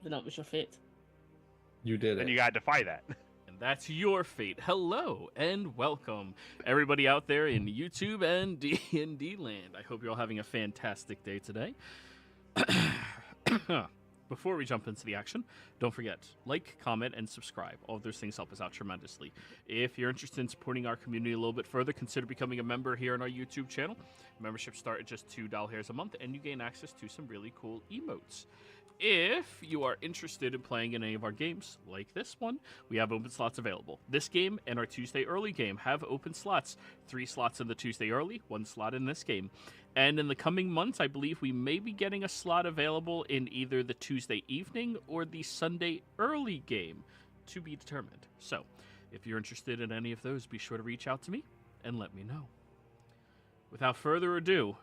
then that was your fate. You did it. Then you gotta defy that. And that's your fate. Hello and welcome, everybody out there in YouTube and D&D land. I hope you're all having a fantastic day today. Before we jump into the action, don't forget, like, comment, and subscribe. All of those things help us out tremendously. If you're interested in supporting our community a little bit further, consider becoming a member here on our YouTube channel. Memberships start at just $2 a month, and you gain access to some really cool emotes. If you are interested in playing in any of our games, like this one, we have open slots available. This game and our Tuesday early game have open slots. 3 slots in the Tuesday early, 1 slot in this game. And in the coming months, I believe we may be getting a slot available in either the Tuesday evening or the Sunday early game, to be determined. So, if you're interested in any of those, be sure to reach out to me and let me know. Without further ado,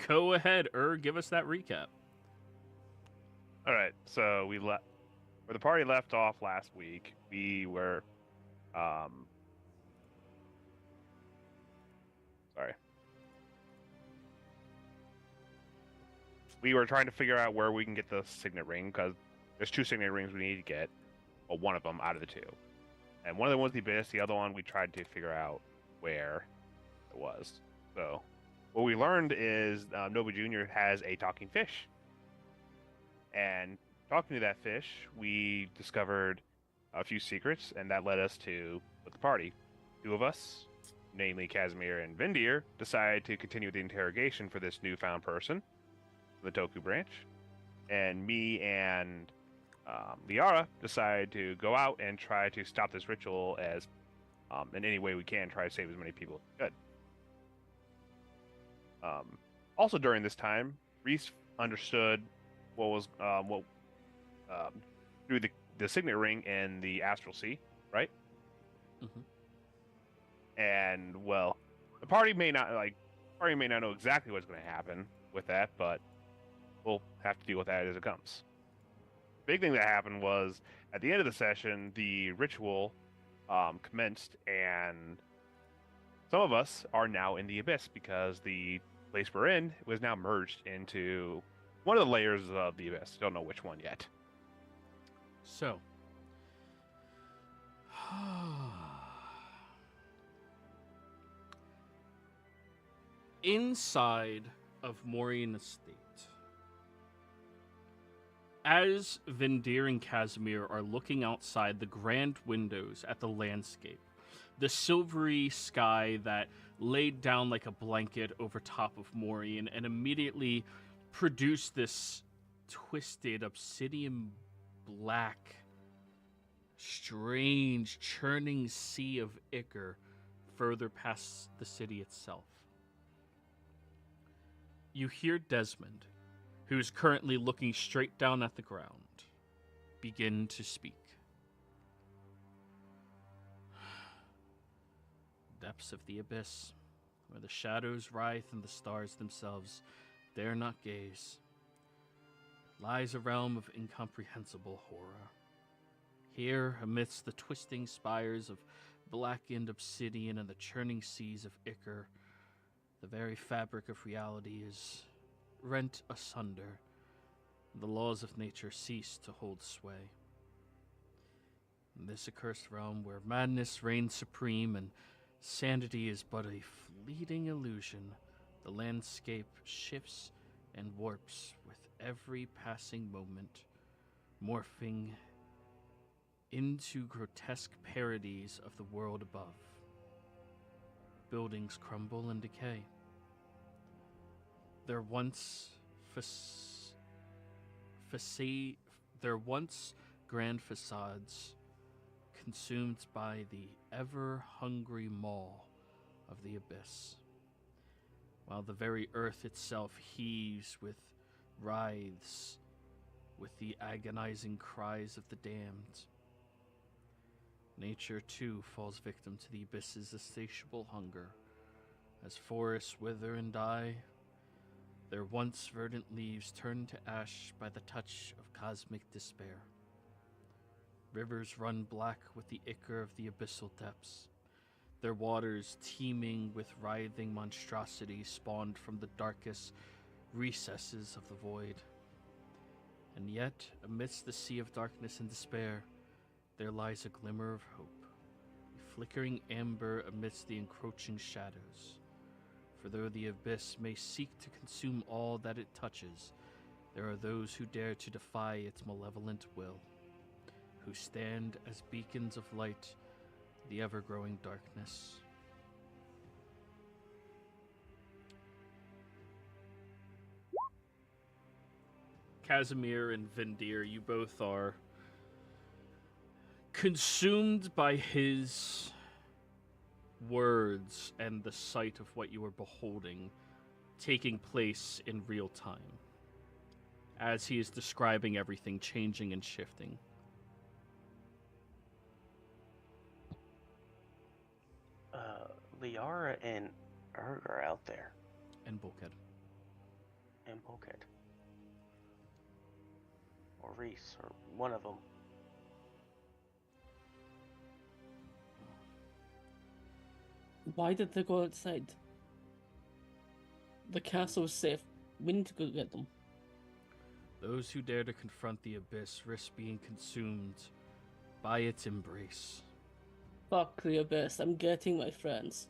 go ahead, give us that recap. All right, so where the party left off last week, we were, we were trying to figure out where we can get the signet ring, because there's 2 signet rings we need to get, or one of them out of the 2. And one of them was the Abyss, the other one we tried to figure out where it was. So, what we learned is Nobu Jr. has a talking fish. And talking to that fish, we discovered a few secrets, and that led us to the party. 2 of us, namely Casimir and Vindir, decided to continue the interrogation for this newfound person, the Toku branch. And me and Liara decided to go out and try to stop this ritual as, in any way we can, try to save as many people as we could. Also during this time, Reese understood what was through the signet ring in the astral sea, right? Mm-hmm. And well, the party may not know exactly what's going to happen with that, but we'll have to deal with that as it comes. Big thing that happened was at the end of the session, the ritual commenced, and some of us are now in the abyss because the place we're in was now merged into one of the layers of the abyss. Don't know which one yet. So, inside of Maureen Estate, as Vindir and Casimir are looking outside the grand windows at the landscape, the silvery sky that laid down like a blanket over top of Maureen and immediately produced this twisted obsidian black, strange, churning sea of ichor further past the city itself. You hear Desmond, who is currently looking straight down at the ground, begin to speak. Depths of the abyss, where the shadows writhe and the stars themselves dare not gaze, lies a realm of incomprehensible horror. Here, amidst the twisting spires of blackened obsidian and the churning seas of ichor, the very fabric of reality is rent asunder, and the laws of nature cease to hold sway. In this accursed realm where madness reigns supreme and sanity is but a fleeting illusion, the landscape shifts and warps with every passing moment, morphing into grotesque parodies of the world above. Buildings crumble and decay. Their once grand facades consumed by the ever-hungry maw of the abyss, while the very earth itself heaves with writhes with the agonizing cries of the damned. Nature, too, falls victim to the abyss's insatiable hunger. As forests wither and die, their once verdant leaves turn to ash by the touch of cosmic despair. Rivers run black with the ichor of the abyssal depths, their waters teeming with writhing monstrosities spawned from the darkest recesses of the void. And yet, amidst the sea of darkness and despair, there lies a glimmer of hope, a flickering amber amidst the encroaching shadows. For though the abyss may seek to consume all that it touches, there are those who dare to defy its malevolent will, who stand as beacons of light to the ever-growing darkness. Casimir and Vindir, you both are consumed by his words and the sight of what you are beholding taking place in real time as he is describing everything changing and shifting. Liara and Erg are out there. And Bulkhead. And Bulkhead. Or Reese, or one of them. Why did they go outside? The castle is safe. We need to go get them. Those who dare to confront the abyss risk being consumed by its embrace. Fuck the abyss. I'm getting my friends.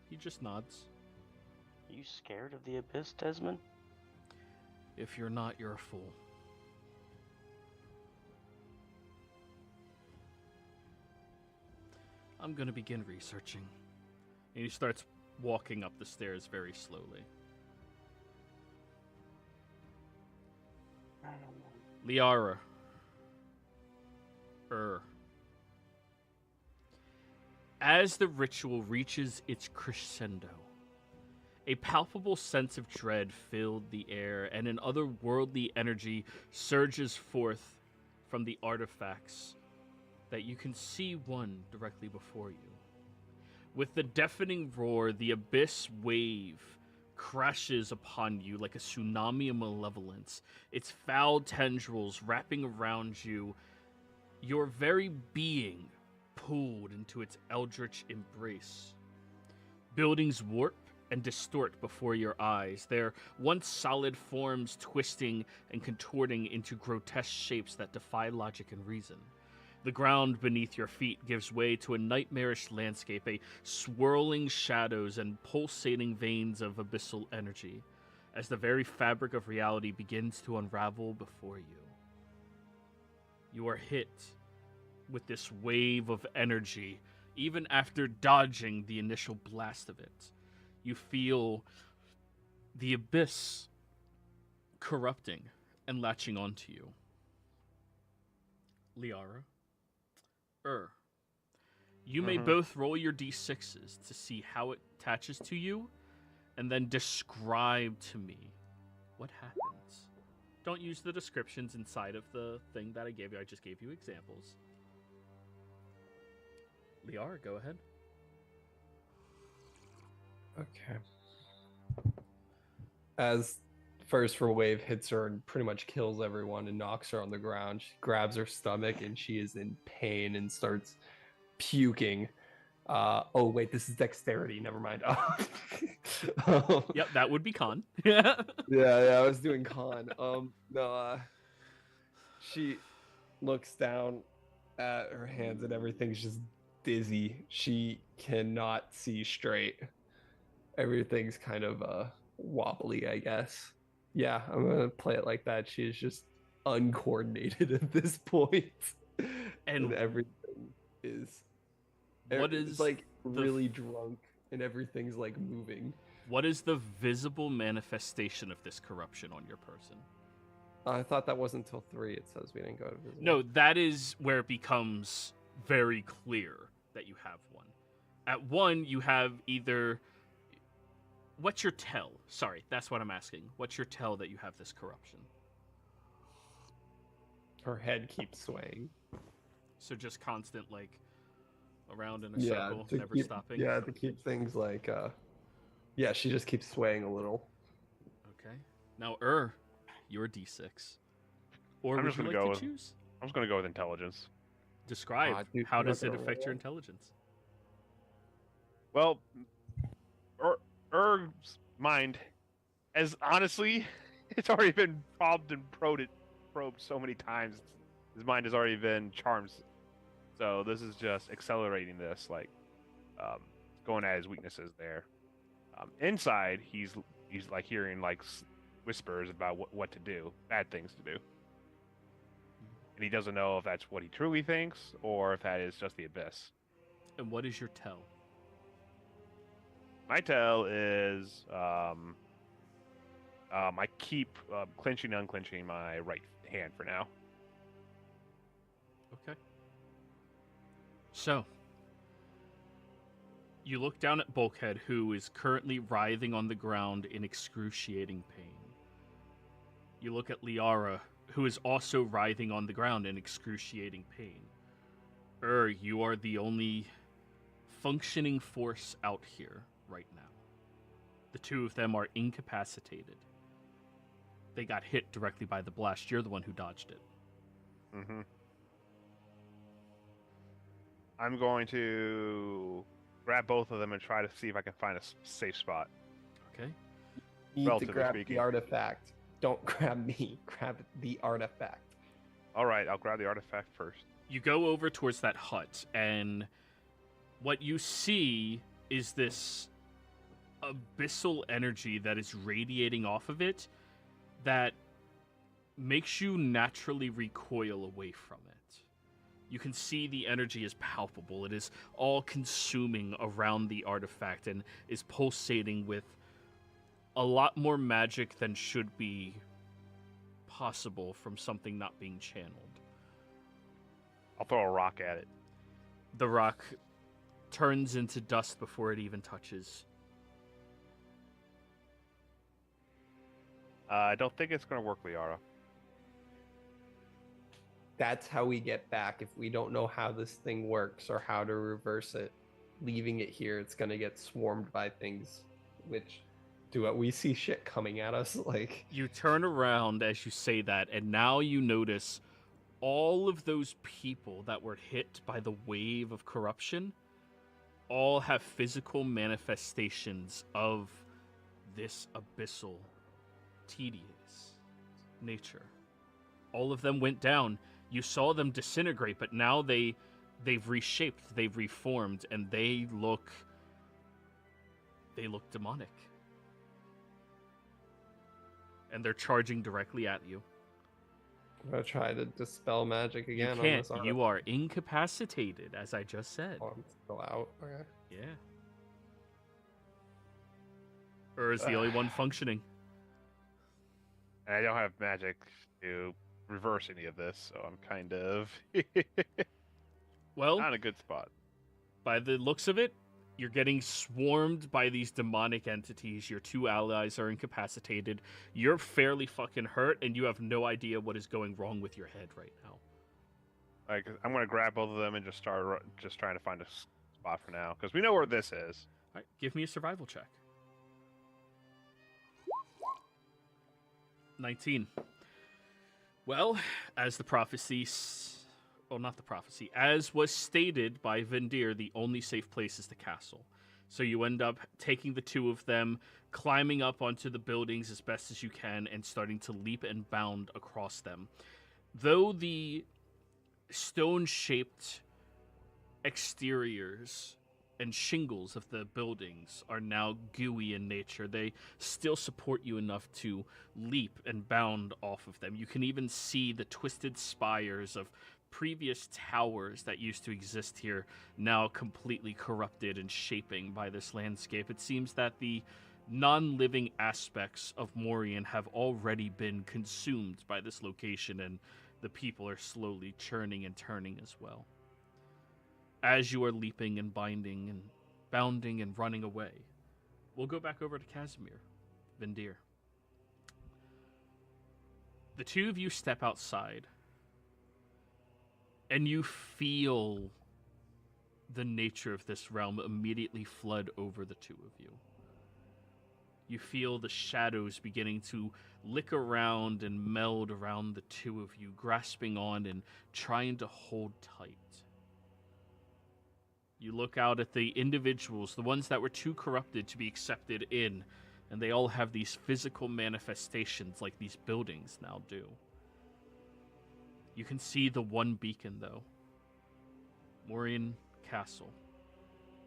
He just nods. Are you scared of the abyss, Desmond? If you're not, you're a fool. I'm gonna begin researching. And he starts walking up the stairs very slowly. Liara. As the ritual reaches its crescendo, a palpable sense of dread filled the air, and an otherworldly energy surges forth from the artifacts that you can see one directly before you. With the deafening roar, the abyss wave crashes upon you like a tsunami of malevolence, its foul tendrils wrapping around you, your very being pulled into its eldritch embrace. Buildings warp and distort before your eyes, their once solid forms twisting and contorting into grotesque shapes that defy logic and reason. The ground beneath your feet gives way to a nightmarish landscape, a swirling shadows and pulsating veins of abyssal energy, as the very fabric of reality begins to unravel before you. You are hit with this wave of energy, even after dodging the initial blast of it. You feel the abyss corrupting and latching onto you. Liara. You may both roll your d6s to see how it attaches to you, and then describe to me what happens. Don't use the descriptions inside of the thing that I gave you. I just gave you examples. Liara, go ahead. Okay. As first wave hits her and pretty much kills everyone and knocks her on the ground, she grabs her stomach and she is in pain and starts puking. Oh wait, this is dexterity. Never mind. Yep, that would be con. yeah, I was doing con. She looks down at her hands and everything's just dizzy. She cannot see straight. Everything's kind of wobbly, I guess. Yeah, I'm gonna play it like that. She is just uncoordinated at this point, and everything is. What is like really drunk, and everything's like moving. What is the visible manifestation of this corruption on your person? I thought that wasn't until 3. It says we didn't go to visible. No, that is where it becomes very clear that you have one. At 1, you have either. What's your tell? Sorry, that's what I'm asking. What's your tell that you have this corruption? Her head keeps swaying. So just constant, like, around in a circle, never stopping? Yeah, to keep things like, yeah, she just keeps swaying a little. Okay. Now, your D6. Or I'm would just you gonna like go to choose? I'm just gonna go with intelligence. Describe. Dude, how I'm does not it gonna affect your roll. intelligence? Well, Erg's mind, as honestly, It's already been probed and probed so many times. His mind has already been charmed. So this is just accelerating this, like going at his weaknesses there. Inside, he's like hearing like whispers about what to do, bad things to do, and he doesn't know if that's what he truly thinks or if that is just the abyss. And what is your tell? My tell is I keep clenching and unclenching my right hand for now. Okay. So, you look down at Bulkhead, who is currently writhing on the ground in excruciating pain. You look at Liara, who is also writhing on the ground in excruciating pain. You are the only functioning force out here right now. The two of them are incapacitated. They got hit directly by the blast. You're the one who dodged it. Mm-hmm. I'm going to grab both of them and try to see if I can find a safe spot. Okay. You need to Relatively grab speaking. the artifact. Don't grab me. Grab the artifact. All right, I'll grab the artifact first. You go over towards that hut, and what you see is this abyssal energy that is radiating off of it that makes you naturally recoil away from it. You can see the energy is palpable. It is all consuming around the artifact and is pulsating with a lot more magic than should be possible from something not being channeled. I'll throw a rock at it. The rock turns into dust before it even touches. I don't think it's going to work, Liara. That's how we get back. If we don't know how this thing works or how to reverse it, leaving it here, it's going to get swarmed by things, which we see shit coming at us. Like, You turn around as you say that, and now you notice all of those people that were hit by the wave of corruption all have physical manifestations of this abyssal, tedious nature. All of them went down. You saw them disintegrate, but now they've reshaped, they've reformed, and they look demonic. And they're charging directly at you. I'm going to try to dispel magic You again on can't. this You are incapacitated, as I just said. Oh, I'm still out. Okay. Yeah. Is the only one functioning. And I don't have magic to reverse any of this, so I'm kind of Well, not in a good spot. by the looks of it, you're getting swarmed by these demonic entities. Your two allies are incapacitated. You're fairly fucking hurt, and you have no idea what is going wrong with your head right now. Like, I'm going to grab both of them and just start trying to find a spot for now, because we know where this is. All right, give me a survival check. 19. Well, as the prophecy... Well, not the prophecy. As was stated by Vendir, the only safe place is the castle. So you end up taking the two of them, climbing up onto the buildings as best as you can, and starting to leap and bound across them. Though the stone-shaped exteriors and shingles of the buildings are now gooey in nature, they still support you enough to leap and bound off of them. You can even see the twisted spires of previous towers that used to exist here, now completely corrupted and shaping by this landscape. It seems that the non-living aspects of Morian have already been consumed by this location, and the people are slowly churning and turning as well. As you are leaping and binding and bounding and running away, we'll go back over to Casimir, Vendir. The two of you step outside, and you feel the nature of this realm immediately flood over the two of you. You feel the shadows beginning to lick around and meld around the two of you, grasping on and trying to hold tight. You look out at the individuals, the ones that were too corrupted to be accepted in And they all have these physical manifestations like these buildings now do. You can see the one beacon, though. Morian Castle.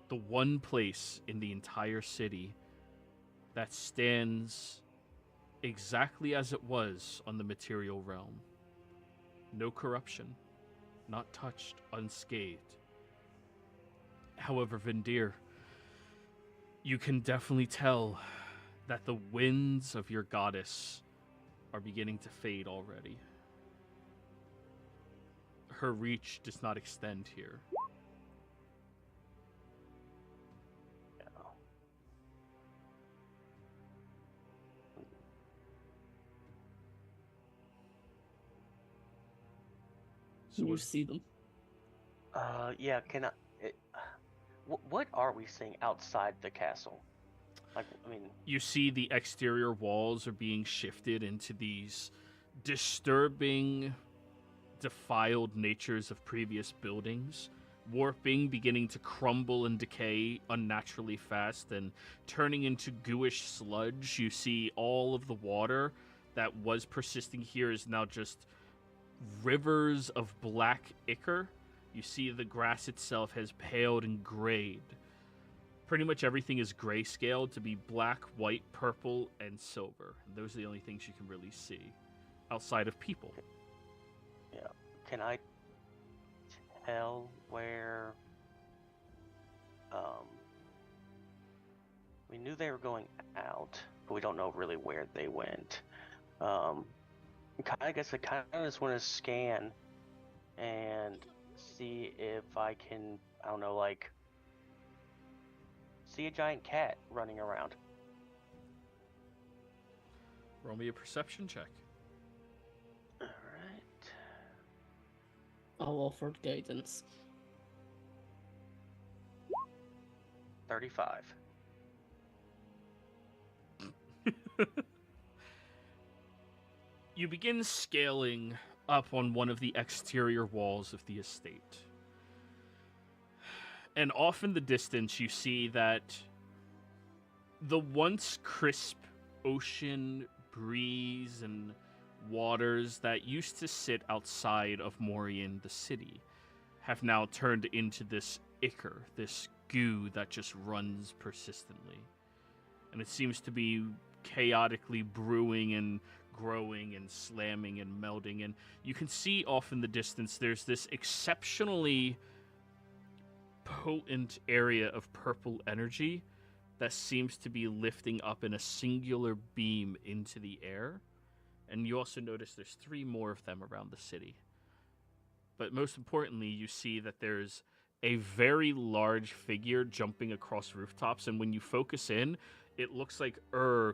The one place in the entire city that stands exactly as it was on the material realm. No corruption. Not touched, unscathed. However, Vindir, you can definitely tell that the winds of your goddess are beginning to fade already. Her reach does not extend here. You see them. Yeah, can I... what are we seeing outside the castle? Like, I mean... You see the exterior walls are being shifted into these disturbing, defiled natures of previous buildings. Warping, beginning to crumble and decay unnaturally fast, and turning into gooish sludge. You see all of the water that was persisting here is now just rivers of black ichor. You see the grass itself has paled and grayed. Pretty much everything is grayscaled to be black, white, purple, and silver. And those are the only things you can really see outside of people. Yeah. Can I tell where... we knew they were going out, but we don't know really where they went. I guess I kind of just want to scan and see if I can, I don't know, like, see a giant cat running around. Roll me a perception check. Alright. I'll offer guidance. 35. You begin scaling up on one of the exterior walls of the estate. And off in the distance, you see that the once crisp ocean breeze and waters that used to sit outside of Morian, the city, have now turned into this ichor, this goo that just runs persistently. And it seems to be chaotically brewing and growing and slamming and melding. And you can see off in the distance there's this exceptionally potent area of purple energy that seems to be lifting up in a singular beam into the air. And you also notice there's 3 more of them around the city. But most importantly, you see that there's a very large figure jumping across rooftops, and when you focus in, it looks like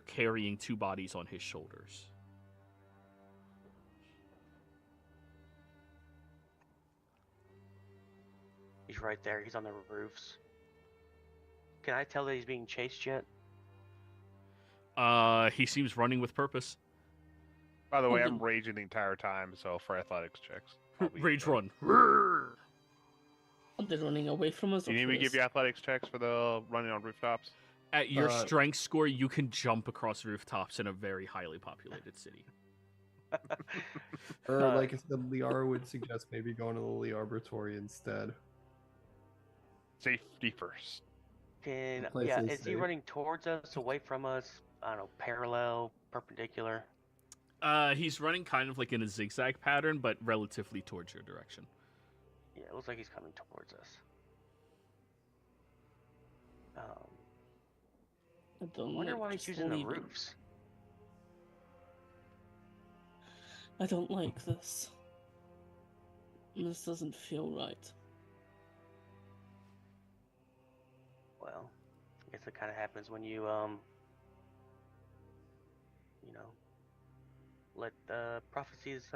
carrying 2 bodies on his shoulders. He's right there. He's on the roofs. Can I tell that he's being chased yet? He seems running with purpose. By the way, I'm raging the entire time, so for athletics checks. Rage run. Are they running away from us? Do you need me to give you athletics checks for the running on rooftops? At your strength score, you can jump across rooftops in a very highly populated city. Or like I said, Liara would suggest maybe going to the Liarbratory instead. Safety first. Is he running towards us, away from us? I don't know, parallel, perpendicular? He's running kind of like in a zigzag pattern, but relatively towards your direction. Yeah, it looks like he's coming towards us. I wonder why he's using the roofs. I don't like this. This doesn't feel right. Well, I guess it kind of happens when you, let the prophecies,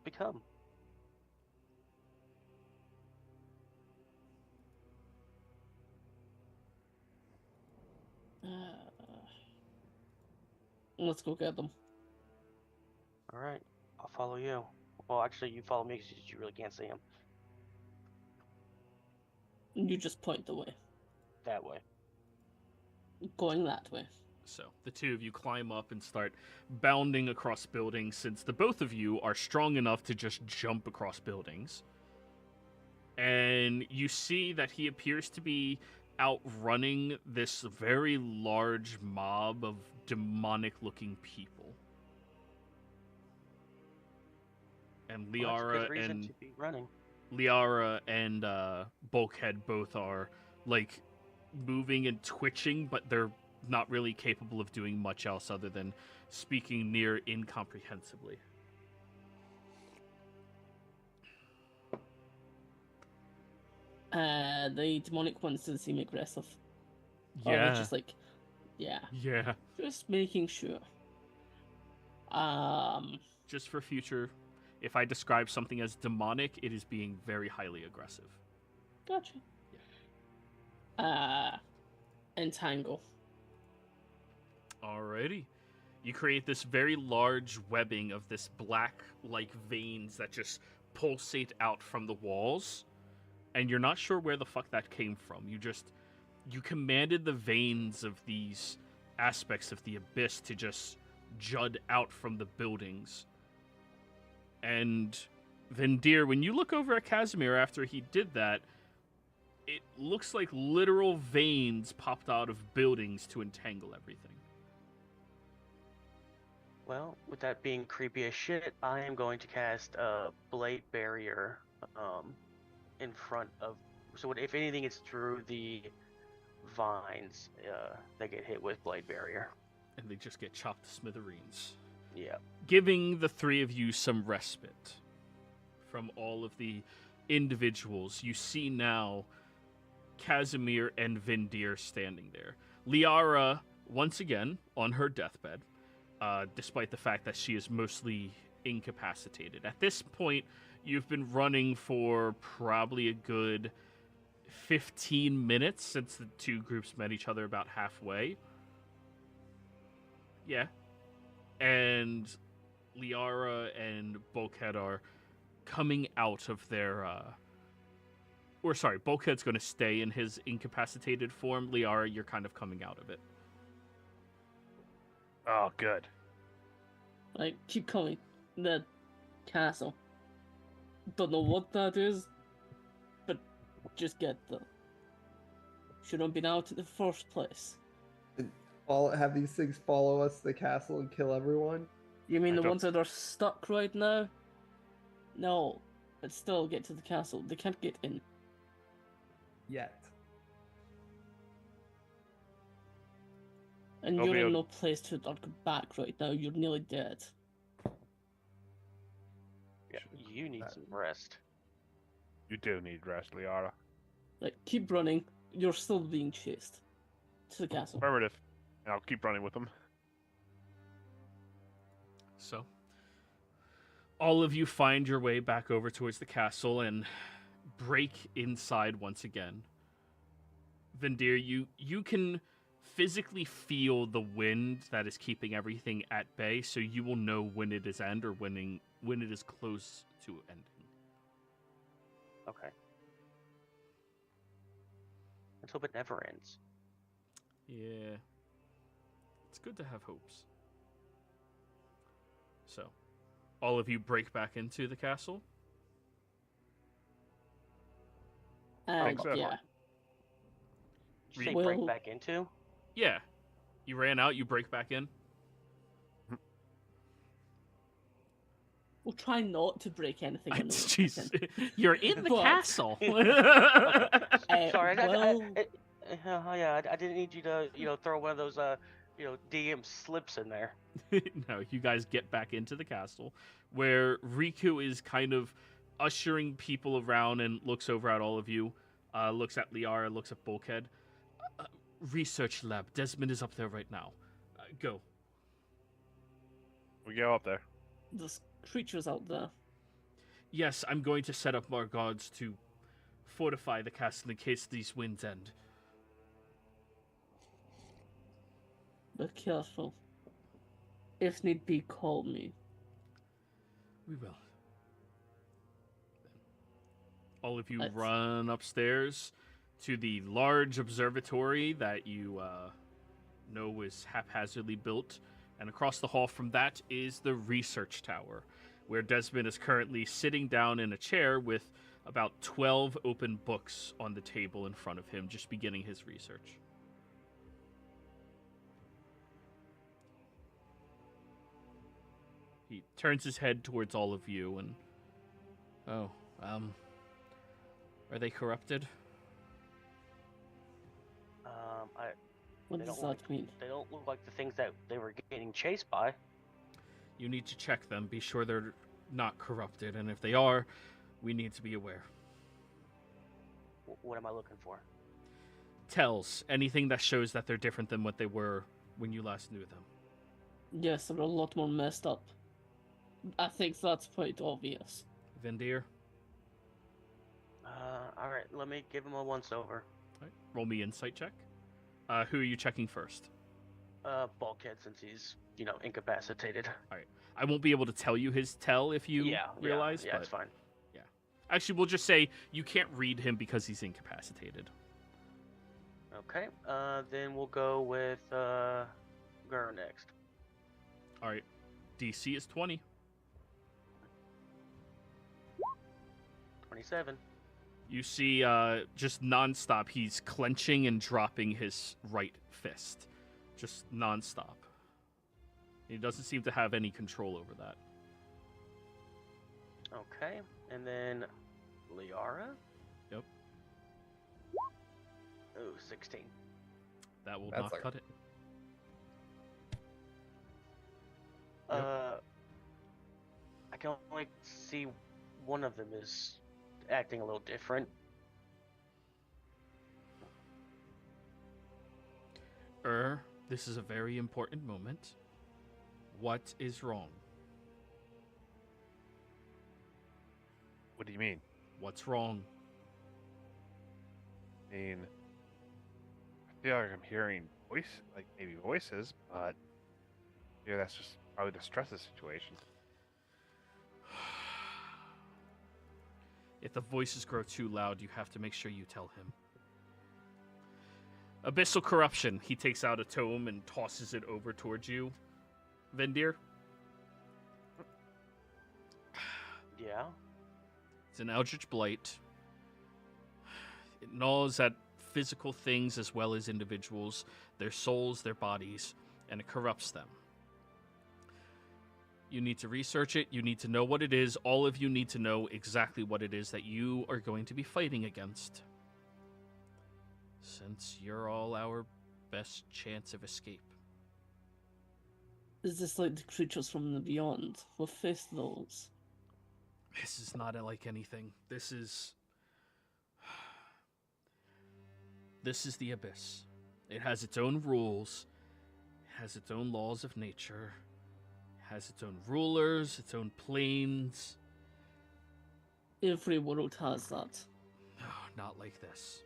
become. Let's go get them. Alright, I'll follow you. Well, actually, you follow me because you really can't see him. You just point the way. That way. Going that way. So the two of you climb up and start bounding across buildings, since the both of you are strong enough to just jump across buildings. And you see that he appears to be outrunning this very large mob of demonic-looking people. And Well, that's a Liara good reason and to be running. Bulkhead both are like moving and twitching, but they're not really capable of doing much else other than speaking near incomprehensibly. The demonic ones didn't seem aggressive. Or they're just like, yeah, Yeah. just making sure. Just for future, if I describe something as demonic, it is being very highly aggressive. Gotcha. Entangle. Alrighty. You create this very large webbing of this black-like veins that just pulsate out from the walls, and you're not sure where the fuck that came from. You commanded the veins of these aspects of the abyss to just jut out from the buildings. And Vendir, when you look over at Casimir after he did that, it looks like literal veins popped out of buildings to entangle everything. Well, with that being creepy as shit, I am going to cast a blade barrier in front of. So if anything, it's through the vines that get hit with blade barrier. And they just get chopped to smithereens. Yeah. Giving the three of you some respite from all of the individuals. You see now Casimir and Vendir standing there. Liara, once again, on her deathbed, despite the fact that she is mostly incapacitated. At this point, you've been running for probably a good 15 minutes since the two groups met each other about halfway. Yeah. And Liara and Bulkhead are coming out of their... Bulkhead's going to stay in his incapacitated form. Liara, you're kind of coming out of it. Oh, good. Like, keep coming. The castle. Don't know what that is, but just get there. Shouldn't have been out in the first place. Have these things follow us to the castle and kill everyone? You mean I the don't- ones that are stuck right now? No, but still get to the castle. They can't get in. Yet. And They'll you're be in able- no place to go back right now. You're nearly dead. Yeah. You need some rest. You do need rest, Liara. Like, keep running. You're still being chased to the castle. Affirmative. And I'll keep running with them. So, all of you find your way back over towards the castle and break inside once again. Vendir, you can physically feel the wind that is keeping everything at bay, so you will know when it is end or when it is close to ending. Okay. Let's hope it never ends. Yeah. It's good to have hopes. So, all of you break back into the castle? think so. Yeah. Did you say Well- break back into? Yeah. You ran out, you break back in? We'll try not to break anything. in the Jesus. second. You're in the But- castle. Sorry, well, I didn't need you to, throw one of those, DM slips in there. No, you guys get back into the castle, where Riku is kind of ushering people around and looks over at all of you, looks at Liara, looks at Bulkhead. Research lab. Desmond is up there right now. Go. We go up there. there's creatures out there. Yes, I'm going to set up more guards to fortify the castle in case these winds end. Be careful. If need be, call me. We will. All of you Let's- run upstairs to the large observatory that you know is haphazardly built. And across the hall from that is the research tower, where Desmond is currently sitting down in a chair with about 12 open books on the table in front of him, just beginning his research. He turns his head towards all of you and... are they corrupted? What They does don't that mean? They don't look like the things that they were getting chased by. You need to check them, be sure they're not corrupted, and if they are, we need to be aware. What am I looking for? Tells, anything that shows that they're different than what they were when you last knew them. Yes, they're a lot more messed up. I think that's quite obvious. Vendir? Alright, let me give him a once-over. Right. Roll me insight check. Who are you checking first? Bulkhead, since he's, incapacitated. Alright. I won't be able to tell you his tell if you realize, yeah, but... it's fine. Yeah. Actually, we'll just say you can't read him because he's incapacitated. Okay, then we'll go with, Gur next. Alright. DC is 20. 27. You see, just nonstop, he's clenching and dropping his right fist. Just nonstop. He doesn't seem to have any control over that. Okay, and then Liara? Yep. Oh, 16. That will That's not like- cut it. I can only see one of them is acting a little different. This is a very important moment. What is wrong? What do you mean? What's wrong? I mean, I feel like I'm hearing maybe voices, but yeah, that's just probably the stress of the situation. If the voices grow too loud, you have to make sure you tell him. Abyssal corruption. He takes out a tome and tosses it over towards you. Vendir? Yeah? It's an Eldritch Blight. It gnaws at physical things as well as individuals, their souls, their bodies, and it corrupts them. You need to research it. You need to know what it is. All of you need to know exactly what it is that you are going to be fighting against. Since you're all our best chance of escape. Is this like the creatures from the beyond? We'll face those. This is not like anything. This is the Abyss. It has its own rules. It has its own laws of nature. It has its own rulers, its own planes. Every world has that. No, not like this.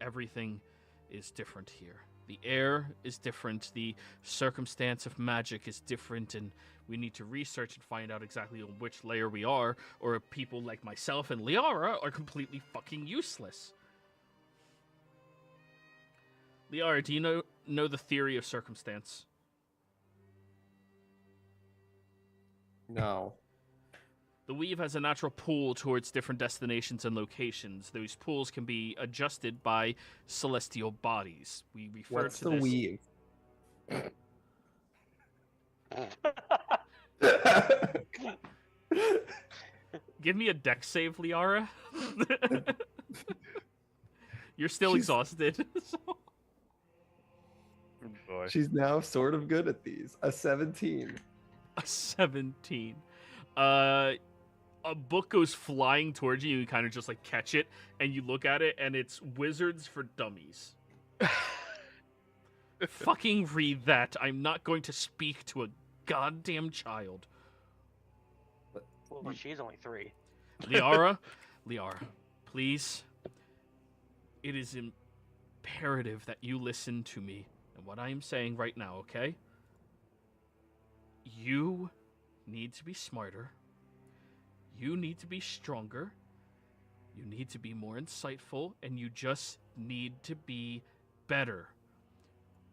Everything is different here. The air is different. The circumstance of magic is different, and we need to research and find out exactly on which layer we are, or if people like myself and Liara are completely fucking useless. Liara, do you know the theory of circumstance? No. The weave has a natural pull towards different destinations and locations. Those pulls can be adjusted by celestial bodies. We refer What's to the this. weave? Give me a deck save, Liara. You're still She's- exhausted. So... Oh, boy. She's now sort of good at these. A 17. A 17. A book goes flying towards you. You kind of just like catch it, and you look at it, and it's Wizards for Dummies. Fucking read that. I'm not going to speak to a goddamn child. Well, she's only 3. Liara, please. It is imperative that you listen to me and what I am saying right now, okay? You need to be smarter. You need to be stronger. You need to be more insightful, and you just need to be better.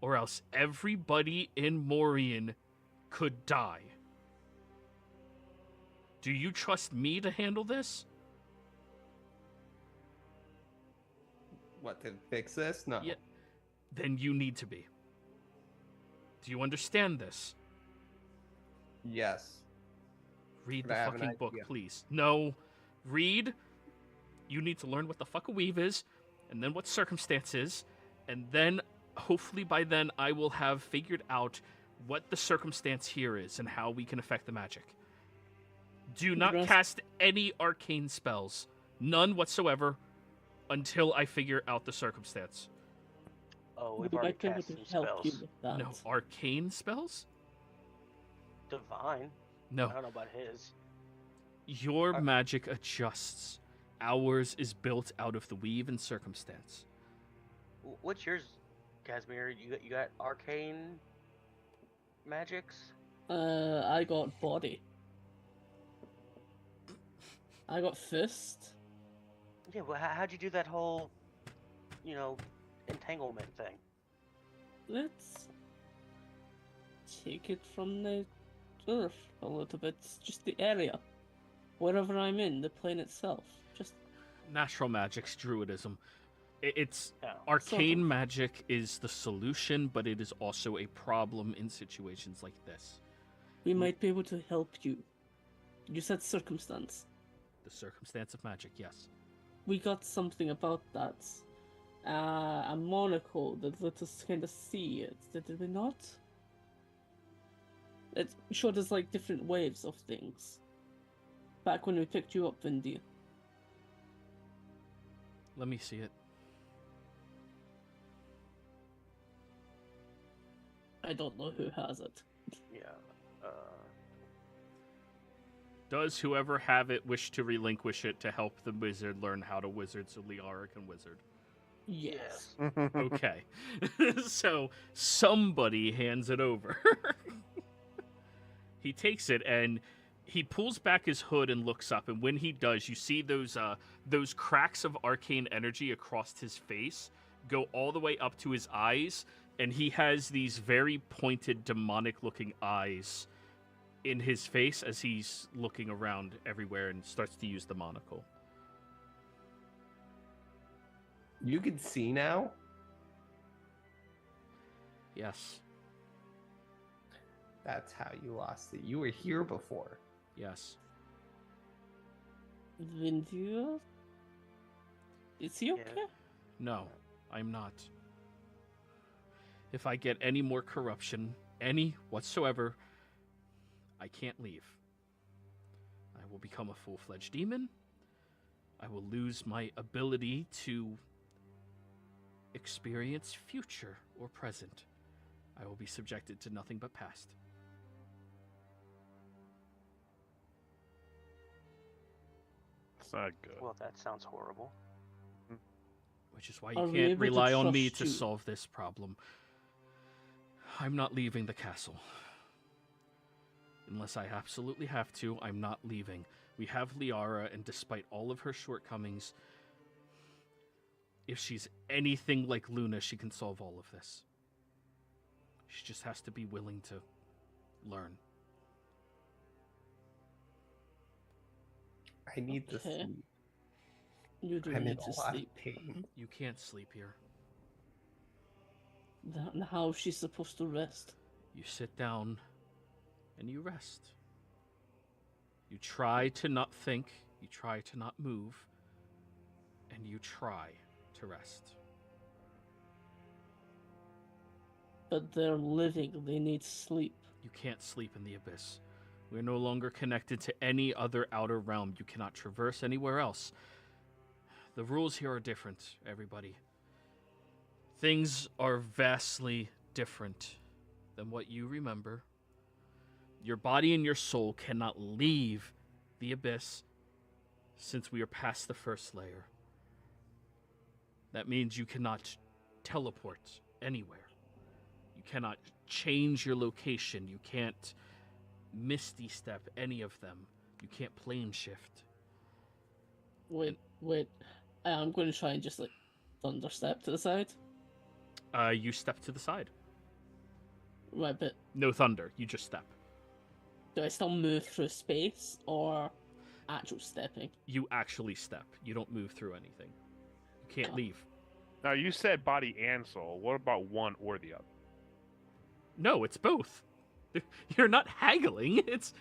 or else everybody in Morian could die. Do you trust me to handle this? What, to fix this? No. Yeah. Then you need to be. Do you understand this? Yes. Read But I the have an fucking book, idea. please. No. Read. You need to learn what the fuck a weave is, and then what circumstance is, and then, hopefully by then, I will have figured out what the circumstance here is and how we can affect the magic. Do not cast any arcane spells. None whatsoever until I figure out the circumstance. Oh, we've We already might be able cast to some help you spells. with that. No, arcane spells? Divine. No. I don't know about his. Your magic adjusts. Ours is built out of the weave and circumstance. What's yours, Casimir? You got arcane magics? I got body. I got fist. Yeah, well, how'd you do that whole, entanglement thing? Let's take it from the earth a little bit. Just the area. Wherever I'm in, the plane itself. Just Natural magic's druidism. It's Yeah. arcane magic is the solution, but it is also a problem in situations like this. we might be able to help you. You said circumstance. The circumstance of magic, yes. We got something about that. A monocle that let us kind of see it. Did we not? It showed us like different waves of things. Back when we picked you up, Vindy. Let me see it. I don't know who has it. Yeah. Does whoever have it wish to relinquish it to help the wizard learn how to wizard so Liara can wizard? Yes. Okay. So somebody hands it over. He takes it and he pulls back his hood and looks up, and when he does, you see those cracks of arcane energy across his face go all the way up to his eyes, and he has these very pointed, demonic-looking eyes in his face as he's looking around everywhere and starts to use the monocle. You can see now? Yes. That's how you lost it. You were here before. Yes. Vindy? Is he okay? Yeah. No, I'm not. If I get any more corruption, any whatsoever, I can't leave. I will become a full-fledged demon. I will lose my ability to experience future or present. I will be subjected to nothing but past. It's not good. Well, that sounds horrible. Which is why Are you we can't able to rely on me trust to you? solve this problem. I'm not leaving the castle. Unless I absolutely have to, I'm not leaving. We have Liara, and despite all of her shortcomings, if she's anything like Luna, she can solve all of this. She just has to be willing to learn. I need to Okay. sleep. You do I'm in need a to lot sleep. of pain. You can't sleep here. Then how is she supposed to rest? You sit down and you rest. You try to not think, you try to not move, and you try to rest. But they're living, they need sleep. You can't sleep in the abyss. We're no longer connected to any other outer realm. You cannot traverse anywhere else. The rules here are different, everybody. Things are vastly different than what you remember. Your body and your soul cannot leave the abyss since we are past the first layer. That means you cannot teleport anywhere. You cannot change your location. You can't misty step any of them. You can't plane shift. Wait. I'm going to try and just like thunderstep to the side. You step to the side. Right, but No thunder. You just step. do I still move through space or actual stepping? You actually step. You don't move through anything. You can't leave. Now, you said body and soul. What about one or the other? No, it's both. You're not haggling. It's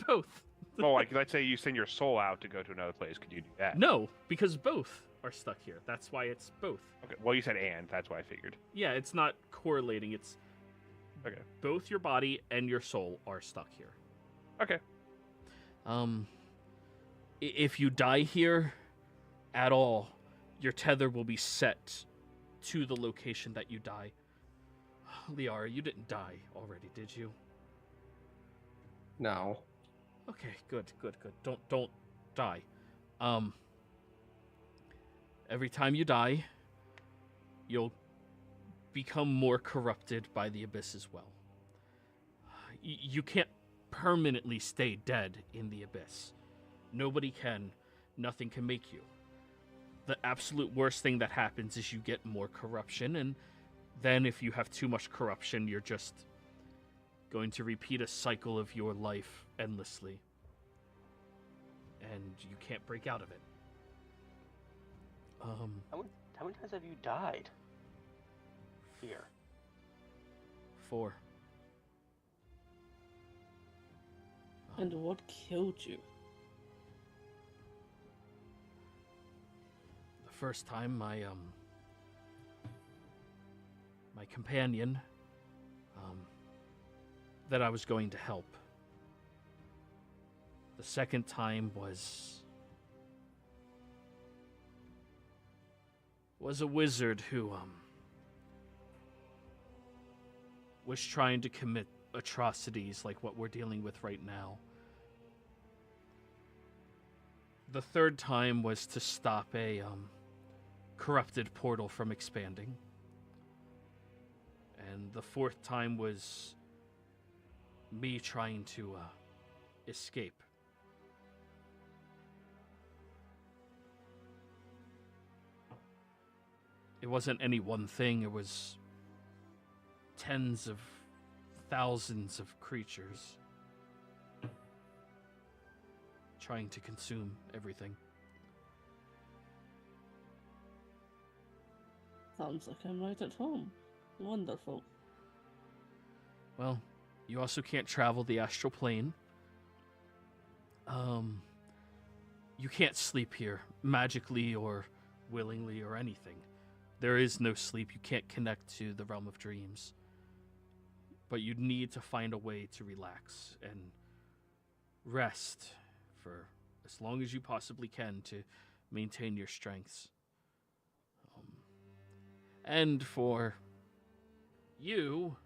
both. Well, like, let's say you send your soul out to go to another place. Could you do that? No, because both are stuck here. That's why it's both. Okay. Well, you said and. That's what I figured. Yeah, it's not correlating. It's Okay. both your body and your soul are stuck here. Okay. If you die here at all, your tether will be set to the location that you die. Liara, you didn't die already, did you? No. Okay, good. Don't die. Every time you die, you'll become more corrupted by the abyss as well. You can't permanently stay dead in the abyss. Nobody can. Nothing can make you. The absolute worst thing that happens is you get more corruption, and then if you have too much corruption, you're just going to repeat a cycle of your life endlessly. And you can't break out of it. How many times have you died here? 4. And what killed you? The first time my companion that I was going to help. The second time was a wizard who was trying to commit atrocities like what we're dealing with right now. The third time was to stop a corrupted portal from expanding. And the fourth time was me trying to escape. It wasn't any one thing, it was tens of thousands of creatures trying to consume everything. Sounds like I'm right at home. Wonderful. Well, you also can't travel the astral plane. You can't sleep here, magically or willingly or anything. There is no sleep. You can't connect to the realm of dreams. But you need to find a way to relax and rest for as long as you possibly can to maintain your strengths. And for you,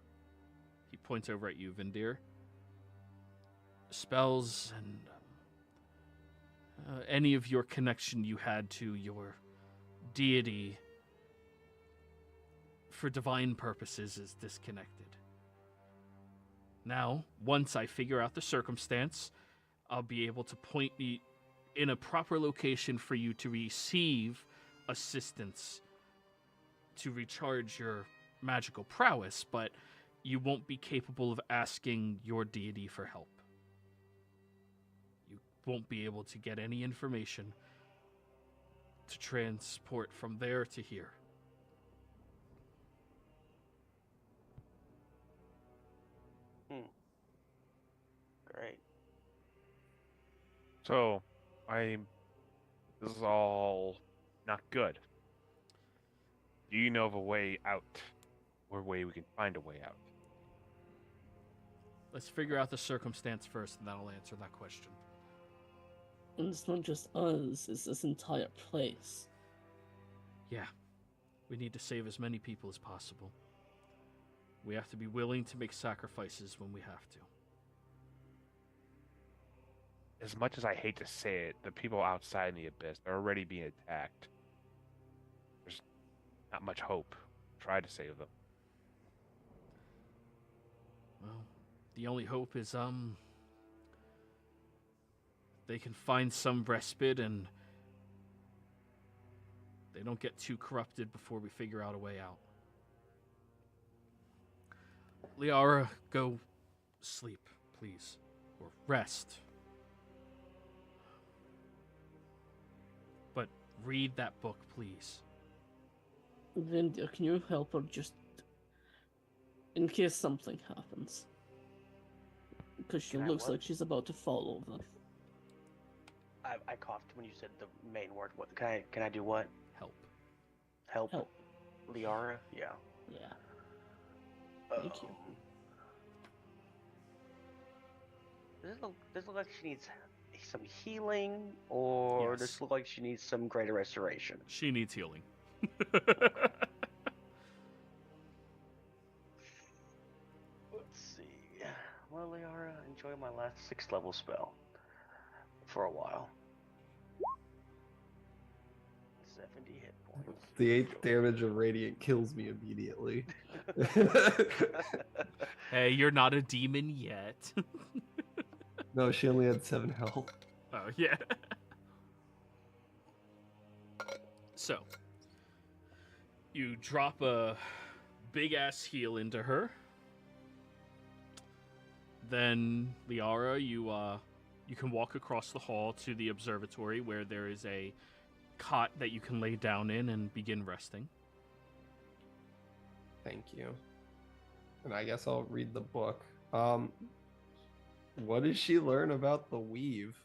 he points over at you, Vindir, spells and any of your connection you had to your deity for divine purposes is disconnected. Now, once I figure out the circumstance, I'll be able to point you in a proper location for you to receive assistance to recharge your magical prowess, but you won't be capable of asking your deity for help. You won't be able to get any information to transport from there to here. Great. So, this is all not good. Do you know of a way out? Or a way we can find a way out? Let's figure out the circumstance first, and that'll answer that question. And it's not just us, it's this entire place. Yeah. We need to save as many people as possible. We have to be willing to make sacrifices when we have to. As much as I hate to say it, the people outside in the abyss, they're already being attacked. There's not much hope. Try to save them. Well, the only hope is, they can find some respite and they don't get too corrupted before we figure out a way out. Liara, go sleep, please. Or rest. But read that book, please. Vindia, can you help her just in case something happens? Because she Can I looks what? like she's about to fall over. I coughed when you said the main word. What can I do? What? Help. Help? Help. Liara? Yeah. Yeah. Thank you. Does it look like she needs some healing, or does Yes. it look like she needs some greater restoration? She needs healing. Let's see. Well, Liara, enjoy my last 6th level spell for a while. 70 hit points. The 8th damage of radiant kills me immediately. Hey, you're not a demon yet. No, she only had 7 health. Oh, yeah. So, you drop a big-ass heal into her. Then, Liara, you can walk across the hall to the observatory where there is a cot that you can lay down in and begin resting. Thank you. And I guess I'll read the book. What does she learn about the weave?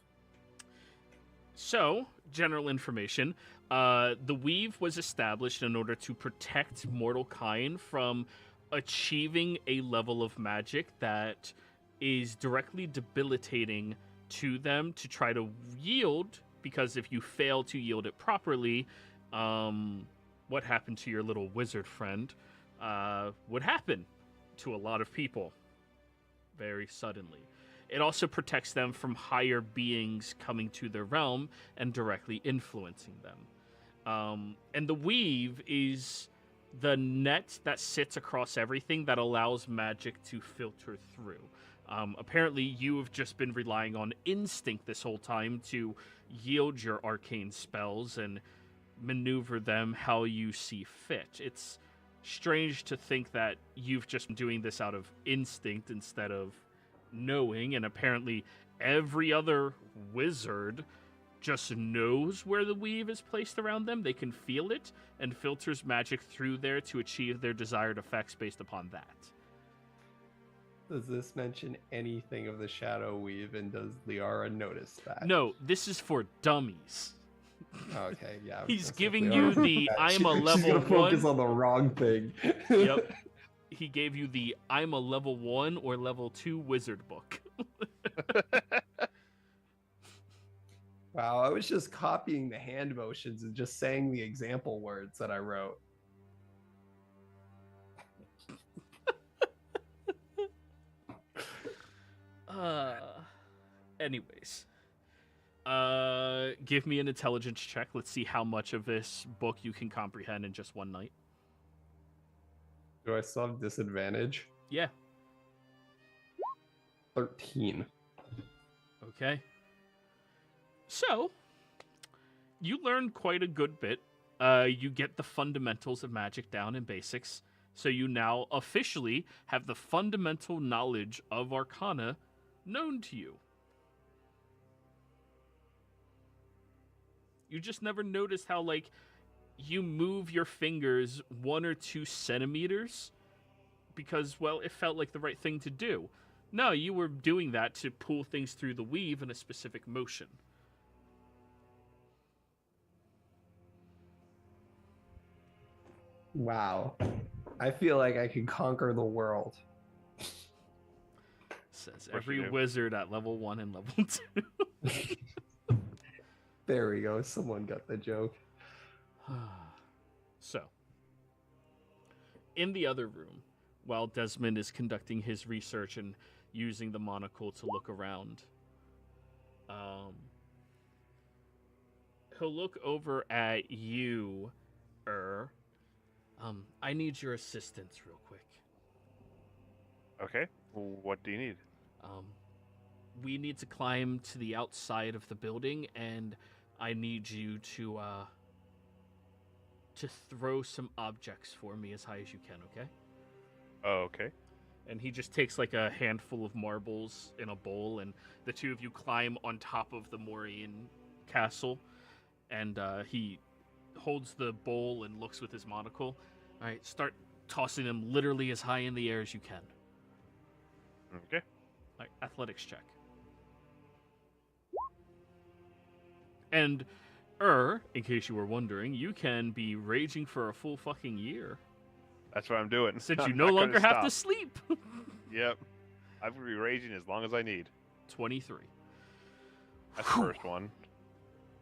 So, general information. The weave was established in order to protect mortal kind from achieving a level of magic that is directly debilitating to them to try to yield, because if you fail to yield it properly, what happened to your little wizard friend would happen to a lot of people very suddenly. It also protects them from higher beings coming to their realm and directly influencing them. And the weave is the net that sits across everything that allows magic to filter through. Apparently, you have just been relying on instinct this whole time to yield your arcane spells and maneuver them how you see fit. It's strange to think that you've just been doing this out of instinct instead of knowing, and apparently every other wizard just knows where the weave is placed around them. They can feel it and filters magic through there to achieve their desired effects based upon that. Does this mention anything of the shadow weave, and does Liara notice that? No, this is for dummies. Okay, yeah. He's giving you the I'm a level She's gonna focus 1. on the wrong thing. Yep. He gave you the I'm a level 1 or level 2 wizard book. Wow, I was just copying the hand motions and just saying the example words that I wrote. Anyways. Give me an intelligence check. Let's see how much of this book you can comprehend in just one night. Do I still have disadvantage? Yeah. 13. Okay. So, you learn quite a good bit. You get the fundamentals of magic down in basics. So you now officially have the fundamental knowledge of Arcana known to you. You just never noticed how, like, you move your fingers 1 or 2 centimeters because, well, it felt like the right thing to do. No, you were doing that to pull things through the weave in a specific motion. Wow. I feel like I could conquer the world. Says Of course you every do. wizard at level 1 and level 2. There we go. Someone got the joke. So, in the other room, while Desmond is conducting his research and using the monocle to look around, he'll look over at you, I need your assistance real quick. Okay. What do you need? We need to climb to the outside of the building, and I need you to throw some objects for me as high as you can, okay? Oh, okay. And he just takes like a handful of marbles in a bowl, and the two of you climb on top of the Morian castle, and he holds the bowl and looks with his monocle. All right, start tossing them literally as high in the air as you can. Okay. All right, athletics check. And, in case you were wondering, you can be raging for a full fucking year. That's what I'm doing. Since I'm you no not gonna longer have to stop. sleep. Yep. I'm going to be raging as long as I need. 23. That's the first one.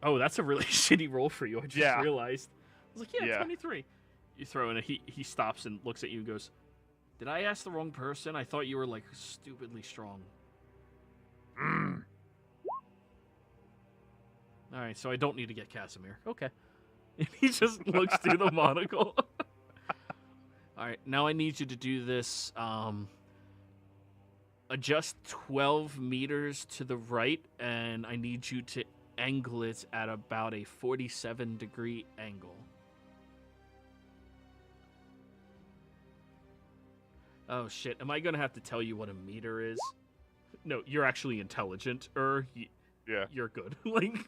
Oh, that's a really shitty roll for you. I just realized. I was like, yeah, 23. You throw in a he stops and looks at you and goes, did I ask the wrong person? I thought you were like stupidly strong. All right, so I don't need to get Casimir. Okay. And he just looks through the monocle. All right, now I need you to do this. Adjust 12 meters to the right, and I need you to angle it at about a 47-degree angle. Oh, shit. Am I going to have to tell you what a meter is? No, you're actually intelligent. Yeah. You're good. Like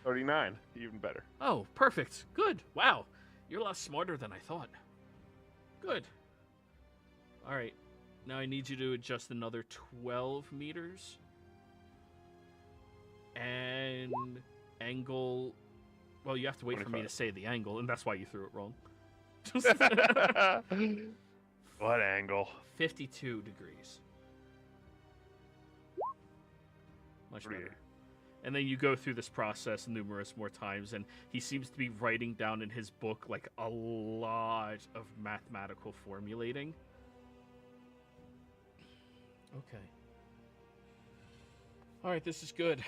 39. Even better. Oh, perfect. Good. Wow. You're a lot smarter than I thought. Good. All right. Now I need you to adjust another 12 meters. And angle... Well, you have to wait 25. For me to say the angle, and that's why you threw it wrong. What angle? 52 degrees. Much better. And then you go through this process numerous more times, and he seems to be writing down in his book like a lot of mathematical formulating. Okay. All right, this is good.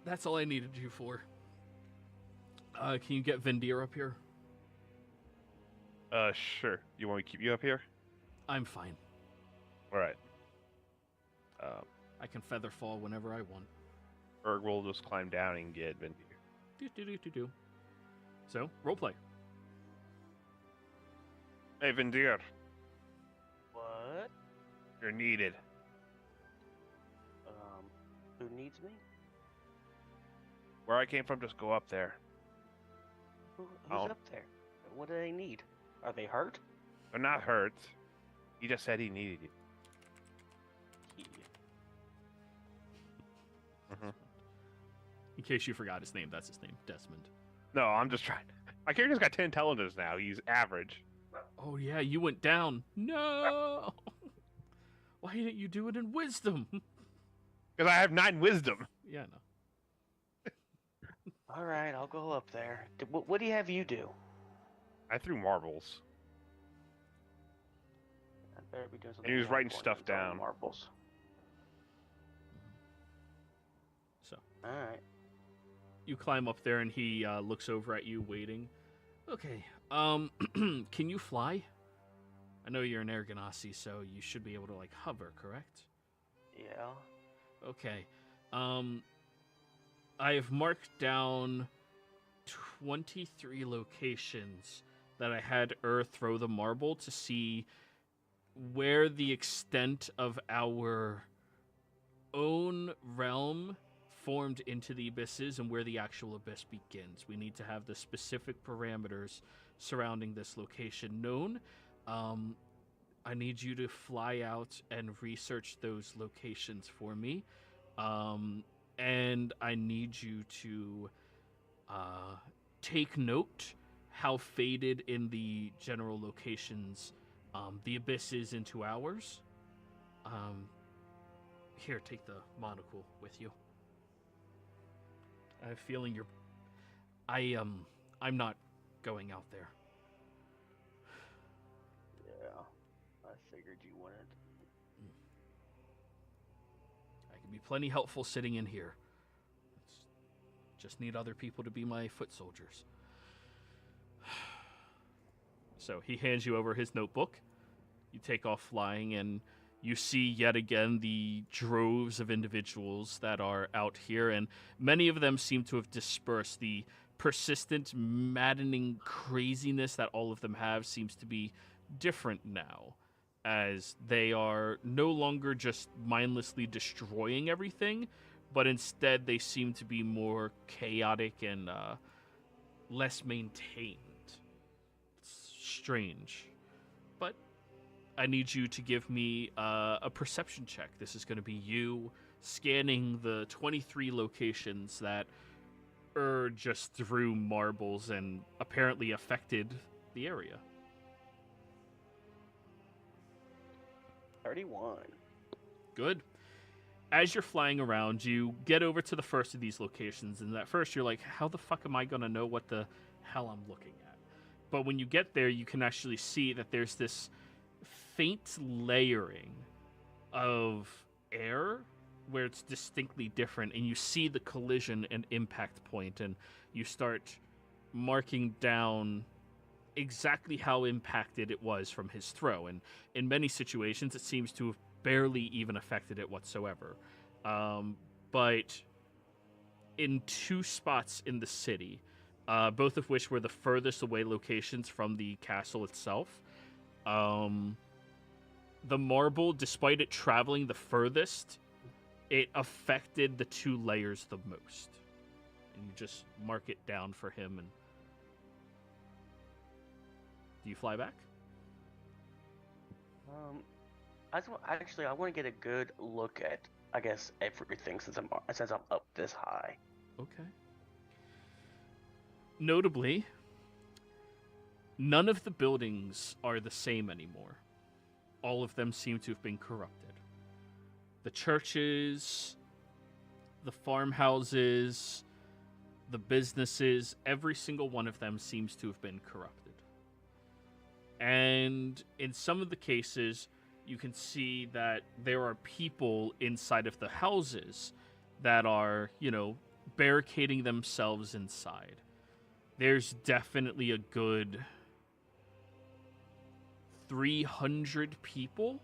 That's all I needed you for. Can you get Vendir up here? Sure. You want me to keep you up here? I'm fine. All right. I can feather fall whenever I want. Erg will just climb down and get Vendir. Do. So, roleplay. Hey, Vendir. What? You're needed. Who needs me? Where I came from, just go up there. Who's up there? What do they need? Are they hurt? They're not hurt. He just said he needed you. In case you forgot his name, that's his name, Desmond. No, I'm just trying. My character's got 10 intelligence now. He's average. Oh yeah, you went down. No! Why didn't you do it in wisdom? Because I have 9 wisdom. Yeah, no. All right, I'll go up there. What do you have you do? I threw marbles. I better be doing something. And he was writing more stuff than throwing down. Marbles. So. All right. You climb up there, and he looks over at you, waiting. Okay. Can you fly? I know you're an air ganassi, so you should be able to like hover, correct? Yeah. Okay. I have marked down 23 locations that I had throw the marble to see where the extent of our own realm formed into the abysses and where the actual abyss begins. We need to have the specific parameters surrounding this location known. I need you to fly out and research those locations for me. And I need you to take note how faded in the general locations the abyss is into ours. Here, take the monocle with you. I have a feeling you're... I'm not going out there. Yeah, I figured you wouldn't. I can be plenty helpful sitting in here. Just need other people to be my foot soldiers. So he hands you over his notebook. You take off flying, and you see yet again the droves of individuals that are out here, and many of them seem to have dispersed. The persistent, maddening craziness that all of them have seems to be different now, as they are no longer just mindlessly destroying everything, but instead they seem to be more chaotic and less maintained. It's strange. But I need you to give me a perception check. This is going to be you scanning the 23 locations that just threw marbles and apparently affected the area. 31. Good. As you're flying around, you get over to the first of these locations, and at first you're like, how the fuck am I going to know what the hell I'm looking at? But when you get there, you can actually see that there's this faint layering of air where it's distinctly different, and you see the collision and impact point, and you start marking down exactly how impacted it was from his throw. And in many situations, it seems to have barely even affected it whatsoever. But in 2 spots in the city, both of which were the furthest away locations from the castle itself, the marble, despite it traveling the furthest, it affected the 2 layers the most. And you just mark it down for him. And do you fly back? I want to get a good look at, I guess, everything since I'm up this high. Okay. Notably, none of the buildings are the same anymore. All of them seem to have been corrupted. The churches, the farmhouses, the businesses, every single one of them seems to have been corrupted. And in some of the cases, you can see that there are people inside of the houses that are, barricading themselves inside. There's definitely a good 300 people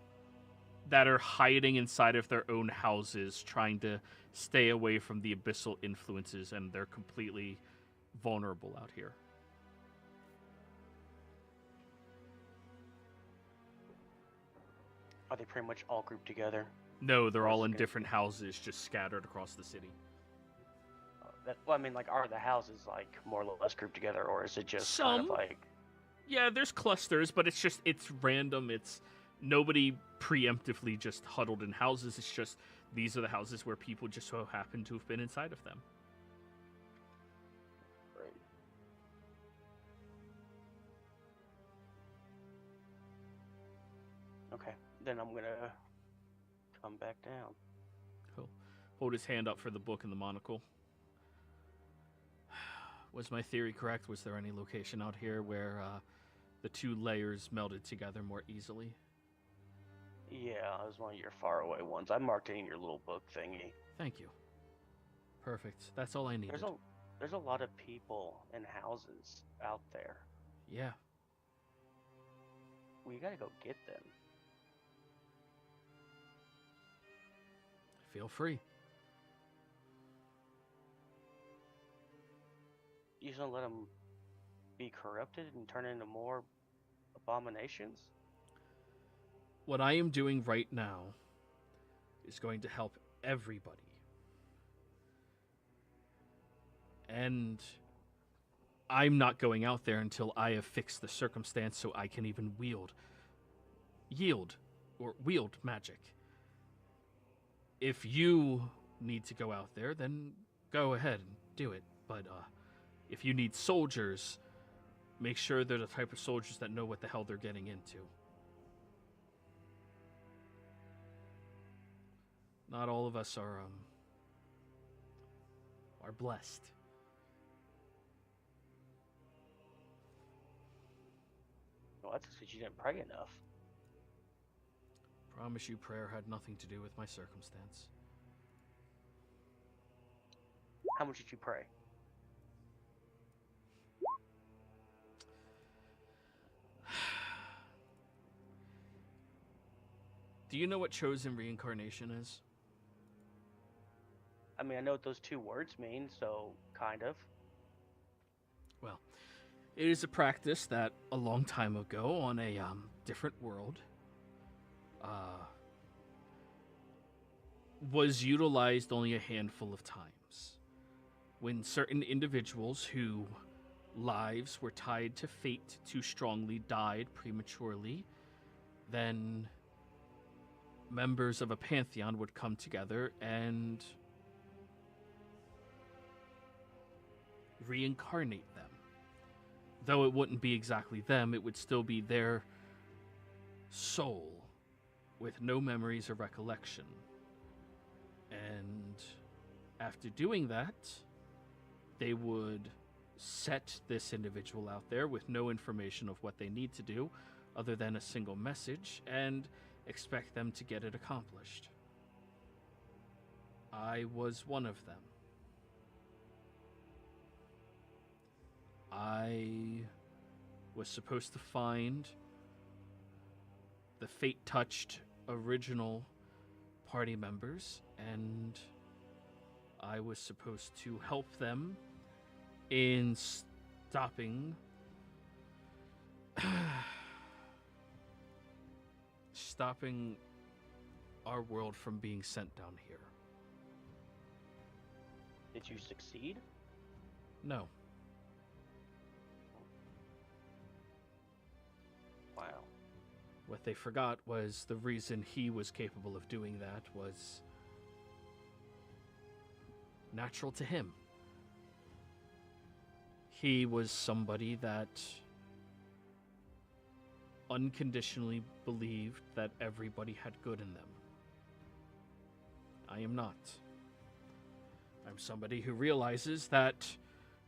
that are hiding inside of their own houses, trying to stay away from the abyssal influences, and they're completely vulnerable out here. Are they pretty much all grouped together? No, they're all in different houses, just scattered across the city. Are the houses more or less grouped together, or is it just Some. Yeah, there's clusters, but it's random. It's nobody preemptively just huddled in houses. It's just these are the houses where people just so happen to have been inside of them. Right. Okay, then I'm gonna come back down. Cool. Hold his hand up for the book and the monocle. Was my theory correct? Was there any location out here where the 2 layers melded together more easily? Yeah, it was one of your faraway ones. I marked it in your little book thingy. Thank you. Perfect. That's all I needed. There's a lot of people and houses out there. Yeah. We gotta go get them. Feel free. You just don't let them be corrupted and turn into more abominations? What I am doing right now is going to help everybody. And I'm not going out there until I have fixed the circumstance so I can even wield magic. If you need to go out there, then go ahead and do it. But if you need soldiers, make sure they're the type of soldiers that know what the hell they're getting into. Not all of us are blessed. Well, that's because you didn't pray enough. Promise you prayer had nothing to do with my circumstance. How much did you pray? Do you know what chosen reincarnation is? I know what those 2 words mean, so kind of. Well, it is a practice that a long time ago on a different world was utilized only a handful of times. When certain individuals whose lives were tied to fate too strongly died prematurely, then members of a pantheon would come together and reincarnate them. Though it wouldn't be exactly them, it would still be their soul with no memories or recollection. And after doing that, they would set this individual out there with no information of what they need to do other than a single message and expect them to get it accomplished. I was one of them. I was supposed to find the fate-touched original party members, and I was supposed to help them in stopping our world from being sent down here. Did you succeed? No. Wow. What they forgot was the reason he was capable of doing that was natural to him. He was somebody that unconditionally believed that everybody had good in them. I am not. I'm somebody who realizes that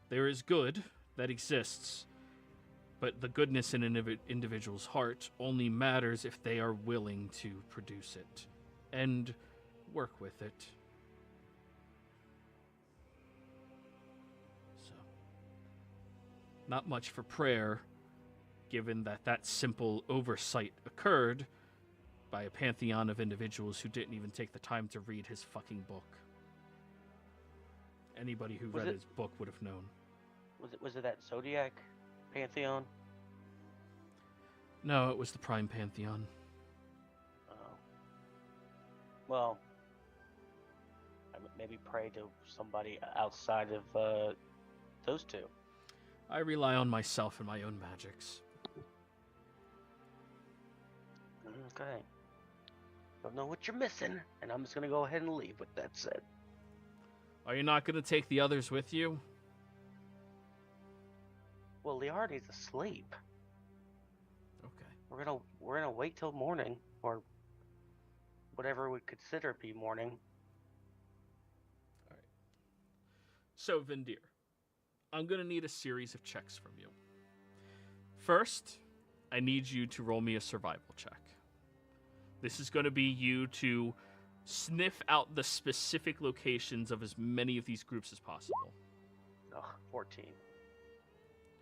there is good that exists, but the goodness in an individual's heart only matters if they are willing to produce it and work with it. So, not much for prayer, given that that simple oversight occurred by a pantheon of individuals who didn't even take the time to read his fucking book. Anybody who read his book would have known. Was it that ZODIAC Pantheon? No, it was the Prime Pantheon. Oh. Well, I would maybe pray to somebody outside of those two. I rely on myself and my own magics. Okay. Don't know what you're missing, and I'm just gonna go ahead and leave with that said. Are you not going to take the others with you? Well, Liardi's asleep. Okay. We're gonna wait till morning, or whatever we consider be morning. All right. So, Vindir, I'm going to need a series of checks from you. First, I need you to roll me a survival check. This is going to be you to sniff out the specific locations of as many of these groups as possible. Ugh, 14.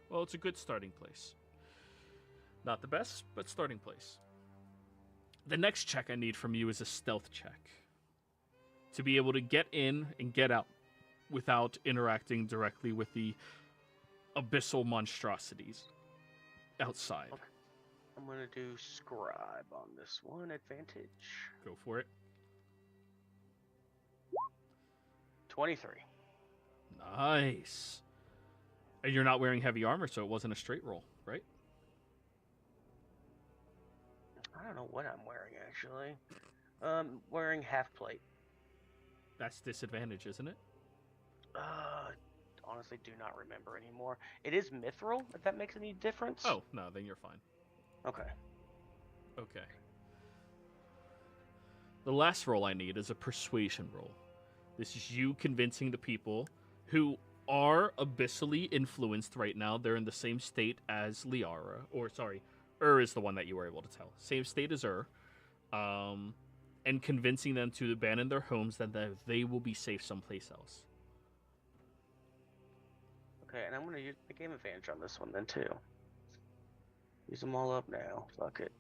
Well, it's a good starting place. Not the best, but starting place. The next check I need from you is a stealth check. To be able to get in and get out without interacting directly with the abyssal monstrosities outside. Okay. I'm gonna do scribe on this one. Advantage. Go for it. 23. Nice. And you're not wearing heavy armor, so it wasn't a straight roll, right? I don't know what I'm wearing, actually. Wearing half plate. That's disadvantage, isn't it? Honestly do not remember anymore. It is mithril, if that makes any difference. Oh, no, then you're fine. Okay. Okay. The last roll I need is a persuasion roll. This is you convincing the people who are abyssally influenced right now. They're in the same state as Liara. Or, sorry, is the one that you were able to tell. Same state as and convincing them to abandon their homes, that they will be safe someplace else. Okay, and I'm going to use the game advantage on this one then, too. Use them all up now. Fuck it.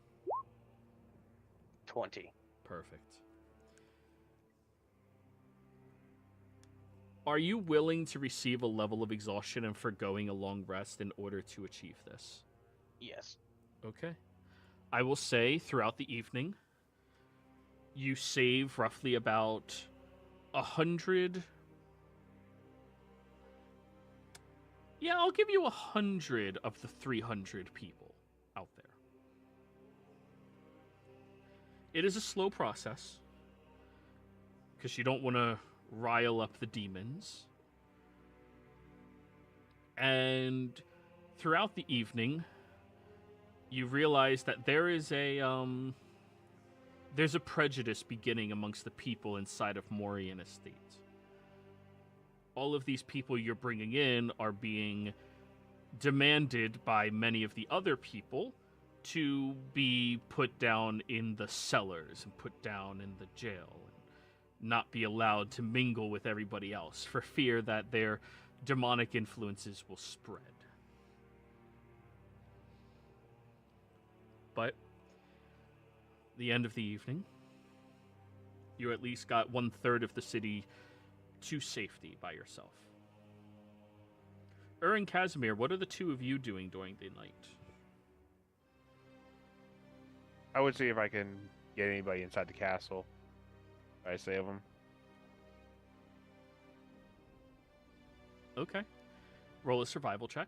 20. Perfect. Are you willing to receive a level of exhaustion and forgoing a long rest in order to achieve this? Yes. Okay. I will say throughout the evening, you save roughly about 100. Yeah, I'll give you 100 of the 300 people out there. It is a slow process because you don't want to rile up the demons. And throughout the evening, you realize that there's a prejudice beginning amongst the people inside of Morian Estate. All of these people you're bringing in are being demanded by many of the other people to be put down in the cellars and put down in the jail and not be allowed to mingle with everybody else for fear that their demonic influences will spread. But the end of the evening, you at least got 1/3 of the city to safety by yourself. And Casimir, what are the two of you doing during the night? I would see if I can get anybody inside the castle. I save them. Okay. Roll a survival check.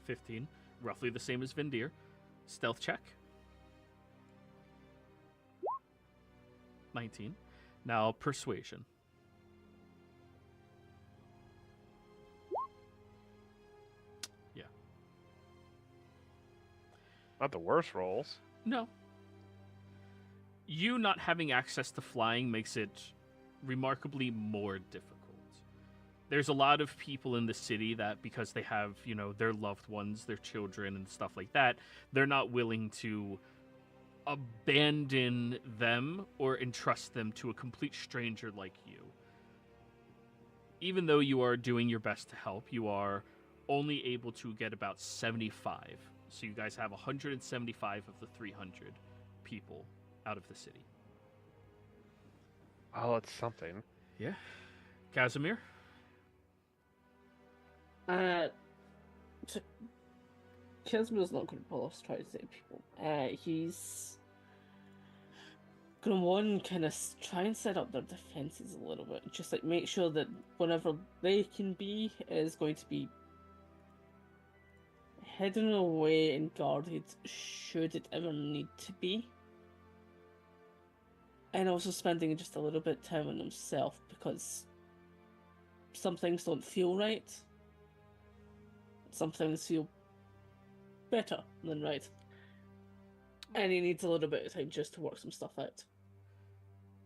15. Roughly the same as Vindir. Stealth check. 19. Now, persuasion. Yeah. Not the worst rolls. No. You not having access to flying makes it remarkably more difficult. There's a lot of people in the city that, because they have, their loved ones, their children and stuff like that, they're not willing to abandon them or entrust them to a complete stranger like you. Even though you are doing your best to help, you are only able to get about 75. So you guys have 175 of the 300 people out of the city. Oh, it's something. Yeah. Casimir? Casimir's not going to pull off to try to save people. He's going to kind of try and set up their defenses a little bit. Just like make sure that whenever they can be is going to be hidden away and guarded should it ever need to be. And also spending just a little bit of time on himself because some things don't feel right. Some things feel better than right. And he needs a little bit of time just to work some stuff out.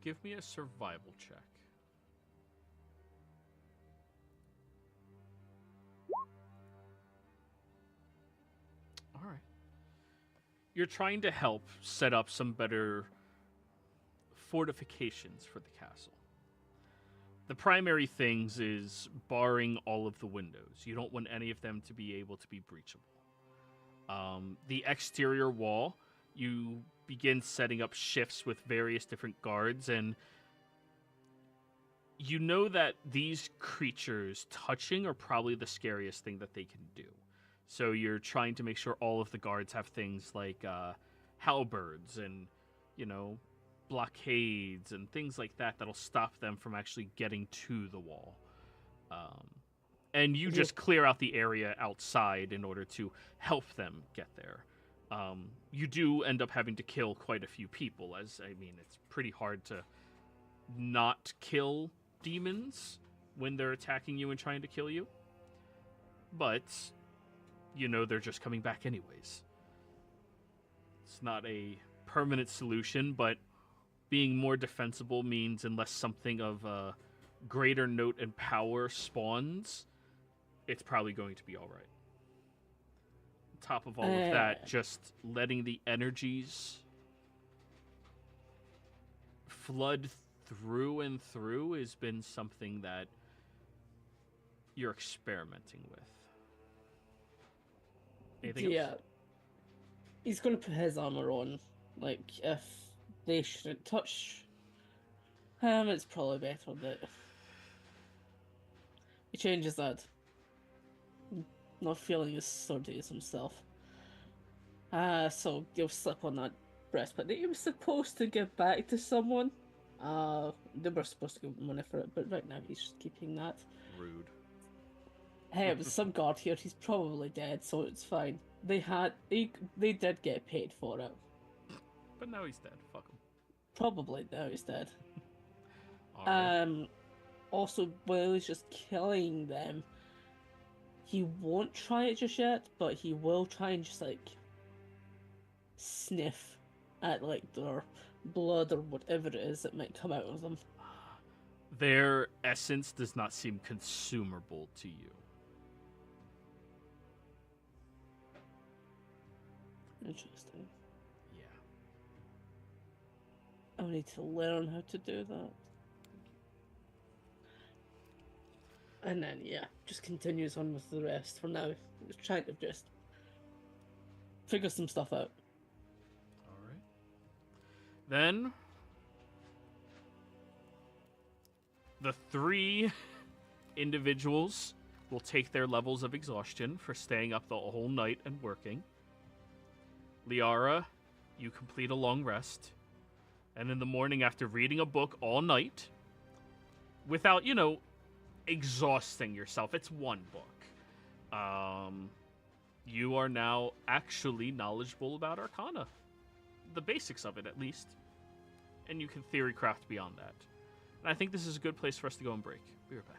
Give me a survival check. All right. You're trying to help set up some better fortifications for the castle. The primary things is barring all of the windows. You don't want any of them to be able to be breachable. The exterior wall, you begin setting up shifts with various different guards, and you know that these creatures touching are probably the scariest thing that they can do. So you're trying to make sure all of the guards have things like halberds and, blockades and things like that that'll stop them from actually getting to the wall. And you just clear out the area outside in order to help them get there. You do end up having to kill quite a few people, it's pretty hard to not kill demons when they're attacking you and trying to kill you. But, they're just coming back anyways. It's not a permanent solution, but being more defensible means unless something of a greater note and power spawns, it's probably going to be all right. On top of all of that, just letting the energies flood through and through has been something that you're experimenting with. Anything else? He's going to put his armor on. Like, if they shouldn't touch It's probably better that he changes that. Not feeling as sturdy as himself. So you'll slip on that breastplate that he was supposed to give back to someone. They were supposed to give money for it, but right now he's just keeping that. Rude. Hey, it was some guard here. He's probably dead, so it's fine. They did get paid for it. But now he's dead. Fuck him. Probably now he's dead. Alright. Also, while he's just killing them, he won't try it just yet, but he will try and just like sniff at like their blood or whatever it is that might come out of them. Their essence does not seem consumable to you. Interesting. Yeah. I need to learn how to do that. And then, yeah, just continues on with the rest for now. Just trying to just figure some stuff out. Alright. Then the 3 individuals will take their levels of exhaustion for staying up the whole night and working. Liara, you complete a long rest. And in the morning, after reading a book all night, without, exhausting yourself, it's one book. You are now actually knowledgeable about Arcana. The basics of it, at least. And you can theory craft beyond that. And I think this is a good place for us to go and break. Be right back.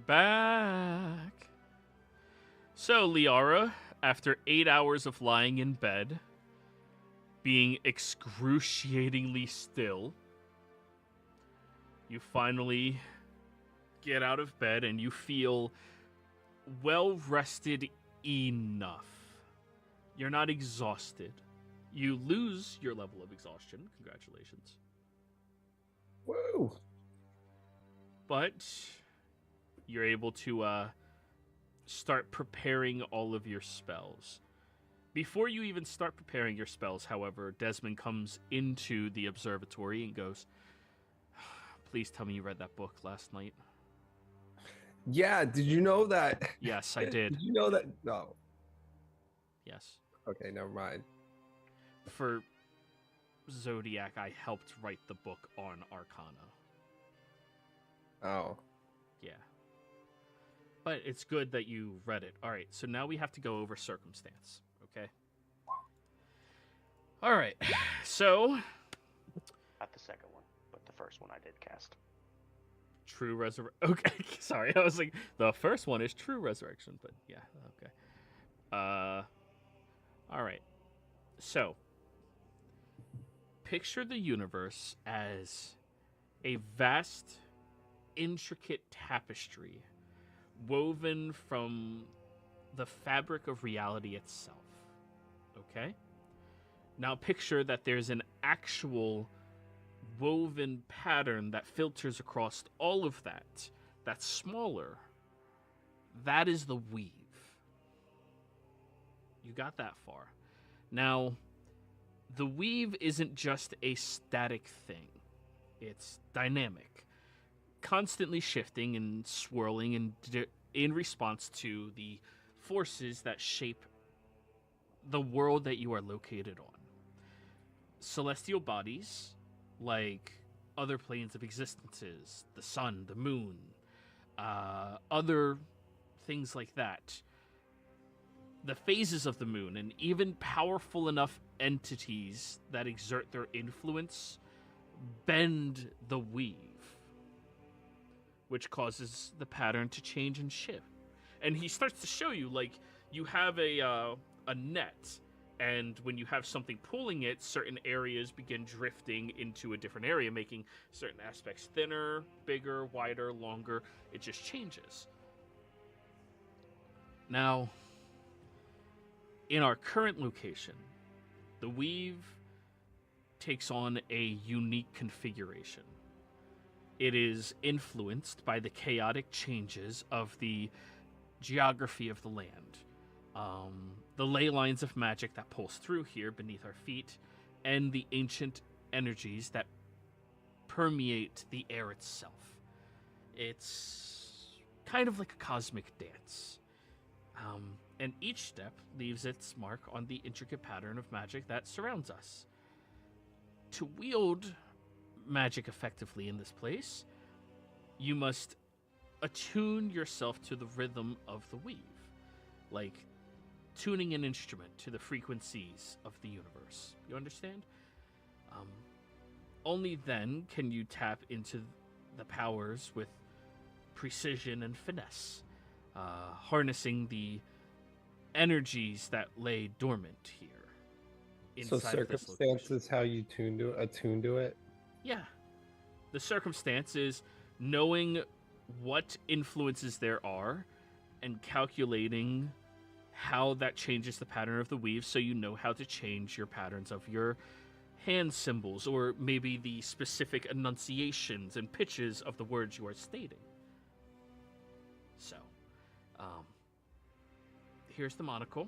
back. So, Liara, after 8 hours of lying in bed, being excruciatingly still, you finally get out of bed and you feel well rested enough. You're not exhausted. You lose your level of exhaustion. Congratulations. Woo! But you're able to start preparing all of your spells. Before you even start preparing your spells, however, Desmond comes into the observatory and goes, "Please tell me you read that book last night." Yeah, did you know that? Yes, I did. Did you know that? No. Yes. Okay, never mind. For Zodiac, I helped write the book on Arcana. Oh. Yeah. But it's good that you read it. All right, so now we have to go over circumstance, okay? All right, so... Not the second one, but the first one I did cast. True Resurrection. Okay, sorry, I was like, the first one is True Resurrection, but yeah, okay. All right, so... Picture the universe as a vast, intricate tapestry woven from the fabric of reality itself. Okay? Now picture that there's an actual woven pattern that filters across all of that, that's smaller. That is the weave. You got that far. Now, the weave isn't just a static thing. It's dynamic, constantly shifting and swirling in response to the forces that shape the world that you are located on. Celestial bodies, like other planes of existences, the sun, the moon, other things like that, the phases of the moon, and even powerful enough entities that exert their influence bend the weave, which causes the pattern to change and shift. And he starts to show you, like, you have a net, and when you have something pulling it, certain areas begin drifting into a different area, making certain aspects thinner, bigger, wider, longer. It just changes. Now, in our current location, the weave takes on a unique configuration. It is influenced by the chaotic changes of the geography of the land. The ley lines of magic that pulse through here beneath our feet, and the ancient energies that permeate the air itself. It's kind of like a cosmic dance. And each step leaves its mark on the intricate pattern of magic that surrounds us. To wield magic effectively in this place, you must attune yourself to the rhythm of the weave, like tuning an instrument to the frequencies of the universe. You understand? Only then can you tap into the powers with precision and finesse, harnessing the energies that lay dormant here. So circumstance is how you attune to it? Yeah. The circumstance is knowing what influences there are and calculating how that changes the pattern of the weave, so you know how to change your patterns of your hand symbols, or maybe the specific enunciations and pitches of the words you are stating. So, here's the monocle.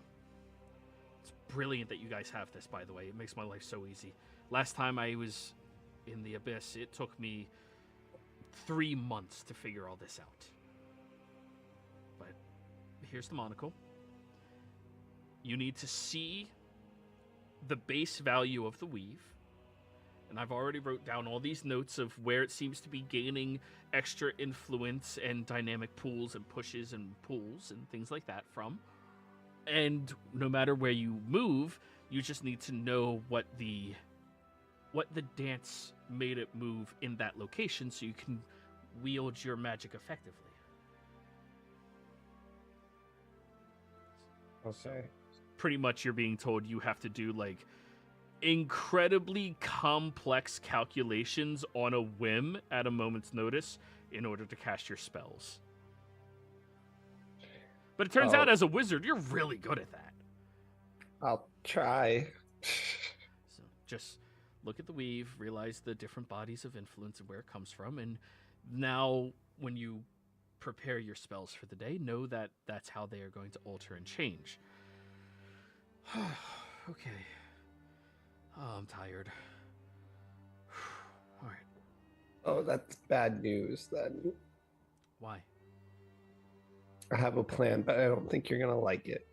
It's brilliant that you guys have this, by the way. It makes my life so easy. Last time I was in the Abyss, it took me 3 months to figure all this out. But here's the monocle. You need to see the base value of the weave. And I've already wrote down all these notes of where it seems to be gaining extra influence and dynamic pulls and pushes and pulls and things like that from. And no matter where you move, you just need to know what the dance made it move in that location, so you can wield your magic effectively. Okay. Pretty much you're being told you have to do like incredibly complex calculations on a whim at a moment's notice in order to cast your spells. But it turns out as a wizard, you're really good at that. I'll try. So just look at the weave, realize the different bodies of influence and where it comes from, and now when you prepare your spells for the day, know that that's how they are going to alter and change. Okay. Oh, I'm tired. All right. Oh, that's bad news then. Why? I have a plan, but I don't think you're gonna like it.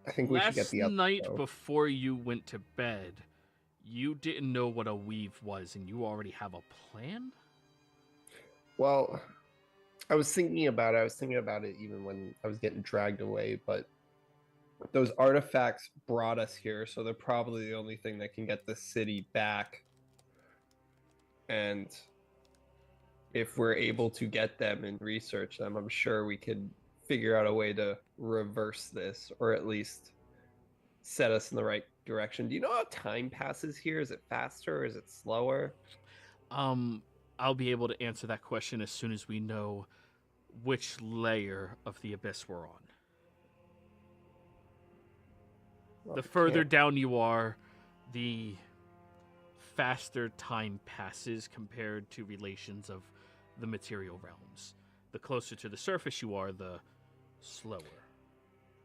I think we should get the Last night show. before you went to bed, you didn't know what a weave was, and you already have a plan? Well, I was thinking about it. I was thinking about it even when I was getting dragged away, but those artifacts brought us here, so they're probably the only thing that can get the city back. And if we're able to get them and research them, I'm sure we could figure out a way to reverse this, or at least set us in the right direction. Do you know how time passes here? Is it faster or is it slower? I'll be able to answer that question as soon as we know which layer of the abyss we're on. Well, The we further can't- down you are, the faster time passes compared to relations of the material realms. The closer to the surface you are, the slower.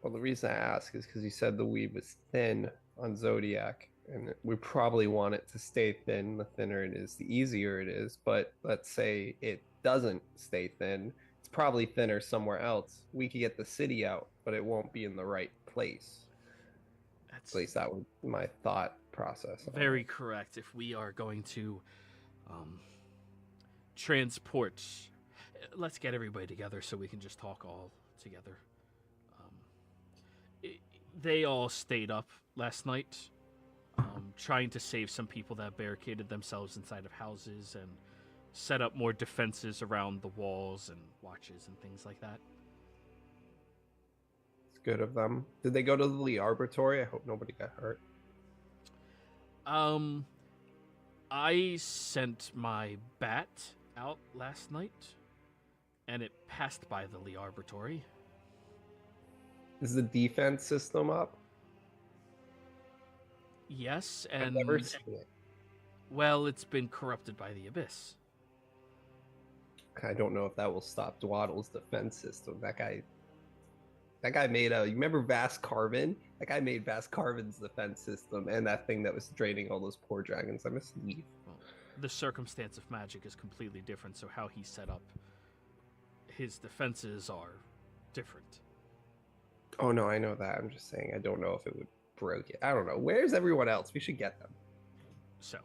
Well, the reason I ask is because you said the weave was thin on Zodiac, and we probably want it to stay thin. The thinner it is, the easier it is. But let's say it doesn't stay thin. It's probably thinner somewhere else. We could get the city out, but it won't be in the right place. That's At least that was my thought process. on very it. correct. If we are going to transport, let's get everybody together so we can just talk all together. They all stayed up last night, trying to save some people that barricaded themselves inside of houses and set up more defenses around the walls and watches and things like that. It's good of them. Did they go to the Liarbratory? I hope nobody got hurt. I sent my bat out last night, and it passed by the Liarbratory. Is the defense system up? Yes, I've and never seen it. well, it's been corrupted by the abyss. I don't know if that will stop Dwaddle's defense system. That guy made you remember Vast Carvin? That guy made Vast Carvin's defense system and that thing that was draining all those poor dragons. I miss Leaf. Well, the circumstance of magic is completely different, so how he set up his defenses are different. Oh no, I know that. I'm just saying I don't know if it would broke it. I don't know. Where's everyone else? We should get them. So,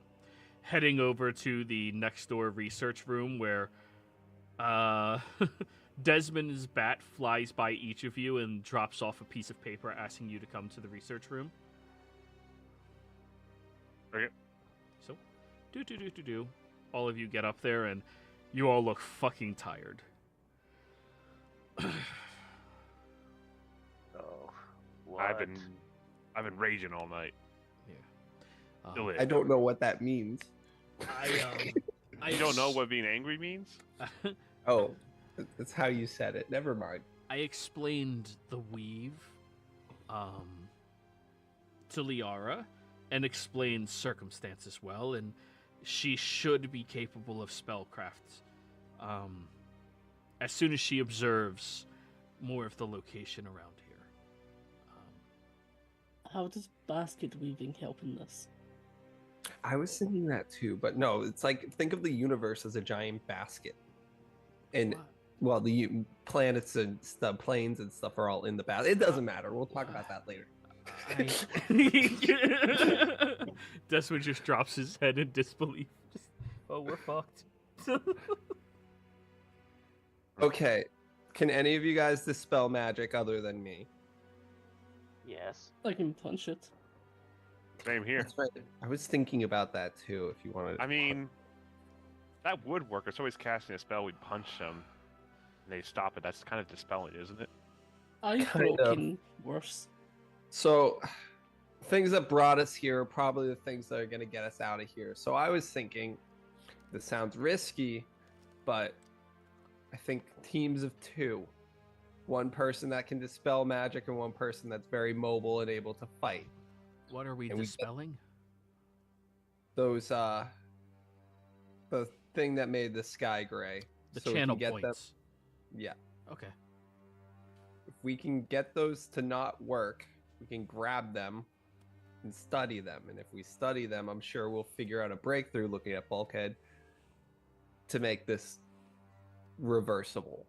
heading over to the next door research room where Desmond's bat flies by each of you and drops off a piece of paper asking you to come to the research room. Okay. So, do. All of you get up there and you all look fucking tired. Oh, what? I've been raging all night. Still is. I don't know what that means. You don't know what being angry means? Oh, that's how you said it. Never mind. I explained the weave to Liara and explained circumstance as well, and she should be capable of spellcraft as soon as she observes more of the location around here. How does basket weaving help in this? I was thinking that too, but no, it's like think of the universe as a giant basket. And well, the planets and the planes and stuff are all in the basket. It doesn't matter. We'll talk about that later. Desmond just drops his head in disbelief. Oh, we're fucked. Okay. Can any of you guys dispel magic other than me? Yes. I can punch it. Same here. That's right. I was thinking about that too. If you wanted, I mean, that would work. If somebody's casting a spell, we'd punch them. and they stop it, that's kind of dispelling, isn't it? I've Kind of. broken worse. So, things that brought us here are probably the things that are going to get us out of here. So I was thinking, this sounds risky, but I think teams of 2. One person that can dispel magic and one person that's very mobile and able to fight. What are we And we- dispelling? Those, the thing that made the sky gray. The So we can channel get them- points. Yeah. Okay. If we can get those to not work, we can grab them and study them. And if we study them, I'm sure we'll figure out a breakthrough looking at Bulkhead to make this reversible.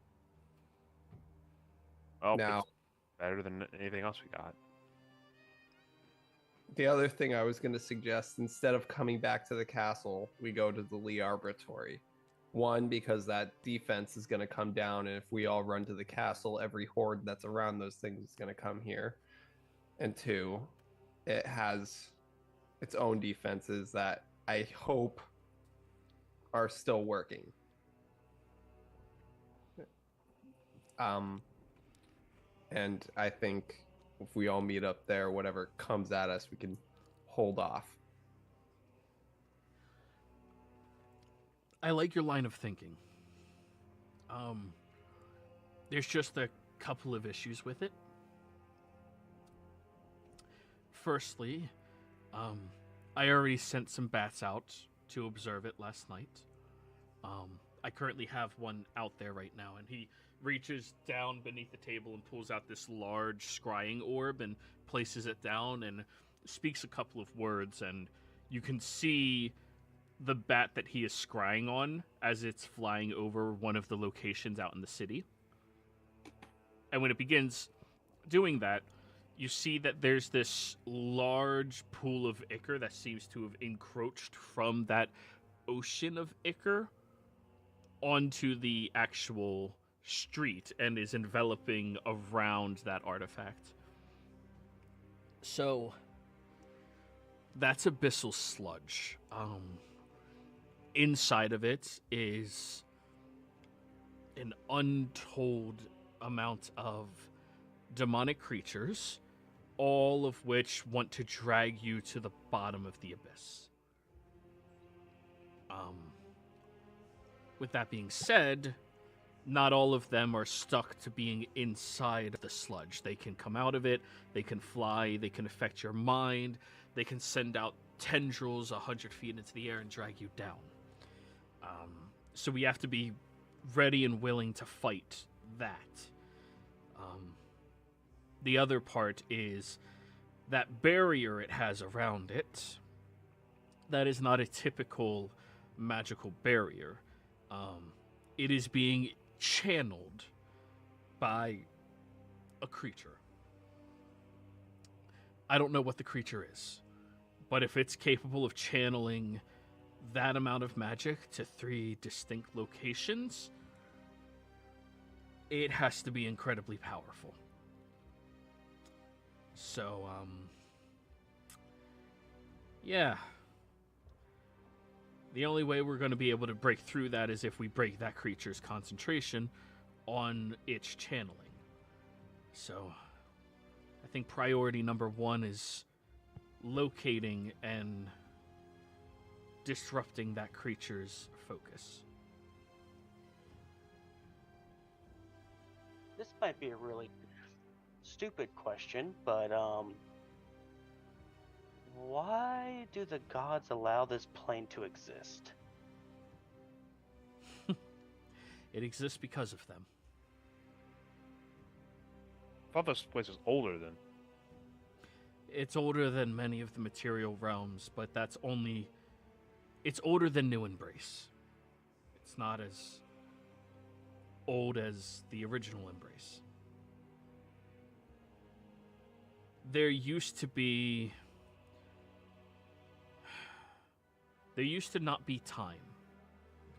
Oh, Now- it's better than anything else we got. The other thing I was going to suggest, instead of coming back to the castle, we go to the Lee Arboratory. One, because that defense is going to come down, and if we all run to the castle, every horde that's around those things is going to come here. And 2, it has its own defenses that I hope are still working. And I think if we all meet up there, whatever comes at us, we can hold off. I like your line of thinking. There's just a couple of issues with it. Firstly, I already sent some bats out to observe it last night. I currently have one out there right now, and he reaches down beneath the table and pulls out this large scrying orb and places it down and speaks a couple of words, and you can see the bat that he is scrying on as it's flying over one of the locations out in the city. And when it begins doing that, you see that there's this large pool of ichor that seems to have encroached from that ocean of ichor onto the actual street and is enveloping around that artifact. So that's abyssal sludge. Inside of it is an untold amount of demonic creatures, all of which want to drag you to the bottom of the abyss. With that being said, not all of them are stuck to being inside the sludge. They can come out of it, they can fly, they can affect your mind, they can send out tendrils 100 feet into the air and drag you down. So we have to be ready and willing to fight that. The other part is that barrier it has around it. That is not a typical magical barrier. It is being channeled by a creature. I don't know what the creature is, but if it's capable of channeling that amount of magic to 3 distinct locations, it has to be incredibly powerful. So, yeah. The only way we're going to be able to break through that is if we break that creature's concentration on its channeling. So, I think priority number 1 is locating and disrupting that creature's focus. This might be a really stupid question, but why do the gods allow this plane to exist? It exists because of them. I thought this place was older than. It's older than many of the material realms, but that's only... It's older than New Embrace. It's not as old as the original Embrace. There used to not be time.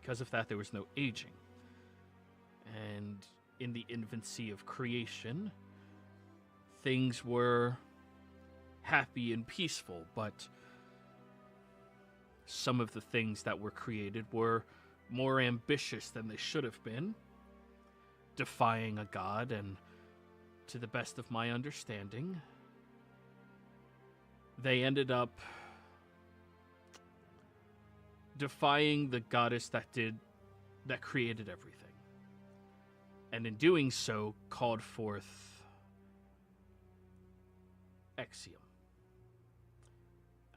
Because of that, there was no aging. And in the infancy of creation, things were happy and peaceful, but some of the things that were created were more ambitious than they should have been, defying a god, and to the best of my understanding, they ended up defying the goddess that created everything. And in doing so, called forth Exium.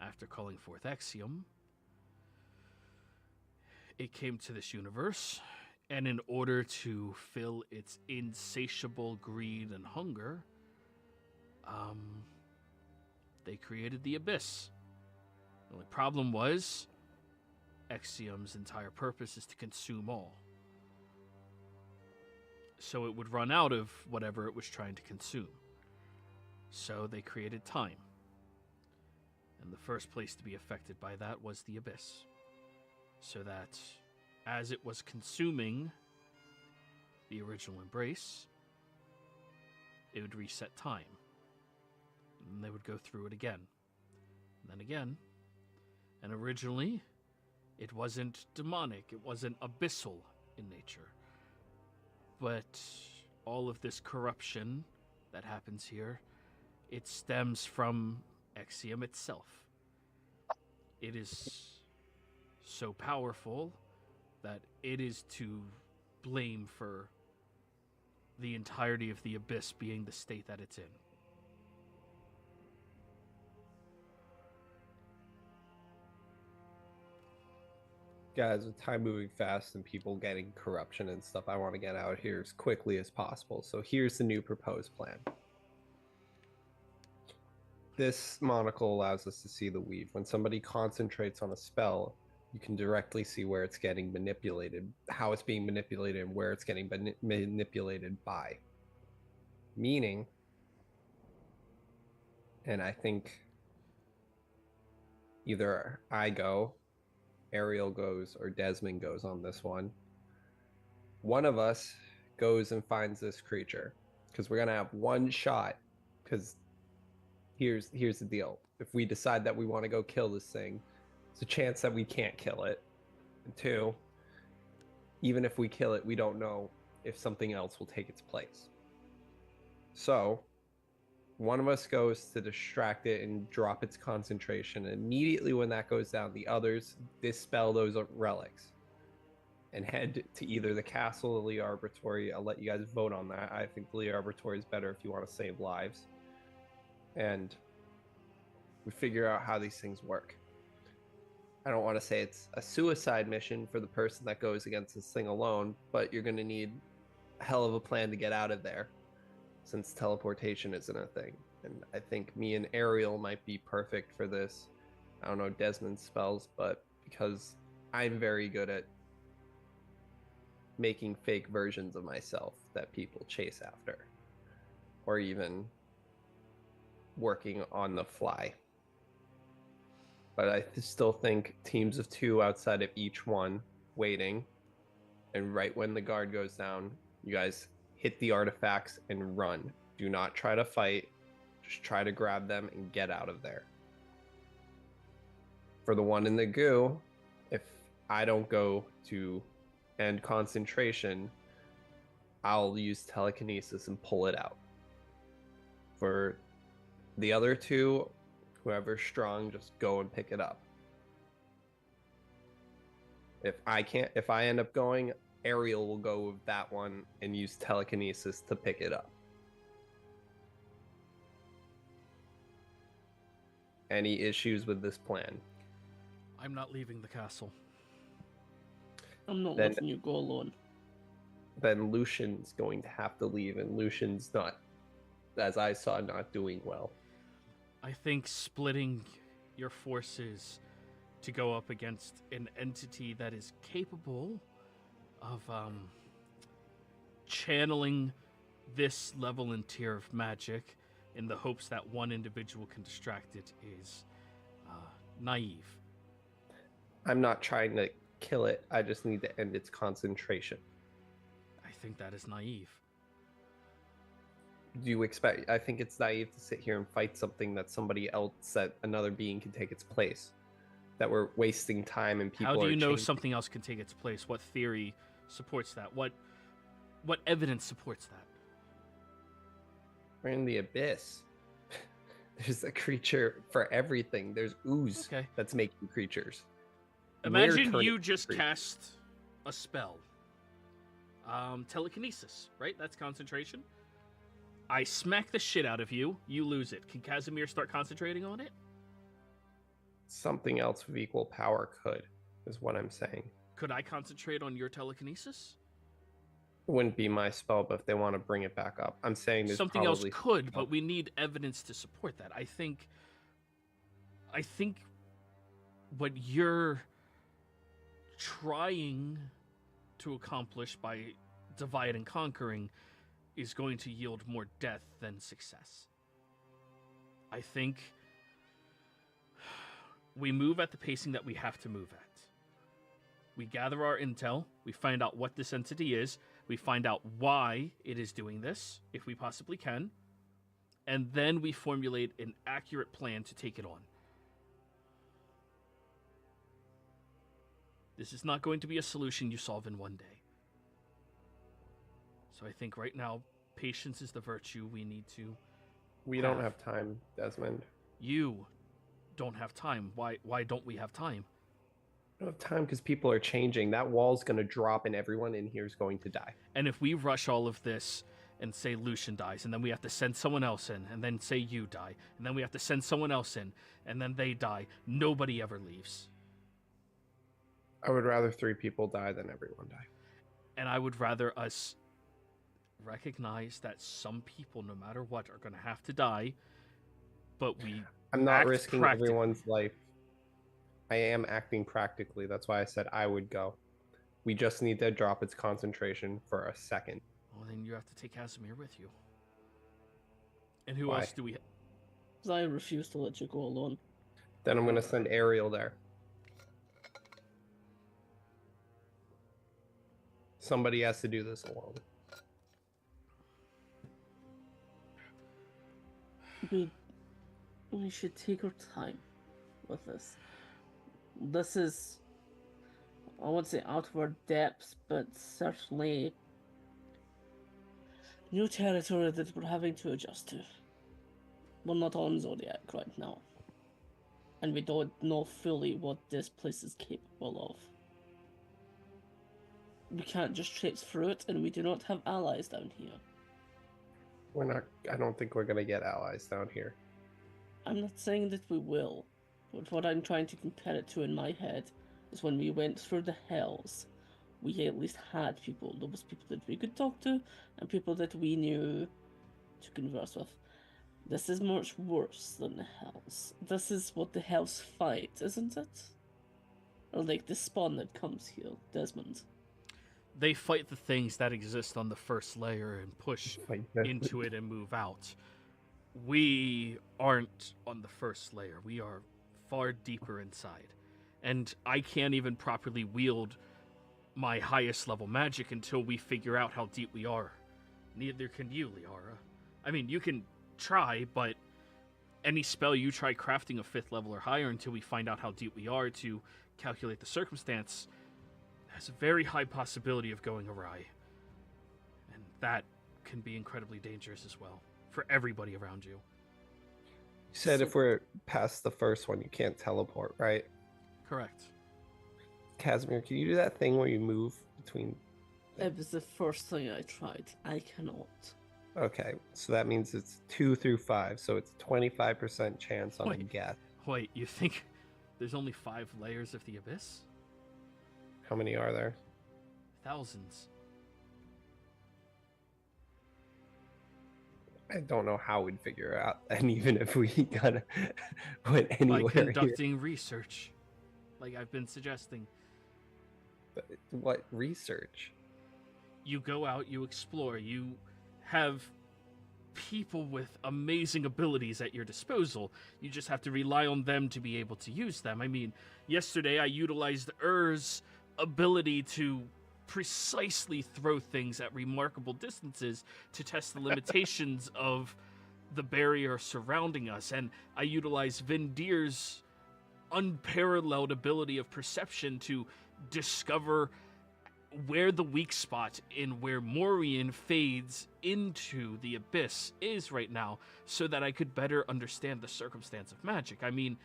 After calling forth Exium, it came to this universe, and in order to fill its insatiable greed and hunger, they created the Abyss. The only problem was, Exium's entire purpose is to consume all. So it would run out of whatever it was trying to consume. So they created time. And the first place to be affected by that was the Abyss. So that as it was consuming the original embrace, it would reset time. And they would go through it again. And then again. And originally, it wasn't demonic. It wasn't abyssal in nature. But all of this corruption that happens here, it stems from Exium itself. It is so powerful that it is to blame for the entirety of the Abyss being the state that it's in. Guys, with time moving fast and people getting corruption and stuff, I want to get out here as quickly as possible. So here's the new proposed plan. This monocle allows us to see the weave. When somebody concentrates on a spell, you can directly see where it's getting manipulated, how it's being manipulated, and where it's getting manipulated by. Meaning, and I think either I go, Ariel goes, or Desmond goes on this one. One of us goes and finds this creature, because we're going to have one shot, because here's the deal. If we decide that we want to go kill this thing, there's a chance that we can't kill it. And two, even if we kill it, we don't know if something else will take its place. So one of us goes to distract it and drop its concentration. And immediately when that goes down, the others dispel those relics and head to either the castle or the Arbitrary. I'll let you guys vote on that. I think the Arbitrary is better if you want to save lives. And we figure out how these things work. I don't want to say it's a suicide mission for the person that goes against this thing alone, but you're going to need a hell of a plan to get out of there, since teleportation isn't a thing. And I think me and Ariel might be perfect for this. I don't know Desmond's spells, but because I'm very good at making fake versions of myself that people chase after, or even working on the fly. But I still think teams of two outside of each one waiting, and right when the guard goes down, you guys hit the artifacts and run. Do not try to fight. Just try to grab them and get out of there. For the one in the goo, if I don't go to end concentration, I'll use telekinesis and pull it out. For the other two, whoever's strong, just go and pick it up. If I end up going, Ariel will go with that one and use telekinesis to pick it up. Any issues with this plan? I'm not leaving the castle. I'm not letting you go alone. Then Lucian's going to have to leave, and Lucian's not, as I saw, not doing well. I think splitting your forces to go up against an entity that is capable of channeling this level and tier of magic in the hopes that one individual can distract it is naive. I'm not trying to kill it. I just need to end its concentration. I think that is naive. Do you expect... I think it's naive to sit here and fight something that somebody else, that another being can take its place. That we're wasting time and people How do you know changing. something else can take its place? What theory supports that? What What evidence supports that? We're in the abyss. There's a creature for everything. There's ooze Okay. that's making creatures. Imagine We're you turning just creatures. cast a spell. Telekinesis, right? That's concentration. I smack the shit out of you. You lose it. Can Casimir start concentrating on it? Something else with equal power could, is what I'm saying. Could I concentrate on your telekinesis? It wouldn't be my spell, but if they want to bring it back up, I'm saying there's Something else probably could, but we need evidence to support that. I think what you're trying to accomplish by divide and conquering is going to yield more death than success. I think we move at the pacing that we have to move at. We gather our intel, we find out what this entity is, we find out why it is doing this, if we possibly can, and then we formulate an accurate plan to take it on. This is not going to be a solution you solve in one day. So I think right now, patience is the virtue we need to... We don't have time, Desmond. You don't have time. Why don't we have time? We don't have time because people are changing. That wall's going to drop and everyone in here is going to die. And if we rush all of this and say Lucian dies, and then we have to send someone else in, and then say you die, and then we have to send someone else in, and then they die, nobody ever leaves. I would rather 3 people die than everyone die. And I would rather us recognize that some people, no matter what, are going to have to die, but we I'm not act risking practically. everyone's life. I am acting practically. That's why I said I would go. We just need to drop its concentration for a second. Well, then you have to take Casimir with you. And who Why? else do we... Because I refuse to let you go alone. Then I'm going to send Ariel there. Somebody has to do this alone. We should take our time with this. This is, I won't say out of our depths, but certainly new territory that we're having to adjust to. We're not on Zodiac right now. And we don't know fully what this place is capable of. We can't just traipse through it, and we do not have allies down here. I don't think we're going to get allies down here. I'm not saying that we will, but what I'm trying to compare it to in my head is when we went through the hells, we at least had people. There was people that we could talk to, and people that we knew to converse with. This is much worse than the hells. This is what the hells fight, isn't it? Or like the spawn that comes here, Desmond. They fight the things that exist on the first layer and push into it and move out. We aren't on the first layer. We are far deeper inside. And I can't even properly wield my highest level magic until we figure out how deep we are. Neither can you, Liara. I mean, you can try, but any spell you try crafting a 5th level or higher until we find out how deep we are to calculate the circumstance has a very high possibility of going awry. And that can be incredibly dangerous as well, for everybody around you. You said if we're past the first one, you can't teleport, right? Correct. Casimir, can you do that thing where you move between... It was the first thing I tried. I cannot. Okay, so that means it's 2 through 5, so it's 25% chance on a Wait. guess. Wait, you think there's only 5 layers of the Abyss? How many are there? Thousands. I don't know how we'd figure it out, and even if we went anywhere By here. conducting research, like I've been suggesting. What research? You go out, you explore, you have people with amazing abilities at your disposal. You just have to rely on them to be able to use them. I mean, yesterday I utilized Ur's ability to precisely throw things at remarkable distances to test the limitations of the barrier surrounding us, and I utilized Vindir's unparalleled ability of perception to discover where the weak spot in where Morian fades into the abyss is right now, so that I could better understand the circumstance of magic. I mean,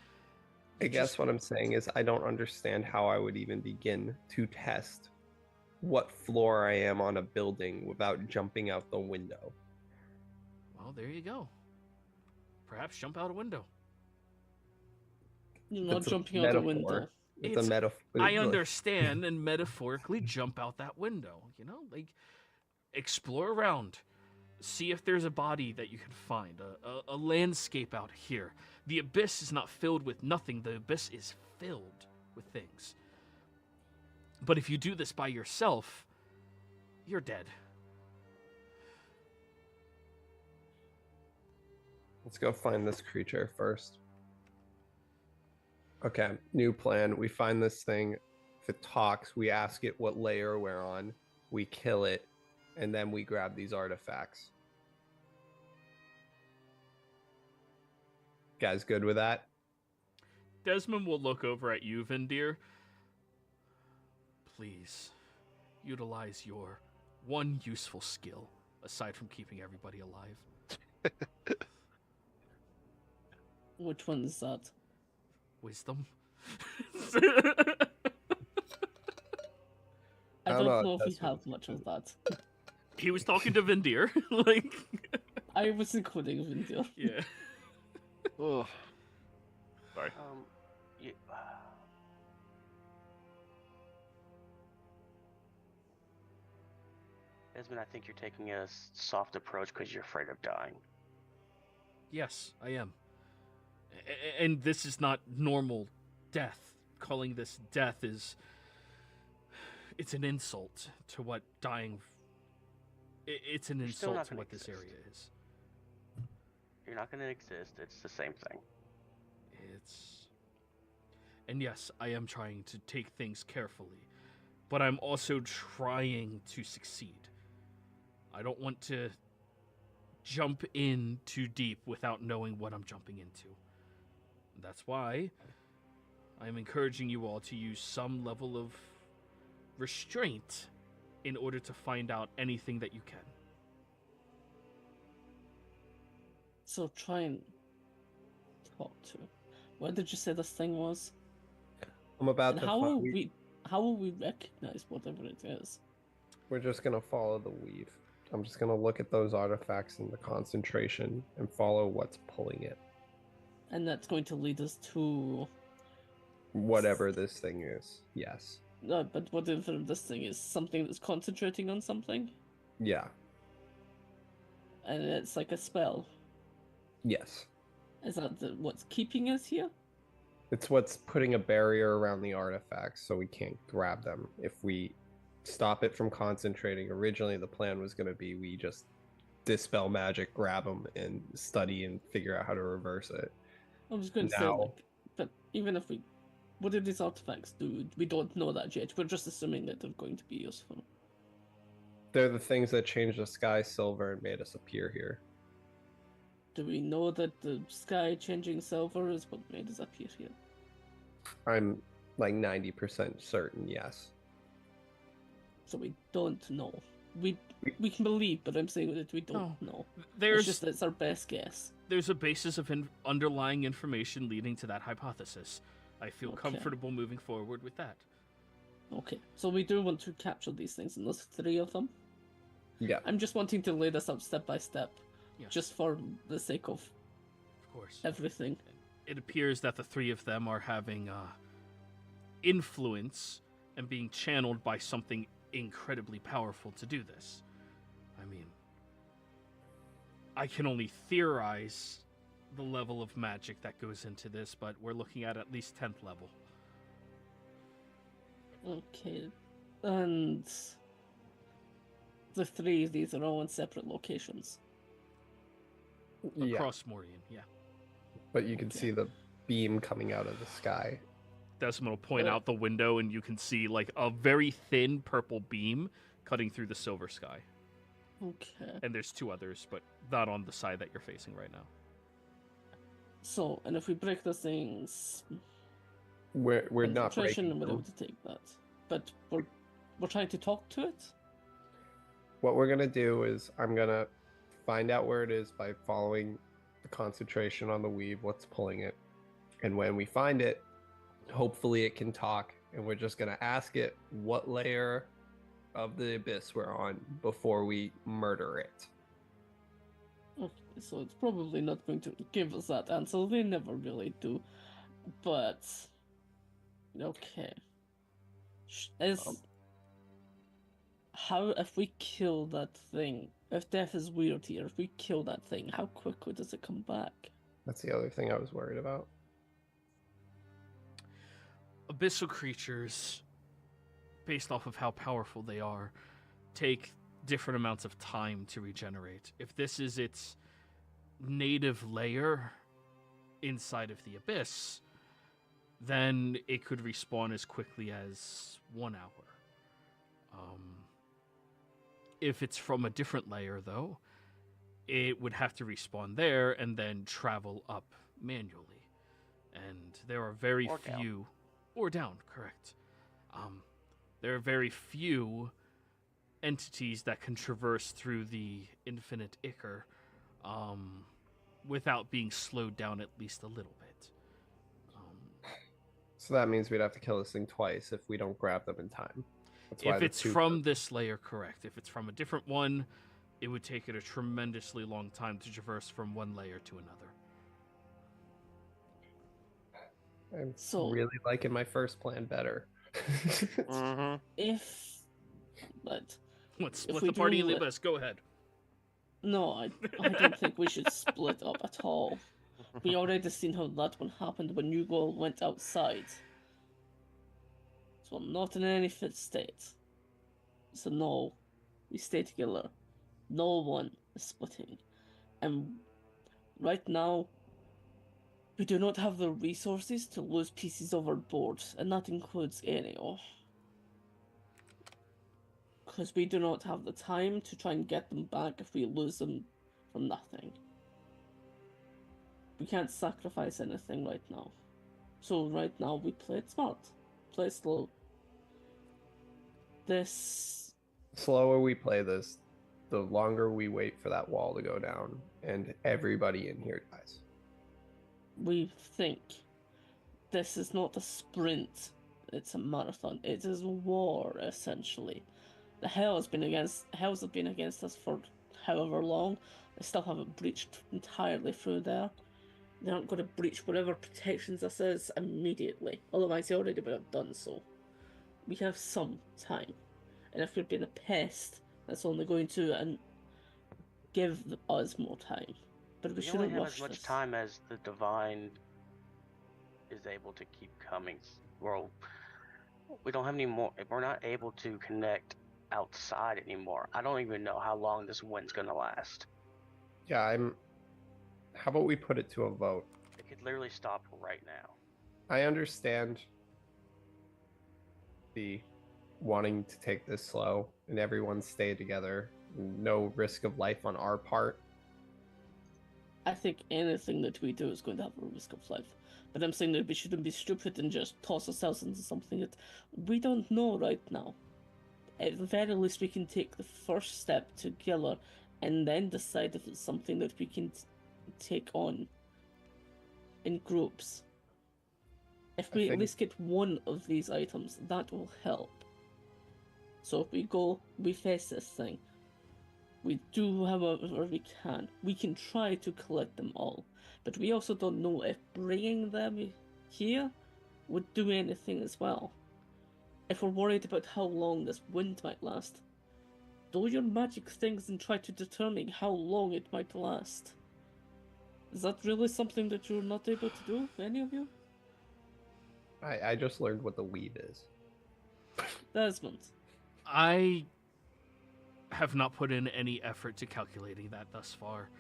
I guess what I'm saying is I don't understand how I would even begin to test what floor I am on a building without jumping out the window. well, there you go. Perhaps jump out a window. You're not It's a jumping out the metaphor. window. It's a metaphor. I understand, and metaphorically jump out that window. You know, like explore around, see if there's a body that you can find, a landscape out here. The abyss is not filled with nothing. The abyss is filled with things. But if you do this by yourself, you're dead. Let's go find this creature first. Okay, new plan. We find this thing. If it talks, we ask it what layer we're on. We kill it, and then we grab these artifacts. Guys, good with that? Desmond will look over at you, Vindir. Please, utilize your one useful skill, aside from keeping everybody alive. Which one is that? Wisdom. I I don't don't know know if if we that's what have it's much of that. He was talking to Vindir. Like, I was including Vindir. yeah. Ugh. Sorry. Yeah. Desmond, I think you're taking a soft approach because you're afraid of dying. Yes, I am. And this is not normal death. Calling this death is... It's an insult to what dying... It's an You're still insult not to gonna what this exist. area is. You're not going to exist. It's the same thing. It's... And yes, I am trying to take things carefully. But I'm also trying to succeed. I don't want to jump in too deep without knowing what I'm jumping into. That's why I'm encouraging you all to use some level of restraint in order to find out anything that you can. So try and talk to. Where did you say this thing was? I'm about And to how will find... how will we recognize whatever it is? We're just going to follow the weave. I'm just going to look at those artifacts in the concentration and follow what's pulling it. And that's going to lead us to Whatever this thing is. Yes. no, but whatever this thing is, something that's concentrating on something, Yeah. and it's like a spell. Yes. Is that what's keeping us here? It's what's putting a barrier around the artifacts so we can't grab them. If we stop it from concentrating, originally the plan was going to be we just dispel magic, grab them, and study and figure out how to reverse it. I was going to say, Now- like, but even if we, what do these artifacts do? We don't know that yet. We're just assuming that they're going to be useful. They're the things that changed the sky silver and made us appear here. Do we know that the sky changing silver is what made us appear here? I'm like 90% certain, yes. So we don't know. We can believe, but I'm saying that we don't know. It's There's just it's our best guess. there's a basis of underlying information leading to that hypothesis. I feel Okay. comfortable moving forward with that. Okay, so we do want to capture these things, and there's 3 of them. Yeah. I'm just wanting to lay this out step by step, Yes, just for the sake of of course. everything. It appears that the 3 of them are having influence and being channeled by something incredibly powerful to do this. I mean, I can only theorize the level of magic that goes into this, but we're looking at least 10th level. Okay, and the 3 of these are all in separate locations. Yeah. Across Morian, yeah. But you can Okay. see the beam coming out of the sky. Desmond will point out the window, and you can see like a very thin purple beam cutting through the silver sky. Okay, And there's 2 others, but not on the side that you're facing right now. so, and if we break the things, We're not concentration, breaking we're able them. to take that. But we're we're trying to talk to it? What we're gonna do is I'm gonna find out where it is by following the concentration on the weave, what's pulling it. And when we find it, hopefully it can talk, and we're just gonna ask it what layer of the abyss we're on before we murder it. Okay, so it's probably not going to give us that answer. They never really do. But okay. How if we kill that thing? If death is weird here, if we kill that thing, how quickly does it come back? That's the other thing I was worried about. Abyssal creatures, based off of how powerful they are, take different amounts of time to regenerate. If this is its native layer inside of the abyss, then it could respawn as quickly as 1 hour. If it's from a different layer, though, it would have to respawn there and then travel up manually. And there are very few... Or down, correct. There are very few entities that can traverse through the infinite ichor without being slowed down at least a little bit. So that means we'd have to kill this thing twice if we don't grab them in time. If it's from this layer, correct. If it's from a different one, it would take it a tremendously long time to traverse from one layer to another. I'm really liking my first plan better. Let's split the party in the abyss. Go ahead. No, I don't think we should split up at all. We already seen how that one happened when you all went outside. So I'm not in any fit state. So no, we stay together. No one is splitting. And right now, we do not have the resources to lose pieces overboard, and that includes Enio. Because we do not have the time to try and get them back if we lose them from nothing. We can't sacrifice anything right now. So right now we play it smart. Play it slow. The slower we play this, the longer we wait for that wall to go down, and everybody in here dies. We think this is not a sprint, it's a marathon. It is a war, essentially. The Hells have been against us for however long. They still haven't breached entirely through there. They aren't going to breach whatever protections this is immediately. Otherwise, they already would have done so. We have some time. And if we're being a pest, that's only going to give us more time. But we shouldn't only have rush as much this. time as the divine is able to keep coming. Well, we don't have any more. We're not able to connect outside anymore. I don't even know how long this wind's gonna last. Yeah, how about we put it to a vote? It could literally stop right now. I understand the wanting to take this slow and everyone stay together. No risk of life on our part. I think anything that we do is going to have a risk of life. But I'm saying that we shouldn't be stupid and just toss ourselves into something that we don't know right now. At the very least, we can take the first step together and then decide if it's something that we can take on in groups. If we at least get one of these items, that will help. So if we go, we face this thing. We do however we can. We can try to collect them all. But we also don't know if bringing them here would do anything as well. If we're worried about how long this wind might last, do your magic things and try to determine how long it might last. Is that really something that you're not able to do, any of you? I just learned what the weave is. Desmond. I have not put in any effort to calculating that thus far.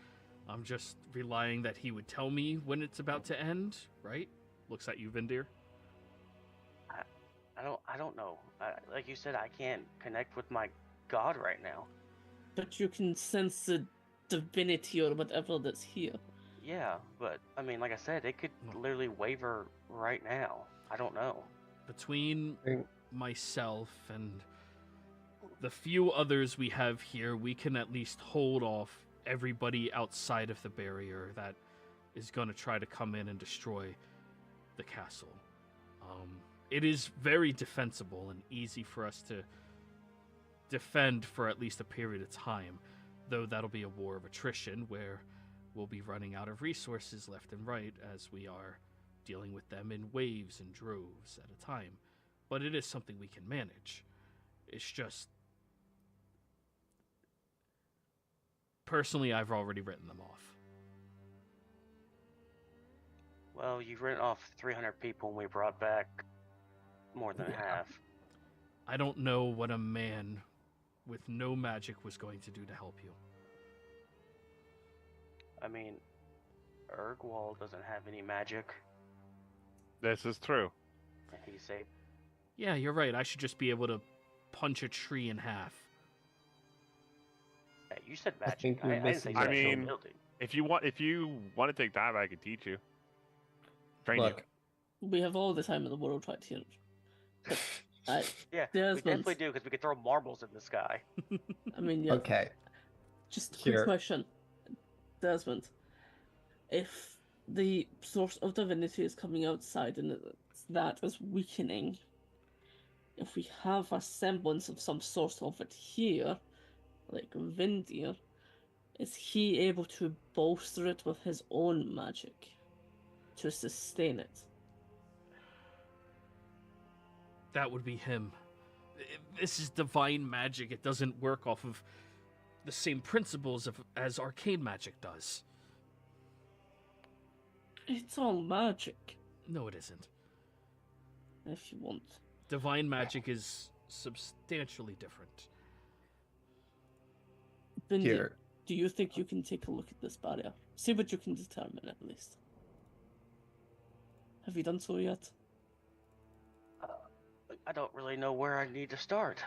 I'm just relying that he would tell me when it's about to end, right? Looks at you, Vindir. I don't know. Like you said, I can't connect with my god right now. But you can sense the divinity or whatever that's here. Yeah, but I mean, like I said, it could literally waver right now. I don't know. Between myself and the few others we have here, we can at least hold off everybody outside of the barrier that is going to try to come in and destroy the castle. It is very defensible and easy for us to defend for at least a period of time, though that'll be a war of attrition where we'll be running out of resources left and right as we are dealing with them in waves and droves at a time. But it is something we can manage. It's just, personally, I've already written them off. Well, you've written off 300 people and we brought back more than half. I don't know what a man with no magic was going to do to help you. I mean, Urgwall doesn't have any magic. This is true. He's safe. Yeah, you're right. I should just be able to punch a tree in half. Hey, you said magic. think we're I didn't say missing I magic mean, building. If you want to take time, I can teach you. Train Look, We have all the time in the world right here. But Yeah, Desmond. we definitely do because we could throw marbles in the sky. I mean, yeah. okay. Just a quick Here. question, Desmond. If the source of divinity is coming outside and that is weakening, if we have a semblance of some sort of it here, like Vindir, is he able to bolster it with his own magic to sustain it? That would be him. This is divine magic. It doesn't work off of the same principles as arcane magic does. It's all magic, No, it isn't. if you want. Divine magic is substantially different. Vindir, Here. do you think you can take a look at this barrier? See what you can determine at least. Have you done so yet? I don't really know where I need to start.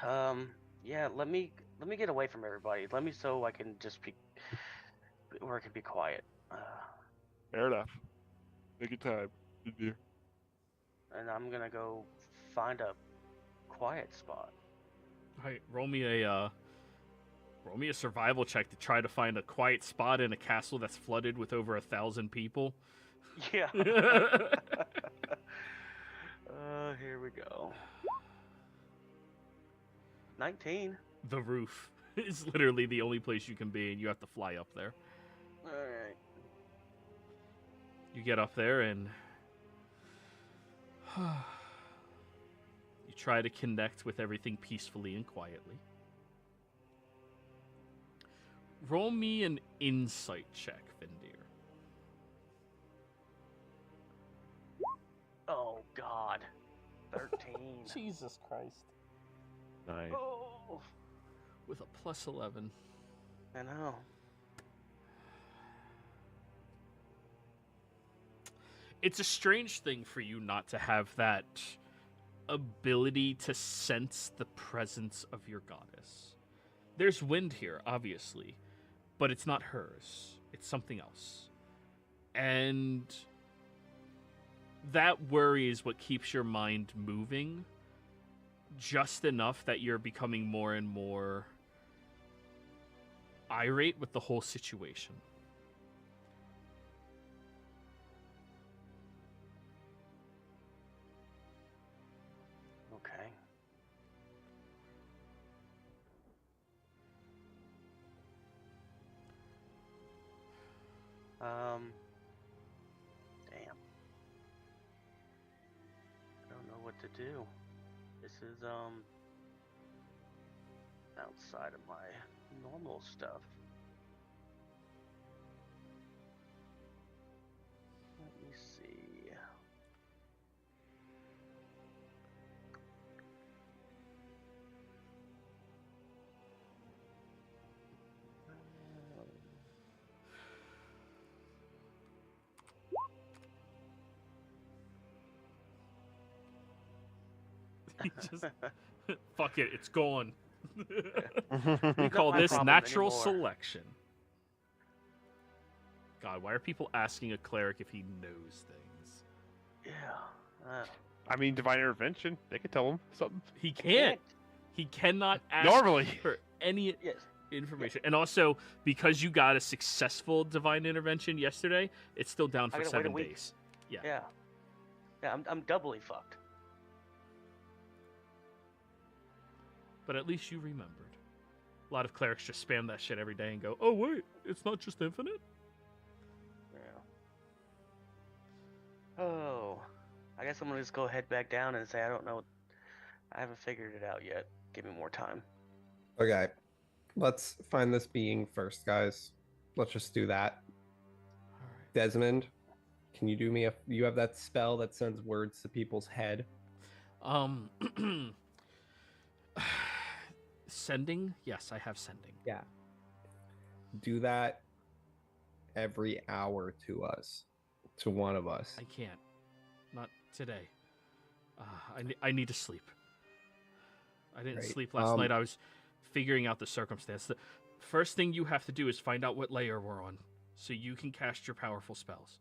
Yeah, let me get away from everybody. Let me so I can just be where I can be quiet. Fair enough. Take your time. And I'm gonna go find a quiet spot. All right, roll me a survival check to try to find a quiet spot in a castle that's flooded with over 1,000 people. Yeah. Here we go. 19. The roof is literally the only place you can be, and you have to fly up there. All right. You get up there and you try to connect with everything peacefully and quietly. Roll me an insight check, Vindir. Oh God. 13. Jesus Christ. Nice. Oh, With a plus 11. I know. It's a strange thing for you not to have that ability to sense the presence of your goddess. There's wind here, obviously, but it's not hers. It's something else. And that worry is what keeps your mind moving just enough that you're becoming more and more irate with the whole situation. Okay. Damn. I don't know what to do. This is, outside of my normal stuff. Let me see. He just, fuck it, it's gone. Not We call my this problem natural anymore. selection. God, why are people asking a cleric if he knows things? Yeah. I mean, divine intervention. They could tell him something. He can't. He cannot ask Normally. for any Yes. information. And also, because you got a successful divine intervention yesterday, it's still down I for gotta wait a 7 week. days. Yeah. Yeah, I'm doubly fucked. But at least you remembered. A lot of clerics just spam that shit every day and go, "Oh wait, it's not just infinite." Yeah. Oh, I guess I'm gonna just go head back down and say I don't know. I haven't figured it out yet. Give me more time. Okay. Let's find this being first, guys. Let's just do that. All right. Desmond, can you do me you have that spell that sends words to people's head? Sending? Yes, I have sending. Yeah. Do that every hour to us. To one of us. I can't. Not today. I need to sleep. I didn't Great. sleep last night. I was figuring out the circumstance. The first thing you have to do is find out what layer we're on, so you can cast your powerful spells.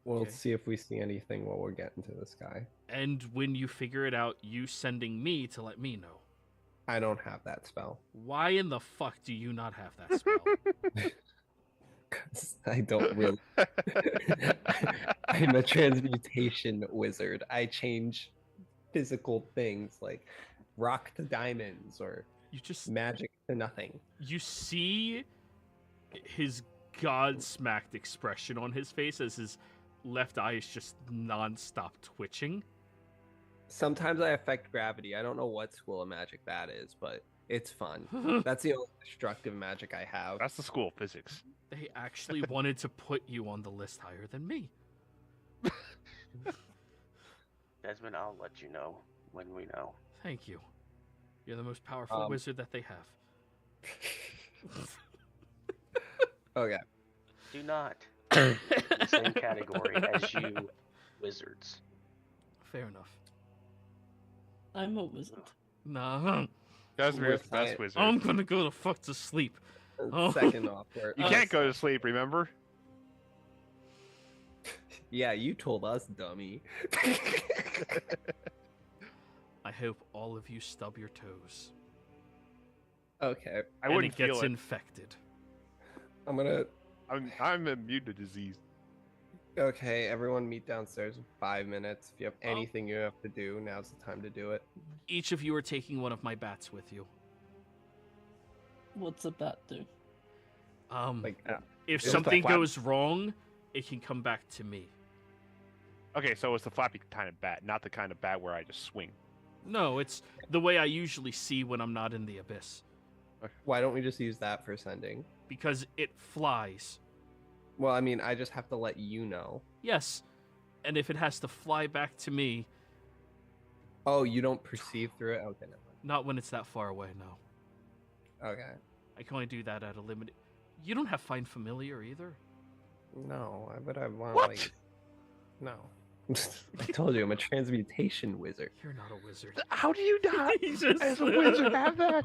We'll Okay. see if we see anything while we're getting to this guy. And when you figure it out, you sending me to let me know. I don't have that spell. Why in the fuck do you not have that spell? 'Cause I don't really. I'm a transmutation wizard. I change physical things like rock to diamonds or You just magic to nothing. you see his god-smacked expression on his face as his left eye is just non-stop twitching. Sometimes I affect gravity. I don't know what school of magic that is, but it's fun. That's the only destructive magic I have. That's the school of physics. They actually wanted to put you on the list higher than me. Desmond, I'll let you know when we know. Thank you. You're the most powerful wizard that they have. Okay. Do not in the same category as you wizards. Fair enough. I'm a wizard. Nah, Jasmine is the best With wizard. I'm gonna go the fuck to sleep. Oh. Second off, You can't go to sleep, remember? Yeah, you told us, dummy. I hope all of you stub your toes. Okay, I and wouldn't it gets feel it. infected. I'm gonna. I'm immune to disease. Okay, everyone meet downstairs in 5 minutes. If you have anything you have to do, now's the time to do it. Each of you are taking one of my bats with you. What's a bat do? Like, If It's something the flap- goes wrong, it can come back to me. Okay, so it's the flappy kind of bat, not the kind of bat where I just swing. No, it's the way I usually see when I'm not in the abyss. why don't we just use that for sending? Because it flies. Well, I mean, I just have to let you know. Yes. And if it has to fly back to me, Oh, you don't perceive through it? Okay, never not when it's that far away, no. mind. Okay. I can only do that at a limited... You don't have Find Familiar either? No, but I want, What? like... No. I told you, I'm a transmutation wizard. You're not a wizard. How do you not, He just- as a wizard, have that?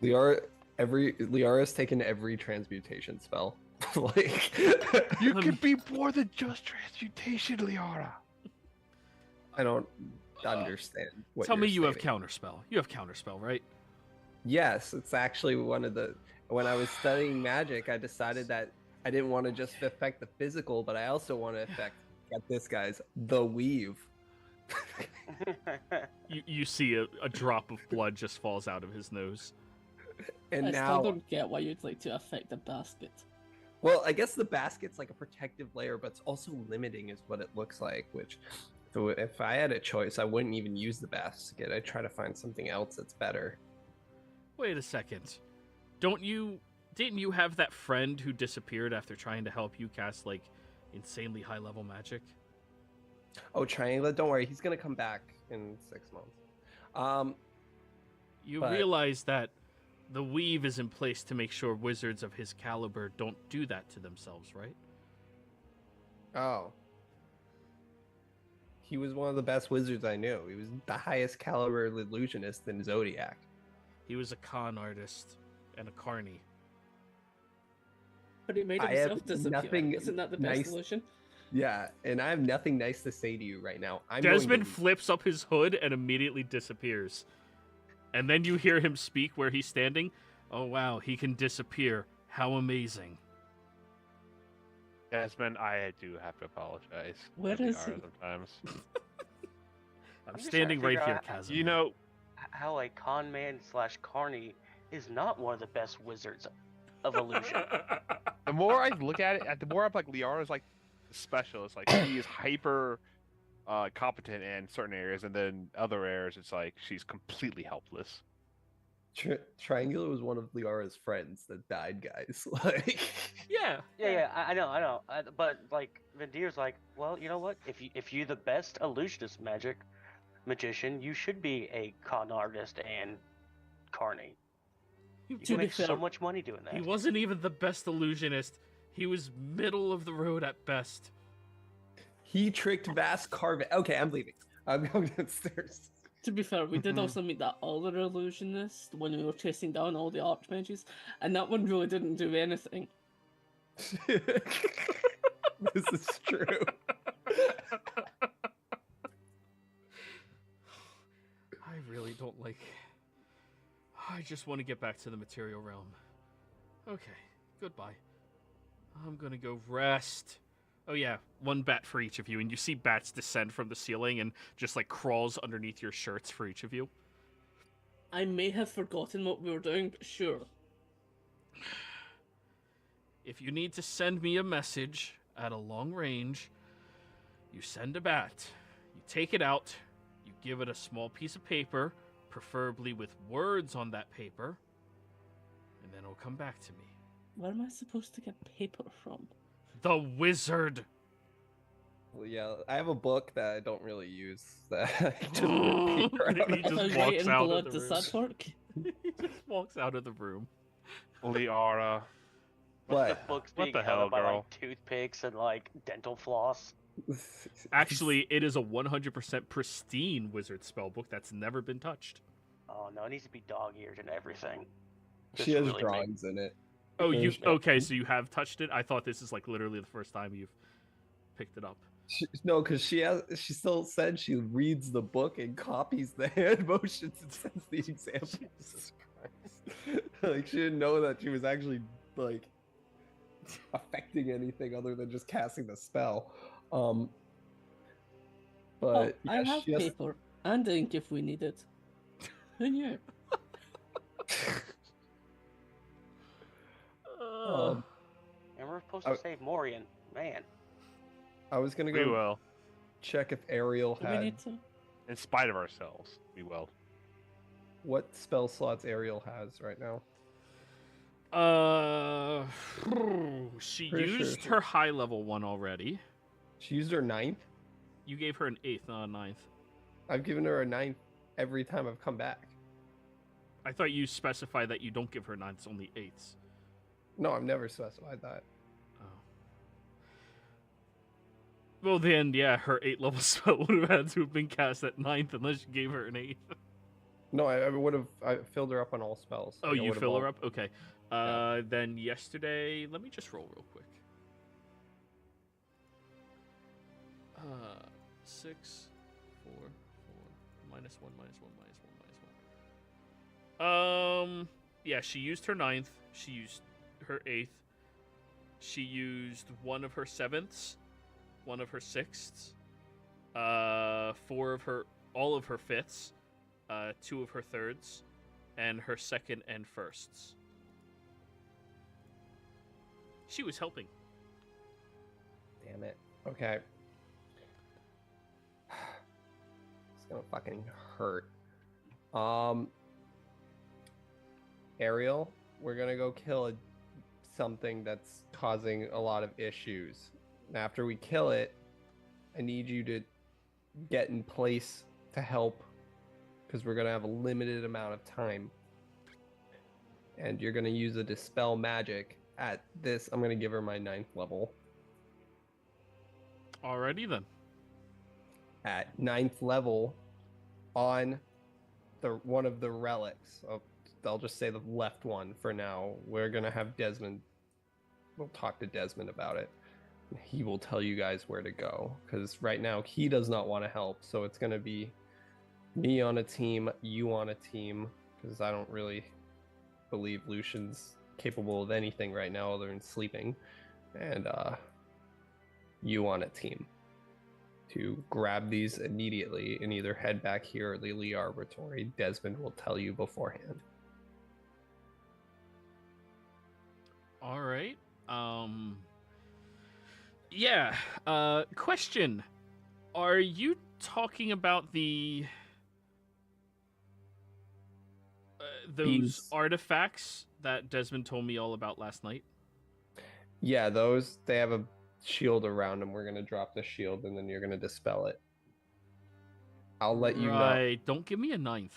Liara's taken every transmutation spell. Like... You Let can me- be more than just transmutation, Liara. I don't understand what Tell me you're you have stating. Counterspell. You have Counterspell, right? Yes, it's actually one of the... When I was studying magic, I decided that I didn't want to just affect the physical, but I also want to affect, get this, guys, the weave. You see a drop of blood just falls out of his nose. And I now... still don't get why you'd like to affect the basket. Well, I guess the basket's like a protective layer, but it's also limiting is what it looks like, which... So if I had a choice, I wouldn't even use the basket. I'd try to find something else that's better. Wait a second. Didn't you have that friend who disappeared after trying to help you cast, like, insanely high-level magic? Oh, Trianglet, don't worry. He's going to come back in 6 months. You But- realize that the weave is in place to make sure wizards of his caliber don't do that to themselves, right? Oh. He was one of the best wizards I knew. He was the highest caliber illusionist in Zodiac. He was a con artist and a carny. But he made I have himself disappear. nothing Isn't that the best nice- solution? Yeah, and I have nothing nice to say to you right now. I'm going Desmond to... flips up his hood and immediately disappears. And then you hear him speak where he's standing. Oh, wow, he can disappear. How amazing. Desmond, I do have to apologize. Where to is Liara he? sometimes. I'm just standing trying right to here, figure out Kazim. You know, how a con man / Carney is not one of the best wizards of illusion. the more I look at it, the more I'm like, Liara's like the specialist. Like, she is hyper competent in certain areas, and then other areas, it's like she's completely helpless. Triangular was one of Liara's friends that died, guys. Like, Yeah. Yeah, I know. But like Vendir's like, well, you know what? If you're the best illusionist magician, you should be a con artist and Carney. You To can be make so fair, much money doing that. He wasn't even the best illusionist. He was middle of the road at best. he tricked Vast Carvin. Okay, I'm leaving. I'm going downstairs. To be fair, we did Mhm. also meet that other illusionist when we were chasing down all the archmages, and that one really didn't do anything. This is true. I really don't like... I just want to get back to the material realm. Okay, goodbye. I'm gonna go rest. Oh yeah, one bat for each of you, and you see bats descend from the ceiling and just like crawls underneath your shirts for each of you. I may have forgotten what we were doing, but sure. If you need to send me a message at a long range, you send a bat. You take it out, you give it a small piece of paper, preferably with words on that paper, and then it'll come back to me. Where am I supposed to get paper from? The wizard! Well, yeah, I have a book that I don't really use. That I just rip paper out He of. just If I walks write in out of blood, the does room. that work? He just walks out of the room. Liara. The What? book's What being the held hell, up by girl? like toothpicks and like dental floss. Actually, it is a 100% pristine wizard spellbook that's never been touched. Oh no, it needs to be dog-eared and everything. she Just has really make- drawings in it. Oh, you There's- okay? So you have touched it. I thought this is like literally the first time you've picked it up. No, because she still said she reads the book and copies the hand motions and sends the examples. Jesus Christ. Like, she didn't know that she was actually like affecting anything other than just casting the spell. Oh, But I yeah, have she has- paper and ink if we need it. Who knew? Um, And we're supposed Oh. to save Morian. Man. I was gonna We go will. check if Ariel Do we had need to? In spite of ourselves, we will. what spell slots Ariel has right now. She Pretty sure used she- her high level one already. She used her 9th. You gave her an 8th, not a 9th. I've given her a 9th every time I've come back. I thought you specified that you don't give her 9ths, only 8ths. No, I've never specified that. Oh. Well, then, yeah, her 8 level spell would have had to have been cast at 9th unless you gave her an 8th. No, I would have. I filled her up on all spells. Oh, Like, I you would've fill her all- up? Okay. Then yesterday, let me just roll real quick. 6, 4, 4, minus 1, minus 1, minus 1, minus 1. Yeah, she used her 9th. She used her 8th. She used one of her 7ths, one of her 6ths, all of her 5ths, 2 of her 3rds, and her 2nd and 1sts. She was helping. Damn it. Okay. It's gonna fucking hurt. Ariel, we're gonna go kill something that's causing a lot of issues. And after we kill it, I need you to get in place to help, because we're gonna have a limited amount of time. And you're gonna use a dispel magic at this. I'm gonna give her my 9th level. Alrighty then. At 9th level on the one of the relics. I'll just say the left one for now. We're gonna have Desmond. We'll talk to Desmond about it. He will tell you guys where to go, because right now he does not want to help. So it's gonna be me on a team, you on a team, because I don't really believe Lucian's capable of anything right now other than sleeping. And you on a team to grab these immediately and either head back here or the Lee Arboratory. Desmond will tell you beforehand. All right. Yeah. Question. Are you talking about those These- artifacts that Desmond told me all about last night? Yeah, they have a shield around them. We're going to drop the shield and then you're going to dispel it. I'll let you know. Right. Don't give me a 9th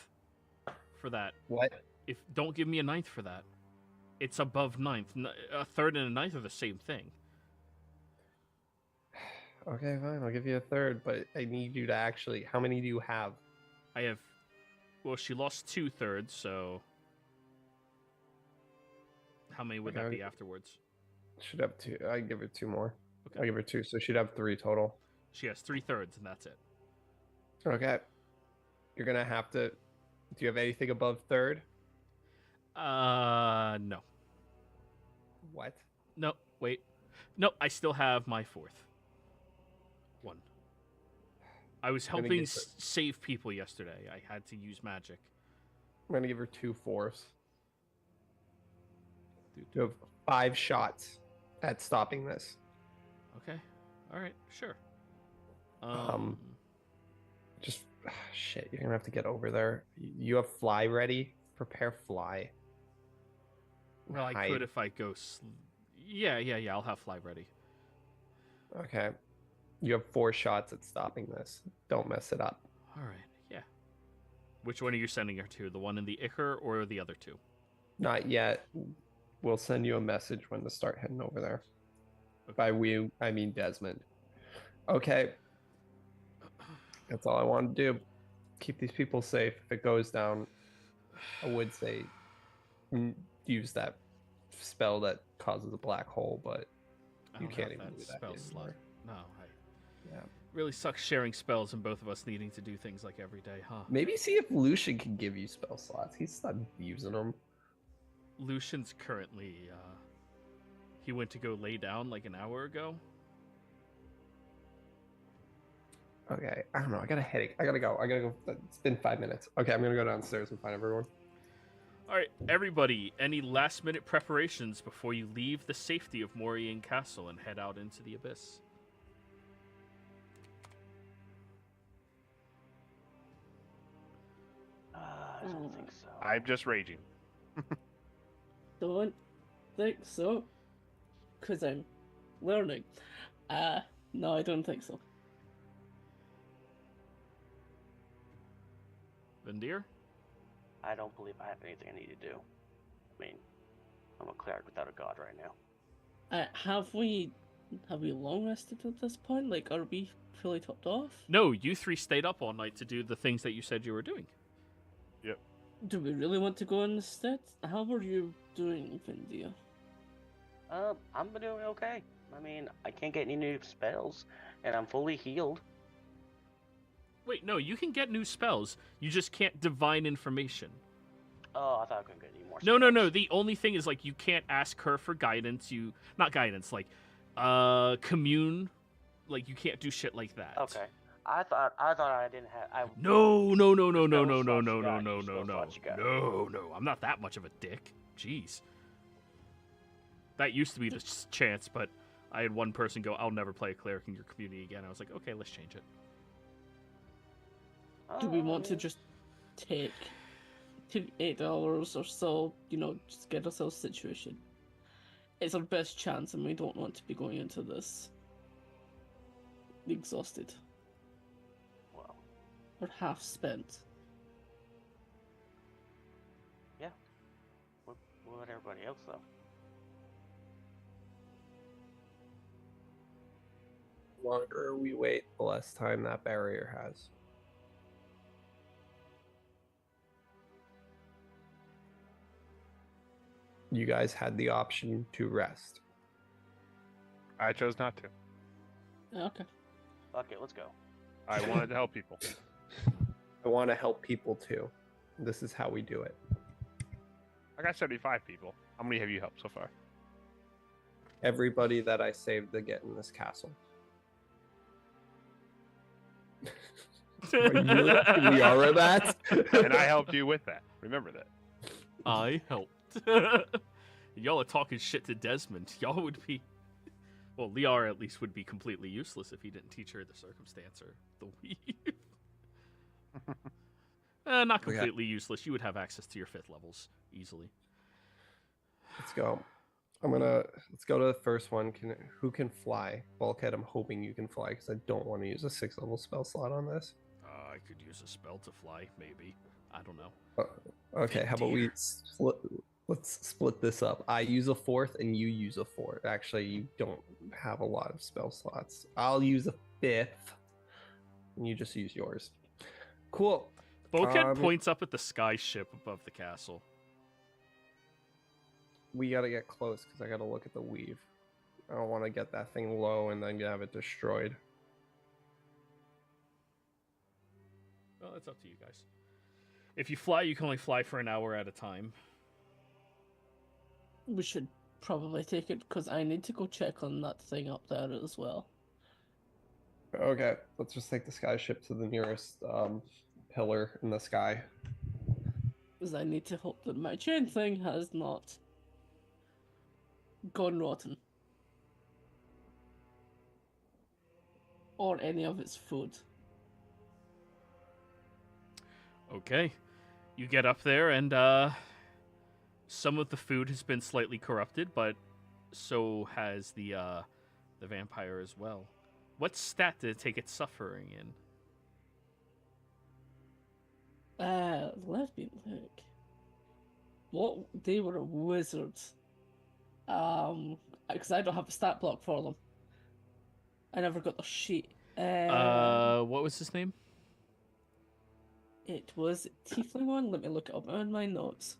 for that. What? Don't give me a 9th for that. It's above 9th. A 3rd and a 9th are the same thing. Okay, fine. I'll give you a 3rd, but I need you to actually... How many do you have? I have... Well, she lost 2 thirds, so... How many would that be afterwards? Should have 2. I give her 2 more. Okay. I'll give her 2, so she'd have 3 total. She has 3 thirds, and that's it. Okay. You're gonna have to... Do you have anything above 3rd? No. What? No, wait. No, I still have my 4th. 1. I was I'm gonna helping give her- save people yesterday. I had to use magic. I'm gonna give her 2 4s. You have 5 shots at stopping this. Okay. All right. Sure. Just shit. You're gonna have to get over there. You have fly ready. Prepare fly. Well, I Hide. could if I go. Yeah. I'll have fly ready. Okay. You have 4 shots at stopping this. Don't mess it up. All right. Yeah. Which one are you sending her to? The one in the Ichor or the other 2? Not yet. We'll send you a message when to start heading over there. Okay. By we, I mean Desmond. Okay. That's all I want to do. Keep these people safe. If it goes down, I would say use that spell that causes a black hole, but I you don't can't have even that do that spell slot. anymore. No. Yeah. Really sucks sharing spells and both of us needing to do things like every day, huh? Maybe see if Lucian can give you spell slots. He's not using them. Lucian's currently, he went to go lay down like an hour ago. Okay, I don't know. I got a headache. I gotta go. It's been 5 minutes. Okay, I'm gonna go downstairs and find everyone. All right, everybody, any last-minute preparations before you leave the safety of Morian Castle and head out into the abyss? I don't think so. I'm just raging. Don't think so. Because I'm learning. No, I don't think so. Vendir? I don't believe I have anything I need to do. I mean, I'm a cleric without a god right now. Have we long rested at this point? Like, are we fully topped off? No, you 3 stayed up all night to do the things that you said you were doing. Do we really want to go instead? How are you doing, Vindia? I'm doing okay. I mean, I can't get any new spells, and I'm fully healed. Wait, no, you can get new spells. You just can't divine information. Oh, I thought I couldn't get any more No. spells. The only thing is, like, you can't ask her for guidance. Not guidance, like, commune. Like, you can't do shit like that. Okay. I thought I didn't have... No. slots you got. No. I'm not that much of a dick. Jeez. That used to be the chance, but I had one person go, I'll never play a cleric in your community again. I was like, okay, let's change it. Do we want to just take $8 or so, just get ourselves a situation? It's our best chance, and we don't want to be going into this exhausted Well, or half spent. yeah. We'll let everybody else, though. The longer we wait, the less time that barrier has. You guys had the option to rest. I chose not to. Okay. Fuck it, let's go. I wanted to help people. I want to help people too. This is how we do it. I got 75 people. How many have you helped so far? Everybody that I saved to get in this castle. Are you asking Liara that? And I helped you with that. Remember that. I helped. Y'all are talking shit to Desmond. Y'all would be... Well, Liara at least would be completely useless if he didn't teach her the circumstance or the weave. Not completely useless. You would have access to your 5th levels easily. Let's go. Let's go to the first one. Who can fly? Bulkhead, I'm hoping you can fly because I don't want to use a 6th level spell slot on this. I could use a spell to fly, maybe. I don't know. Okay, how about we let's split this up. I use a 4th and you use a 4th. Actually, you don't have a lot of spell slots. I'll use a 5th and you just use yours. Cool. Bulkhead points up at the sky ship above the castle. We gotta get close because I gotta look at the weave. I don't want to get that thing low and then have it destroyed. Well, it's up to you guys. If you fly, you can only fly for an hour at a time. We should probably take it because I need to go check on that thing up there as well. Okay, let's just take the sky ship to the nearest pillar in the sky. Because I need to hope that my chain thing has not gone rotten. Or any of its food. Okay. You get up there, and some of the food has been slightly corrupted, but so has the vampire as well. What stat did it take its suffering in? Let me look. What? They were wizards. Because I don't have a stat block for them. I never got the sheet. What was his name? It was Tiefling one. Let me look it up on my notes.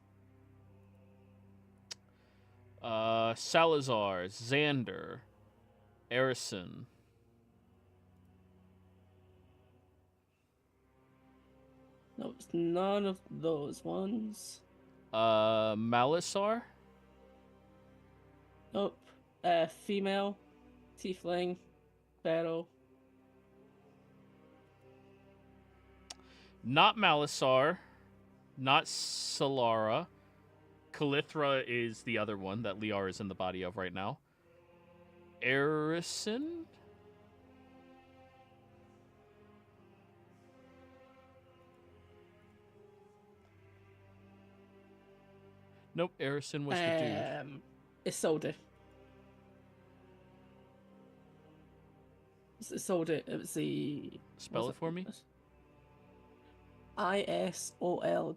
Salazar, Xander, Erison. No, it's none of those ones. Malisar? Nope. Female, Tiefling, Pharaoh. Not Malisar. Not Solara. Calithra is the other one that Liara is in the body of right now. Erison? Nope, Erison was the dude. Isolde. Isolde. It was the... Spell it for me? Isolde.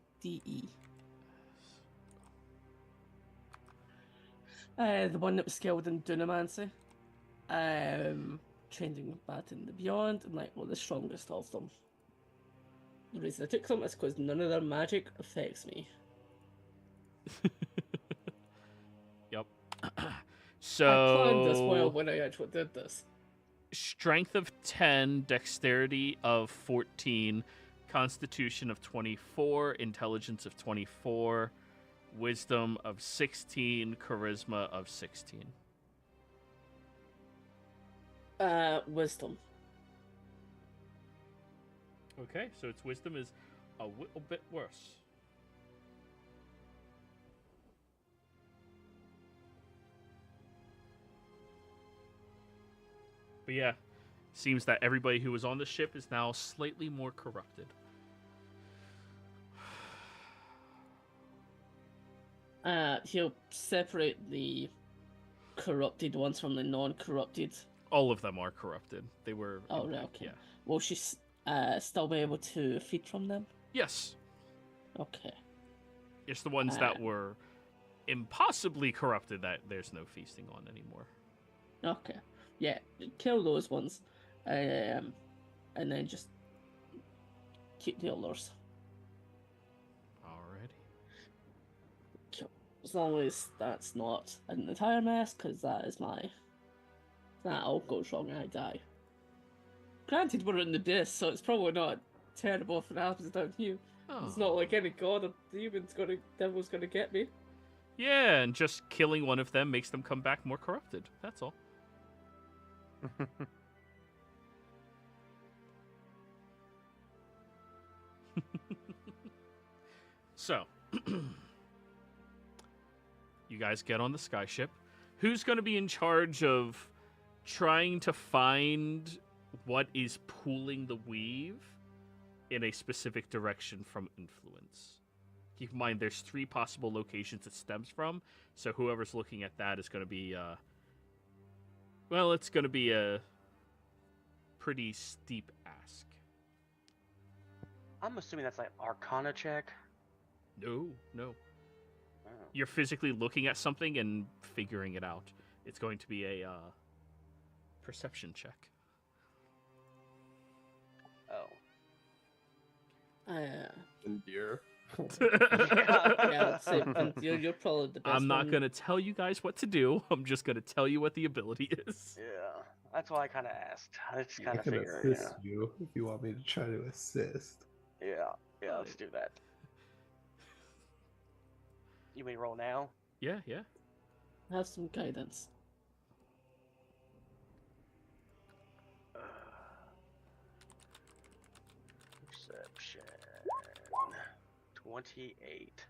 The one that was skilled in Dunamancy. Trained in Combat in the Beyond, and like, well, the strongest of them. The reason I took them is because none of their magic affects me. Yep. I planned this well So, when I actually did this. strength of 10, dexterity of 14, constitution of 24, intelligence of 24, wisdom of 16, charisma of 16. Wisdom. Okay, so its wisdom is a little bit worse. But yeah, seems that everybody who was on the ship is now slightly more corrupted. He'll separate the corrupted ones from the non-corrupted. All of them are corrupted. They were. Oh, right, okay. Yeah. Will she still be able to feed from them? Yes. Okay. It's the ones that were impossibly corrupted that there's no feasting on anymore. Okay. Yeah, kill those ones. And then just keep the others. Alrighty. As long as that's not an entire mess, because that is my... That all goes wrong and I die. Granted, we're in the disc, so it's probably not terrible if it happens down here. Oh. It's not like any god or devil's gonna get me. Yeah, and just killing one of them makes them come back more corrupted. That's all. So, you guys get on the skyship. Who's going to be in charge of trying to find what is pulling the weave in a specific direction from influence? Keep in mind, there's 3 possible locations it stems from, so whoever's looking at that is going to be, well, it's going to be a pretty steep ask. I'm assuming that's like Arcana check. No. Oh. You're physically looking at something and figuring it out. It's going to be a perception check. Oh. Endure. Yeah, I'd say you're probably the best I'm not one. going to tell you guys what to do. I'm just going to tell you what the ability is. Yeah. That's why I kind of asked. I just I kind of can figured. assist you if you want me to try to assist. Yeah. Let's do that. You may roll now. Yeah. Have some guidance. Perception. 28.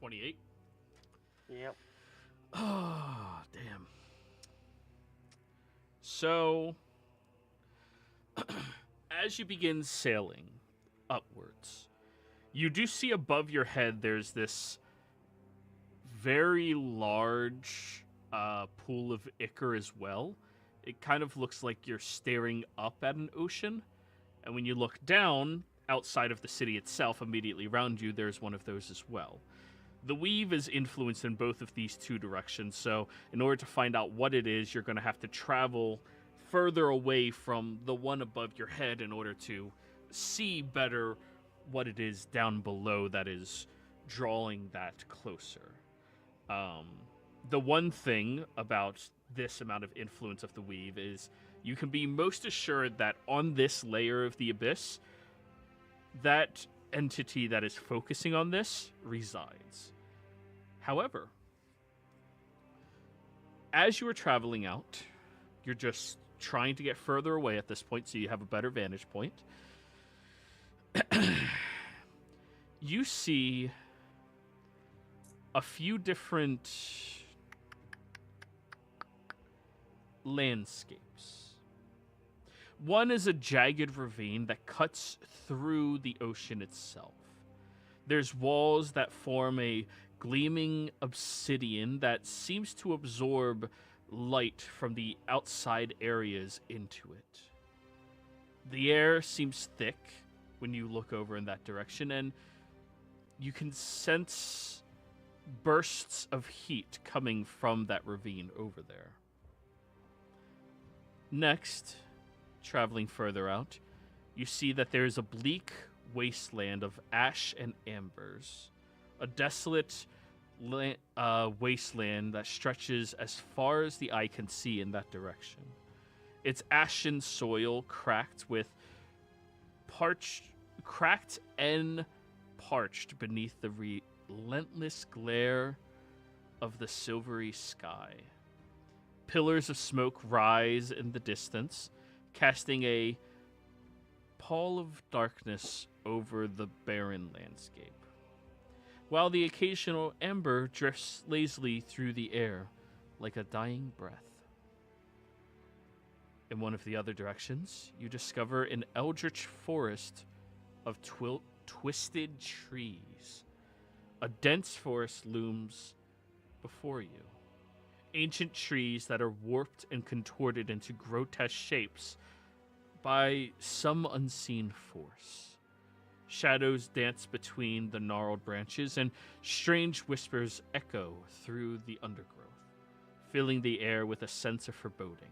$28. Yep. Oh, damn. So, as you begin sailing upwards, you do see above your head there's this very large pool of ichor as well. It kind of looks like you're staring up at an ocean. And when you look down, outside of the city itself, immediately around you, there's one of those as well. The weave is influenced in both of these 2 directions, so in order to find out what it is, you're going to have to travel further away from the one above your head in order to see better what it is down below that is drawing that closer. The one thing about this amount of influence of the weave is you can be most assured that on this layer of the abyss, that entity that is focusing on this resides. However, as you are traveling out, you're just trying to get further away at this point so you have a better vantage point. You see a few different landscapes. One is a jagged ravine that cuts through the ocean itself. There's walls that form a gleaming obsidian that seems to absorb light from the outside areas into it. The air seems thick when you look over in that direction, and you can sense bursts of heat coming from that ravine over there. Next, traveling further out, you see that there is a bleak wasteland of ash and ambers. A desolate wasteland that stretches as far as the eye can see in that direction. Its ashen soil cracked and parched beneath the relentless glare of the silvery sky. Pillars of smoke rise in the distance, casting a pall of darkness over the barren landscape, while the occasional ember drifts lazily through the air like a dying breath. In one of the other directions, you discover an eldritch forest of twisted trees. A dense forest looms before you. Ancient trees that are warped and contorted into grotesque shapes by some unseen force. Shadows dance between the gnarled branches, and strange whispers echo through the undergrowth, filling the air with a sense of foreboding.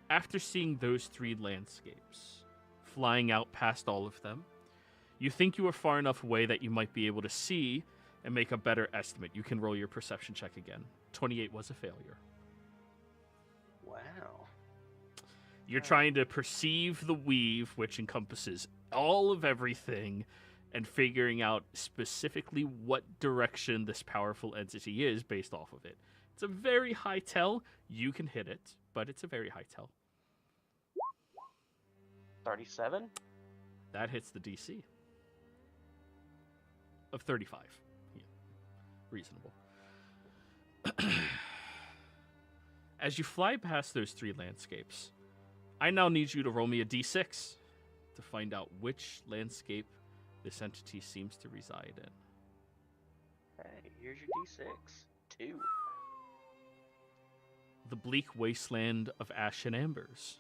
After seeing those 3 landscapes, flying out past all of them, you think you are far enough away that you might be able to see and make a better estimate. You can roll your perception check again. 28 was a failure. Wow. You're trying to perceive the weave, which encompasses all of everything, and figuring out specifically what direction this powerful entity is based off of it. It's a very high tell. You can hit it, but it's a very high tell. 37? That hits the DC of 35. Yeah. Reasonable. As you fly past those 3 landscapes, I now need you to roll me a d6 to find out which landscape this entity seems to reside in. Hey, here's your D6. 2. The bleak wasteland of ash and ambers.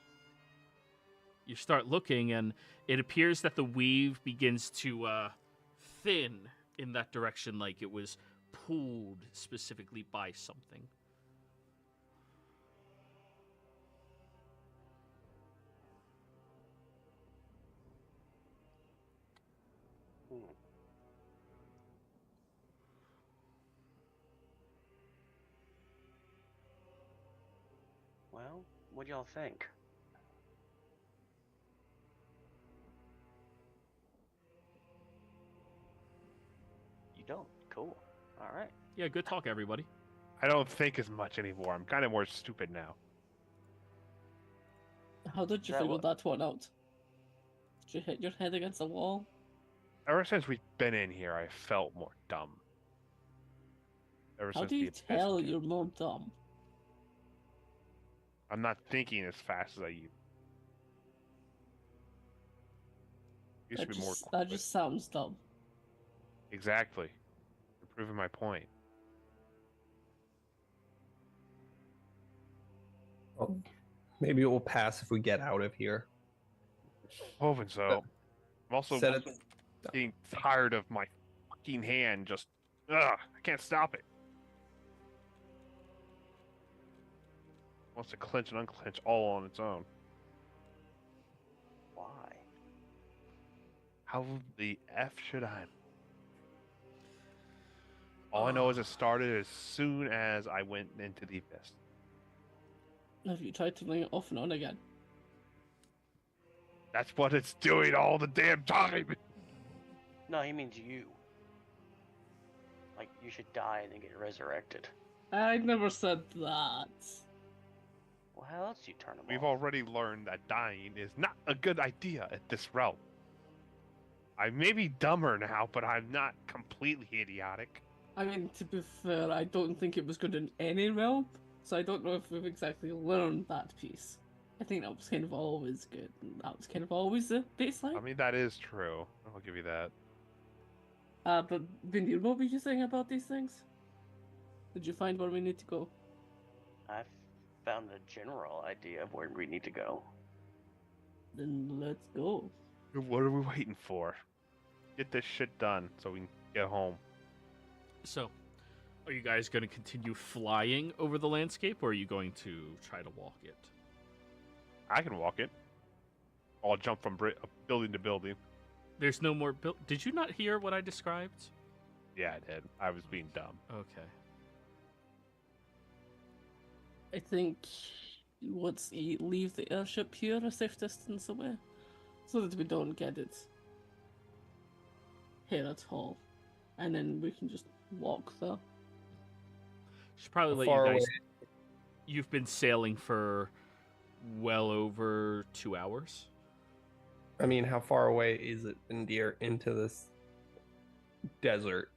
You start looking, and it appears that the weave begins to thin in that direction, like it was pulled specifically by something. Well, what do y'all think? You don't? Cool. Alright. Yeah, good talk, everybody. I don't think as much anymore. I'm kind of more stupid now. How did you That figure wa- that one out? Did you hit your head against the wall? Ever since we've been in here, I felt more dumb. Ever How since do the you abyss tell came. you're more dumb? I'm not thinking as fast as I used. Used to be more That quick. just sounds dumb. Exactly. You're proving my point. Well, maybe it will pass if we get out of here. Hoping so. I'm also Set it. getting tired of my fucking hand just... Ugh, I can't stop it. Wants to clench and unclench all on its own. Why? How the F should I? All I know is it started as soon as I went into the abyss. Have you tried turning it off and on again? That's what it's doing all the damn time. No, he means you. Like, you should die and then get resurrected. I never said that. Well, how else do you turn him We've off? already learned that dying is not a good idea at this realm. I may be dumber now, but I'm not completely idiotic. I mean, to be fair, I don't think it was good in any realm, so I don't know if we've exactly learned that piece. I think that was kind of always good, and that was kind of always the baseline. I mean, that is true. I'll give you that. But Vindir, what were you saying about these things? Did you find where we need to go? I've found the general idea of where we need to go. Then let's go. What are we waiting for? Get this shit done so we can get home. So, are you guys going to continue flying over the landscape, or are you going to try to walk it? I can walk it. I'll jump from building to building. There's no more Did you not hear what I described? Yeah, I did. I was being dumb. Okay. I think let's leave the airship here a safe distance away, so that we don't get it here at all, and then we can just walk there. Should probably How let far you guys. away? You've been sailing for well over 2 hours. I mean, how far away is it, Indir, into this desert?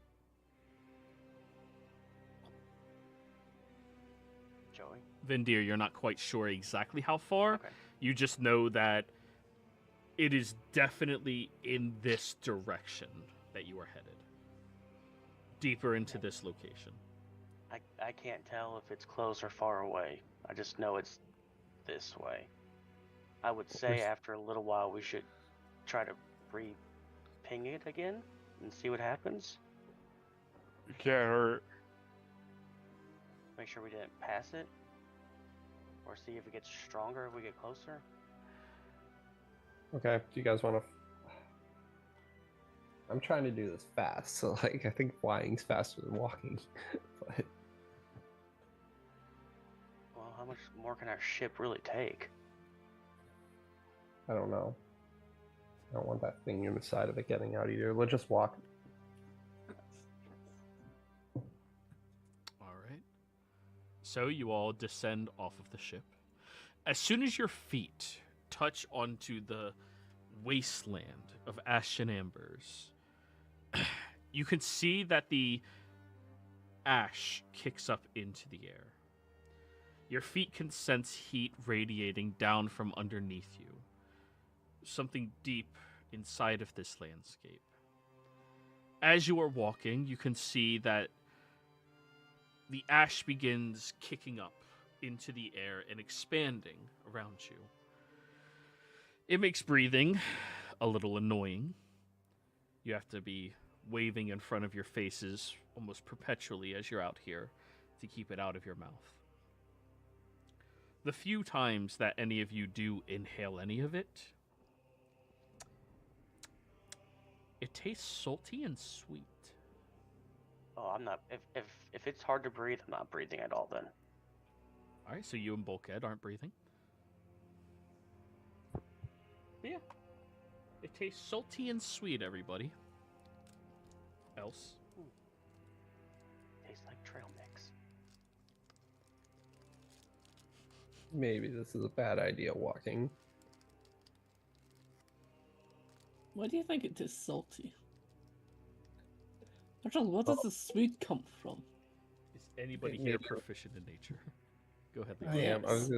Joey? Vindir, you're not quite sure exactly how far. Okay. You just know that it is definitely in this direction that you are headed. Deeper into this location. I can't tell if it's close or far away. I just know it's this way. I would say There's- after a little while we should try to re-ping it again and see what happens. You can't hurt. Make sure we didn't pass it. Or see if it gets stronger if we get closer. Okay, do you guys want to... I'm trying to do this fast, so like I think flying's faster than walking. But Well, how much more can our ship really take? I don't know. I don't want that thing in the side of it getting out either. Let's just walk. All right. So you all descend off of the ship. As soon as your feet touch onto the wasteland of ash and ambers, you can see that the ash kicks up into the air. Your feet can sense heat radiating down from underneath you. Something deep inside of this landscape. As you are walking, you can see that the ash begins kicking up into the air and expanding around you. It makes breathing a little annoying. You have to be waving in front of your faces almost perpetually as you're out here to keep it out of your mouth. The few times that any of you do inhale any of it, it tastes salty and sweet. Oh, I'm not. If it's hard to breathe, I'm not breathing at all. Then. All right, so you and Bulkhead aren't breathing. But yeah, it tastes salty and sweet, everybody. Else? Tastes like trail mix. Maybe this is a bad idea, walking. Why do you think it is salty? Archel, where does the sweet come from? Is anybody here proficient in nature? Go ahead, I Lisa. am. I was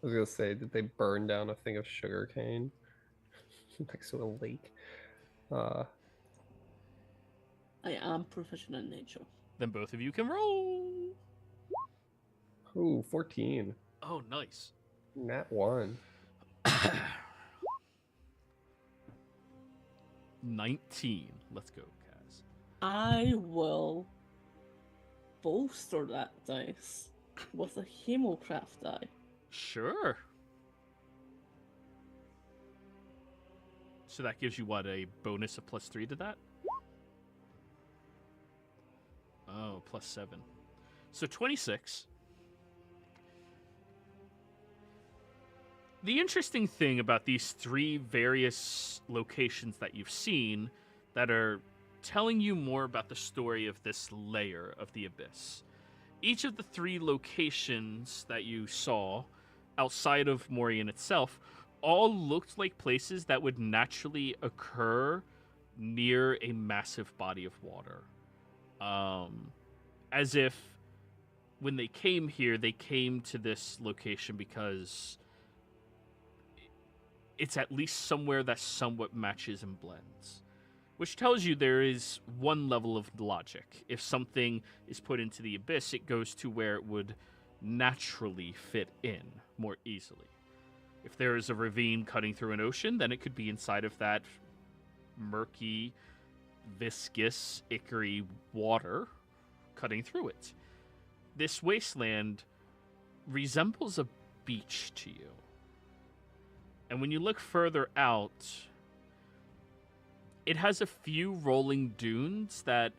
gonna say, did they burn down a thing of sugar cane next to a lake? I am proficient in nature. Then both of you can roll. Ooh, 14. Oh, nice. Nat 1. 19. Let's go, Kaz. I will bolster that dice with a Hemocraft die. Sure. So that gives you, what, a bonus of +3 to that? Oh, +7. So 26. The interesting thing about these three various locations that you've seen that are telling you more about the story of this layer of the Abyss. Each of the three locations that you saw outside of Morian itself all looked like places that would naturally occur near a massive body of water. As if when they came here, they came to this location because it's at least somewhere that somewhat matches and blends. Which tells you there is one level of logic. If something is put into the Abyss, it goes to where it would naturally fit in more easily. If there is a ravine cutting through an ocean, then it could be inside of that murky, viscous, ichory water cutting through it. This wasteland resembles a beach to you. And when you look further out, it has a few rolling dunes that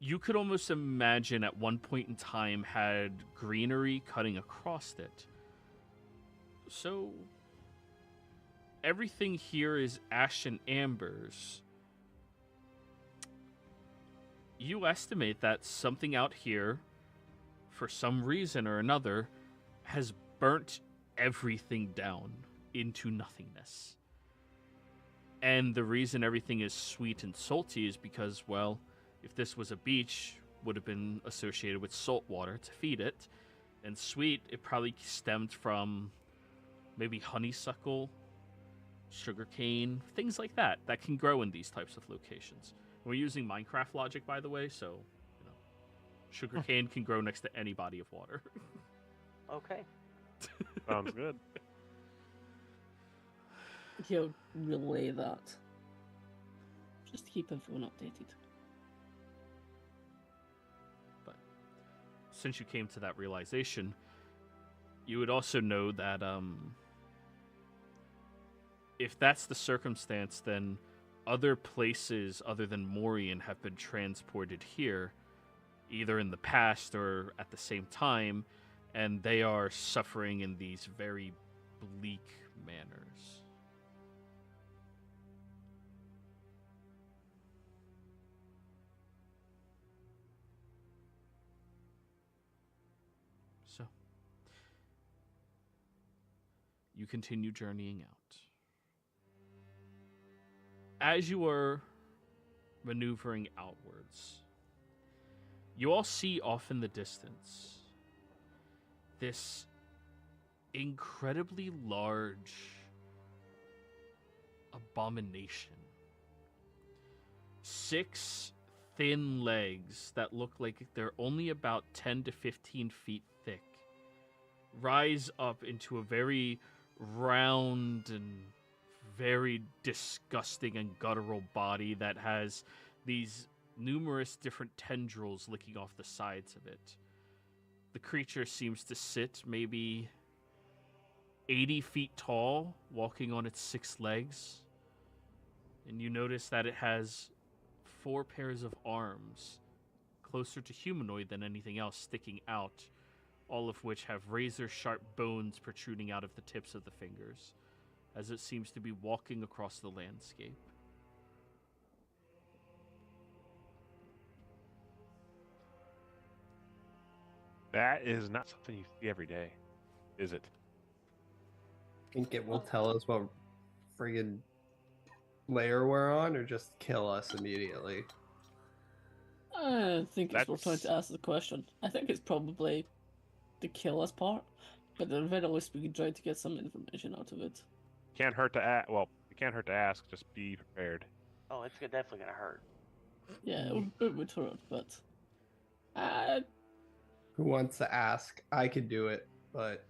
you could almost imagine at one point in time had greenery cutting across it. So everything here is ash and ambers. You estimate that something out here, for some reason or another, has burnt everything down into nothingness. And the reason everything is sweet and salty is because, well, if this was a beach, would have been associated with salt water to feed it. And sweet, it probably stemmed from maybe honeysuckle, sugarcane, things like that can grow in these types of locations. We're using Minecraft logic, by the way, so, you know, sugarcane can grow next to any body of water. Okay. Sounds good. He'll relay that. Just to keep everyone updated. But since you came to that realization, You would also know that if that's the circumstance, then other places other than Morian have been transported here, either in the past or at the same time, and they are suffering in these very bleak manners. So, you continue journeying out. As you are maneuvering outwards, you all see off in the distance this incredibly large abomination. 6 thin legs that look like they're only about 10 to 15 feet thick rise up into a very round and very disgusting and guttural body that has these numerous different tendrils licking off the sides of it. The creature seems to sit maybe 80 feet tall, walking on its 6 legs. And you notice that it has 4 pairs of arms, closer to humanoid than anything else, sticking out, all of which have razor-sharp bones protruding out of the tips of the fingers, as it seems to be walking across the landscape. That is not something you see every day, is it? Think it will tell us what friggin' layer we're on, or just kill us immediately? I think it's worth trying That's- to ask the question. I think it's probably the kill us part, but at the very least we can try to get some information out of it. Can't hurt to ask. Well, it can't hurt to ask. Just be prepared. Oh, it's definitely gonna hurt. Yeah, it would hurt, but Who wants to ask? I could do it, but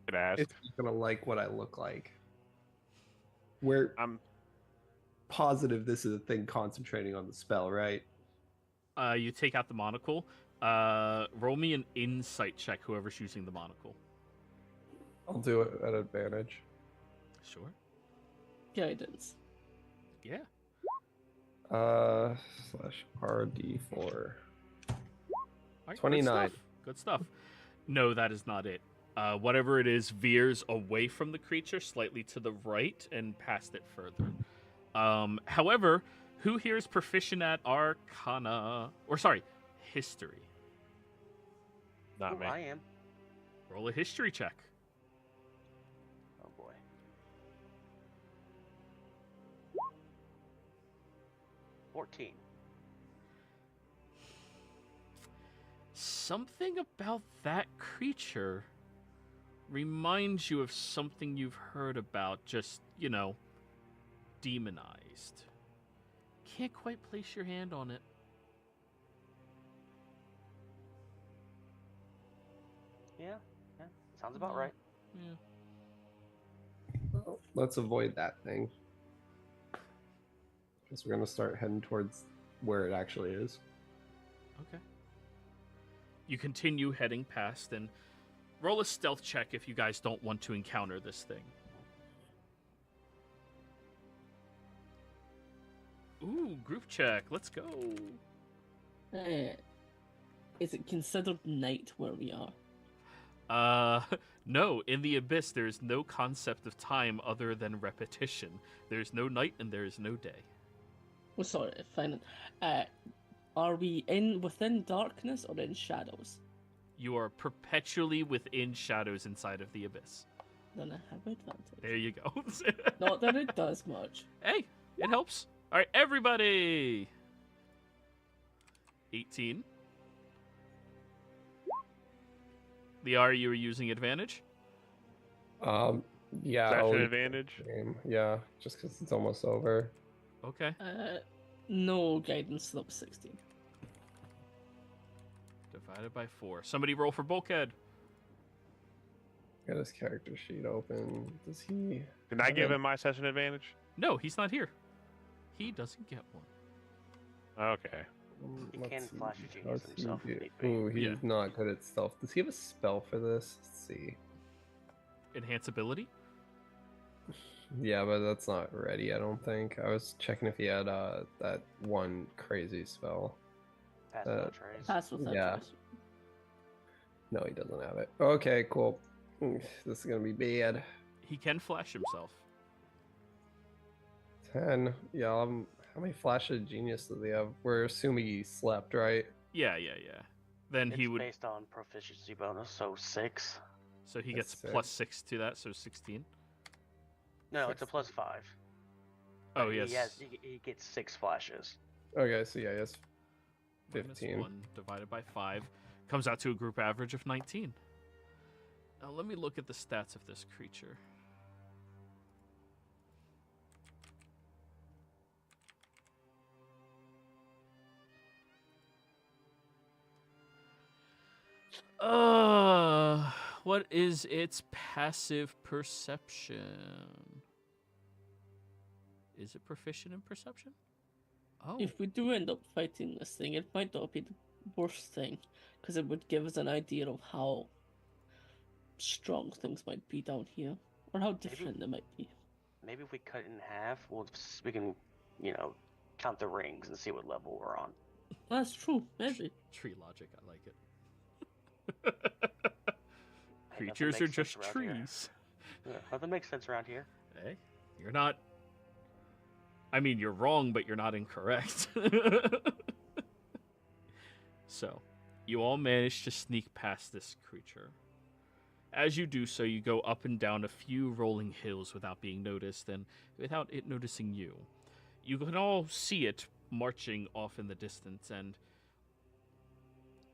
Could ask. it's not gonna like what I look like. We're I'm positive this is a thing concentrating on the spell, right? You take out the monocle. Roll me an insight check, whoever's using the monocle. I'll do it at advantage. Sure. guidance. Yeah. Slash RD4. All right, 29. Good stuff. No, that is not it. Whatever it is veers away from the creature slightly to the right and past it further. However, who here is proficient at Arcana? Or sorry, History. not Ooh, me. I am. Roll a history check. Oh boy. $14. Something about that creature reminds you of something you've heard about, just, demonized. Can't quite place your hand on it. Yeah, sounds about right. Yeah. Well, let's avoid that thing. Because we're going to start heading towards where it actually is. Okay. You continue heading past and roll a stealth check if you guys don't want to encounter this thing. Ooh, group check. Let's go. Is it considered night where we are? No, in the Abyss, there's no concept of time other than repetition. There's no night and there is no day. Oh, sorry, fine. Are we within darkness or in shadows? You are perpetually within shadows inside of the Abyss. Then I have advantage. There you go. Not that it does much. Hey, it helps. All right, everybody. 18. Liara, you were using advantage? Yeah. Is that I'll an leave advantage? the game. Yeah, just because it's almost over. Okay. No guidance, so that was 16. Divided by 4. Somebody roll for Bulkhead. Got his character sheet open. Does he? Can I give him my session advantage? No, he's not here. He doesn't get one. Okay. He Let's can see. flash a How's genius he himself. do? if need be. Ooh, he's Yeah. not good at stealth. Does he have a spell for this? Let's see. Enhance ability? Yeah, but that's not ready, I don't think. I was checking if he had that one crazy spell. Pass Uh, without trace. Pass without Yeah. trace. No, he doesn't have it. Okay, cool. This is gonna be bad. He can flash himself. 10. Yeah, how many flash of genius does he have? We're assuming he slept, right? Yeah. Then It's he would. based on proficiency bonus, so 6. So he That's gets plus six. 6 to that, so 16. No, it's a 6. plus 5. Oh, But yes. He gets 6 flashes. Okay, so yeah, he has Minus 15. 1 divided by 5 comes out to a group average of 19. Now let me look at the stats of this creature. What is its passive perception? Is it proficient in perception? Oh, If we do end up fighting this thing, it might not be the worst thing, because it would give us an idea of how strong things might be down here, or how different they might be. Maybe if we cut it in half, we can, count the rings and see what level we're on. That's true, maybe. tree logic. I like it. Hey, nothing Creatures are makes sense just around here. trees. Yeah, nothing makes sense around here. Hey, you're not. I mean, you're wrong, but you're not incorrect. So, you all manage to sneak past this creature. As you do so, you go up and down a few rolling hills without being noticed and without it noticing you. You can all see it marching off in the distance, and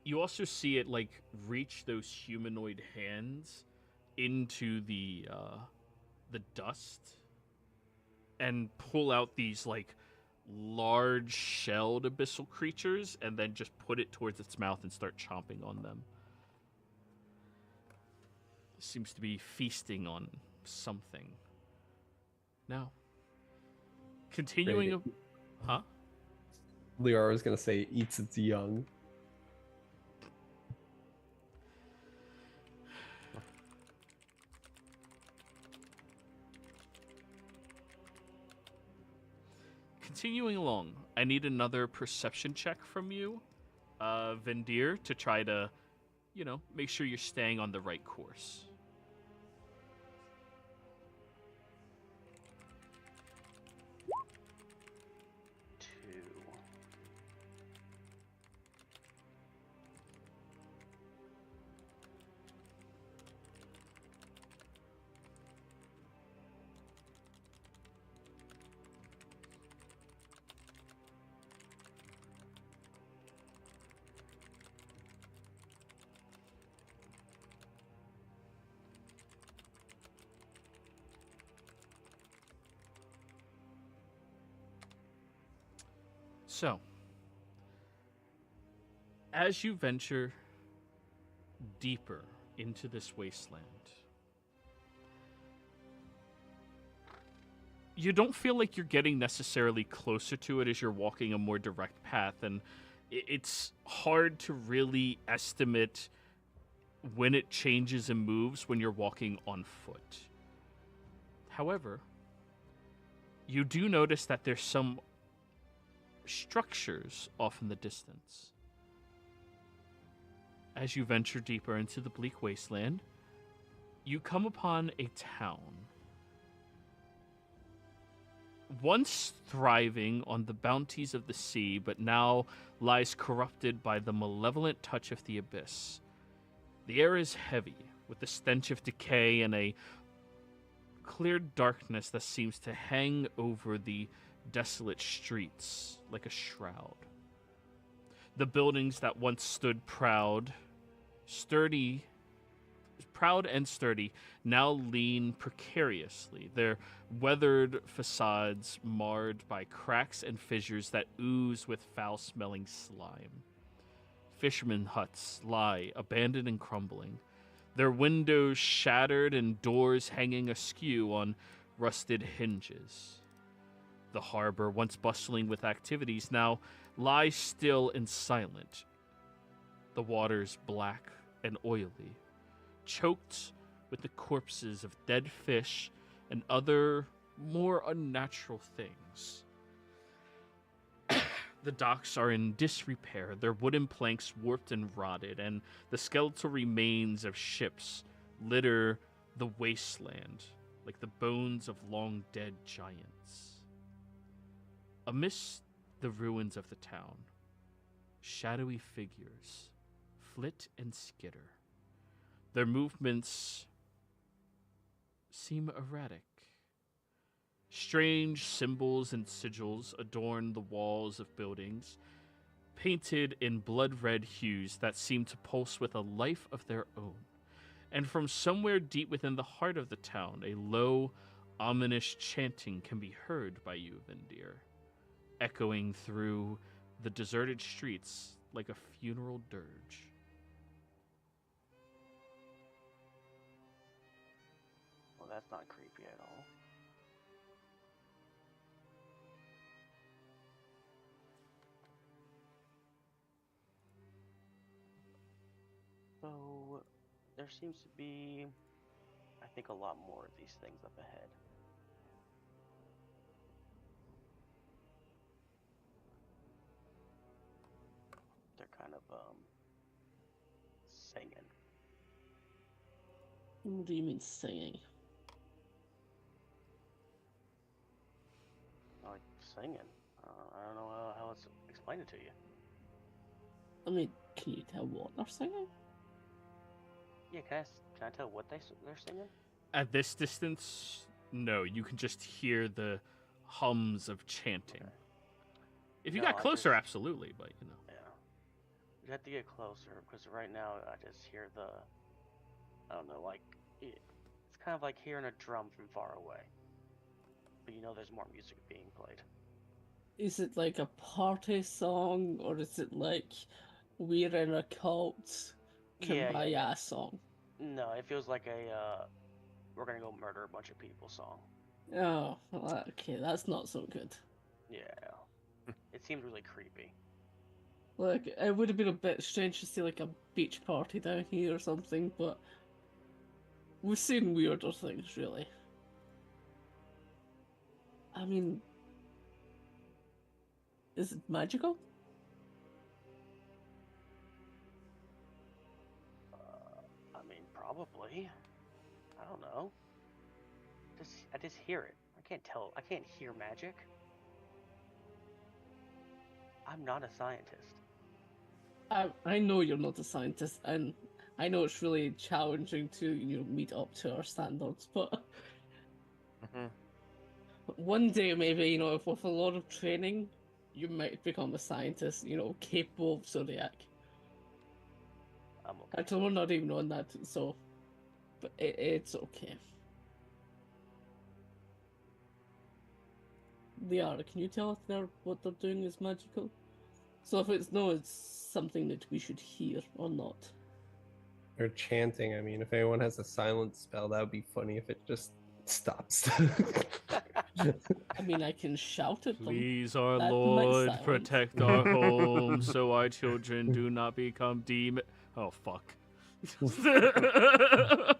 you also see it reach those humanoid hands into the dust and pull out these large shelled abyssal creatures and then just put it towards its mouth and start chomping on them. Seems to be feasting on something. Now, continuing. Great. Huh? Liara was gonna say eats its young. Continuing along, I need another perception check from you, Vendir, to try to, make sure you're staying on the right course. Two. So, as you venture deeper into this wasteland, you don't feel like you're getting necessarily closer to it as you're walking a more direct path, and it's hard to really estimate when it changes and moves when you're walking on foot. However, you do notice that there's some structures off in the distance. As you venture deeper into the bleak wasteland, you come upon a town. Once thriving on the bounties of the sea, but now lies corrupted by the malevolent touch of the abyss. The air is heavy, with the stench of decay and a clear darkness that seems to hang over the desolate streets like a shroud. The buildings that once stood proud and sturdy, now lean precariously, their weathered facades marred by cracks and fissures that ooze with foul-smelling slime. Fishermen huts lie abandoned and crumbling, their windows shattered and doors hanging askew on rusted hinges. The harbor, once bustling with activities, now lie still and silent. The waters black and oily, choked with the corpses of dead fish and other more unnatural things. The docks are in disrepair, their wooden planks warped and rotted, and the skeletal remains of ships litter the wasteland like the bones of long-dead giants. Amidst the ruins of the town, shadowy figures flit and skitter. Their movements seem erratic. Strange symbols and sigils adorn the walls of buildings, painted in blood-red hues that seem to pulse with a life of their own. And from somewhere deep within the heart of the town, a low, ominous chanting can be heard by you, Vindir, echoing through the deserted streets like a funeral dirge. Well, that's not creepy at all. So, there seems to be, I think, a lot more of these things up ahead. They're kind of, singing. What do you mean singing? Like, singing. I don't know how else to explain it to you. I mean, can you tell what they're singing? Yeah, can I tell what they're singing? At this distance, no, you can just hear the hums of chanting. Okay. If you No, got I closer, just- absolutely, but you know. Yeah. You have to get closer, because right now I just hear the, I don't know, like, it's kind of like hearing a drum from far away. But you know there's more music being played. Is it like a party song, or is it like we're in a cult kumbaya song? No, it feels like a, we're gonna go murder a bunch of people song. Oh, well, okay, that's not so good. Yeah. It seems really creepy. Like, it would have been a bit strange to see like a beach party down here or something, but we've seen weirder things, really. I mean, is it magical? I mean, probably. I don't know. I just hear it. I can't hear magic. I'm not a scientist. I know you're not a scientist, and I know it's really challenging to, meet up to our standards, but one day maybe, if with a lot of training, you might become a scientist, capable of ZODIAC. I'm okay. Actually, we're not even on that, so, but it's okay. Liara, can you tell if what they're doing is magical? So if it's no, it's something that we should hear or not. They're chanting. I mean, if anyone has a silent spell, that would be funny if it just stops. I mean, I can shout at them. Please, our That might Lord, silence. protect our home so our children do not become demon. Oh, fuck. I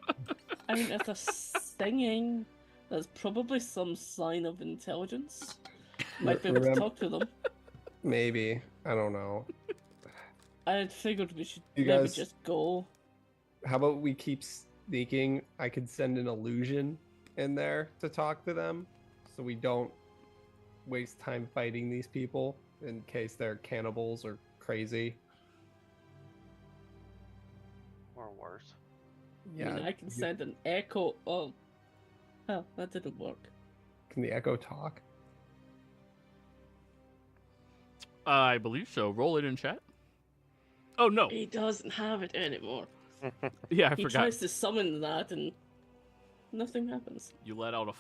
mean, if they're singing, that's probably some sign of intelligence. Might be able to talk to them. Maybe. I don't know. I had figured we should You maybe guys- just go. How about we keep sneaking? I could send an illusion in there to talk to them, so we don't waste time fighting these people in case they're cannibals or crazy. Or worse. I mean, I can send an echo. Oh, hell, that didn't work. Can the echo talk? I believe so. Roll it in chat. Oh, no. He doesn't have it anymore. Yeah, I He forgot. tries to summon that and nothing happens. You let out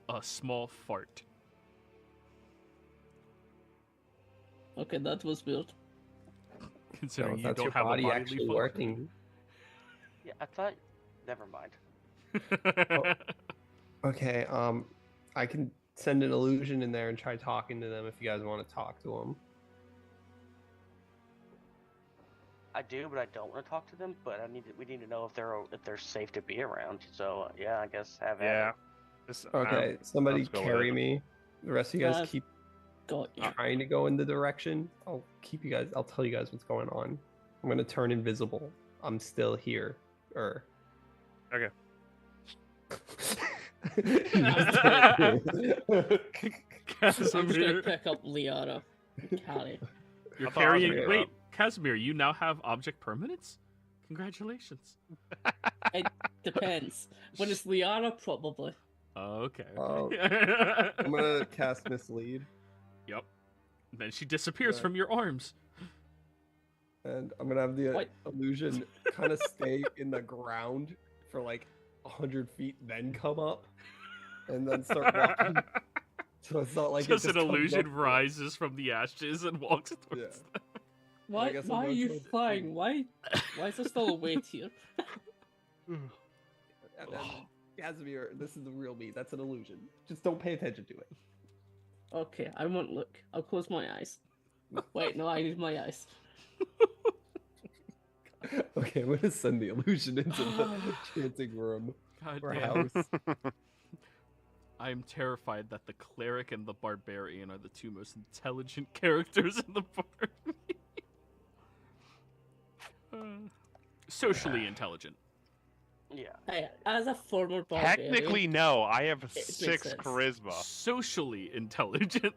a small fart. Okay, that was weird. Considering you that's don't your have body a bodily actually function. working. Yeah, I thought. Never mind. Okay, I can send an illusion in there and try talking to them if you guys want to talk to them. I do, but I don't want to talk to them. But we need to know if they're safe to be around. So yeah, I guess have at Yeah. it. Okay, somebody let's go with carry it. me. The rest of you guys I've keep got you. trying to go in the direction. I'll keep you guys. I'll tell you guys what's going on. I'm gonna turn invisible. I'm still here. Okay. I'm just gonna Casimir, pick up Liara and carry. you're I thought I was carrying. gonna Wait, Casimir, you now have object permanence. Congratulations. It depends. When it's Liara, probably. Oh, okay. I'm gonna cast mislead, Yep. Then she disappears Yeah. from your arms. and I'm gonna have the What? illusion kind of stay in the ground for like 100 feet, then come up, and then start walking. So it's not like it Just an comes illusion up. rises from the ashes and walks towards Yeah. them. Why? guess Why I'm are going you towards- flying? Why is there still a weight here? And Casimir, this is the real me. That's an illusion. Just don't pay attention to it. Okay, I won't look. I'll close my eyes. Wait, no, I need my eyes. Okay, I'm gonna send the illusion into the chanting room God or damn. house. I'm terrified that the cleric and the barbarian are the two most intelligent characters in the party. Socially intelligent. Yeah. Hey, as a former barbarian, Technically, no. I have makes 6 sense. charisma. Socially intelligent.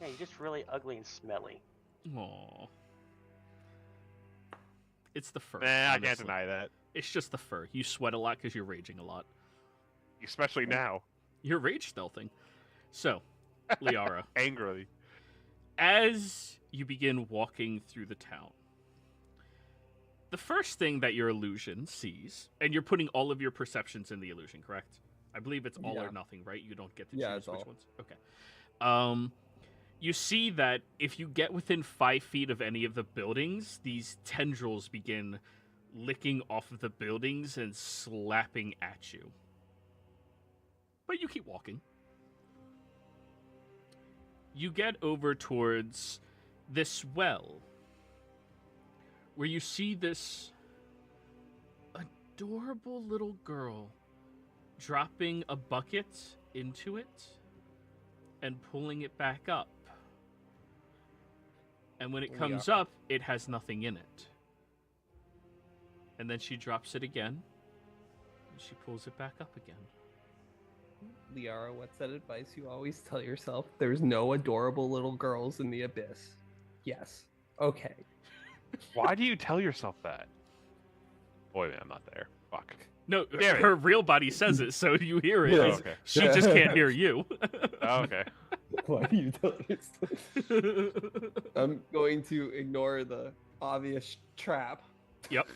Yeah, you're just really ugly and smelly. Aww. It's the fur. Nah, I can't honestly. deny that. It's just the fur. You sweat a lot because you're raging a lot. Especially now, You're rage stealthing. So, Liara, angrily. as you begin walking through the town, the first thing that your illusion sees, and you're putting all of your perceptions in the illusion, correct? I believe it's all Yeah. or nothing, right? You don't get to Yeah, choose it's which all. ones. Okay. You see that if you get within 5 feet of any of the buildings, these tendrils begin licking off of the buildings and slapping at you. But you keep walking. You get over towards this well, where you see this adorable little girl dropping a bucket into it and pulling it back up. And when it comes up, it has nothing in it. And then she drops it again, and she pulls it back up again. Liara, what's that advice you always tell yourself? There's no adorable little girls in the abyss. Yes. Okay. Why do you tell yourself that? Boy, man, I'm not there. Fuck. No, Damn it. her real body says it, so you hear it. Yeah. It's- Okay. She just can't hear you. Oh, okay. Why do you tell yourself? I'm going to ignore the obvious trap. Yep.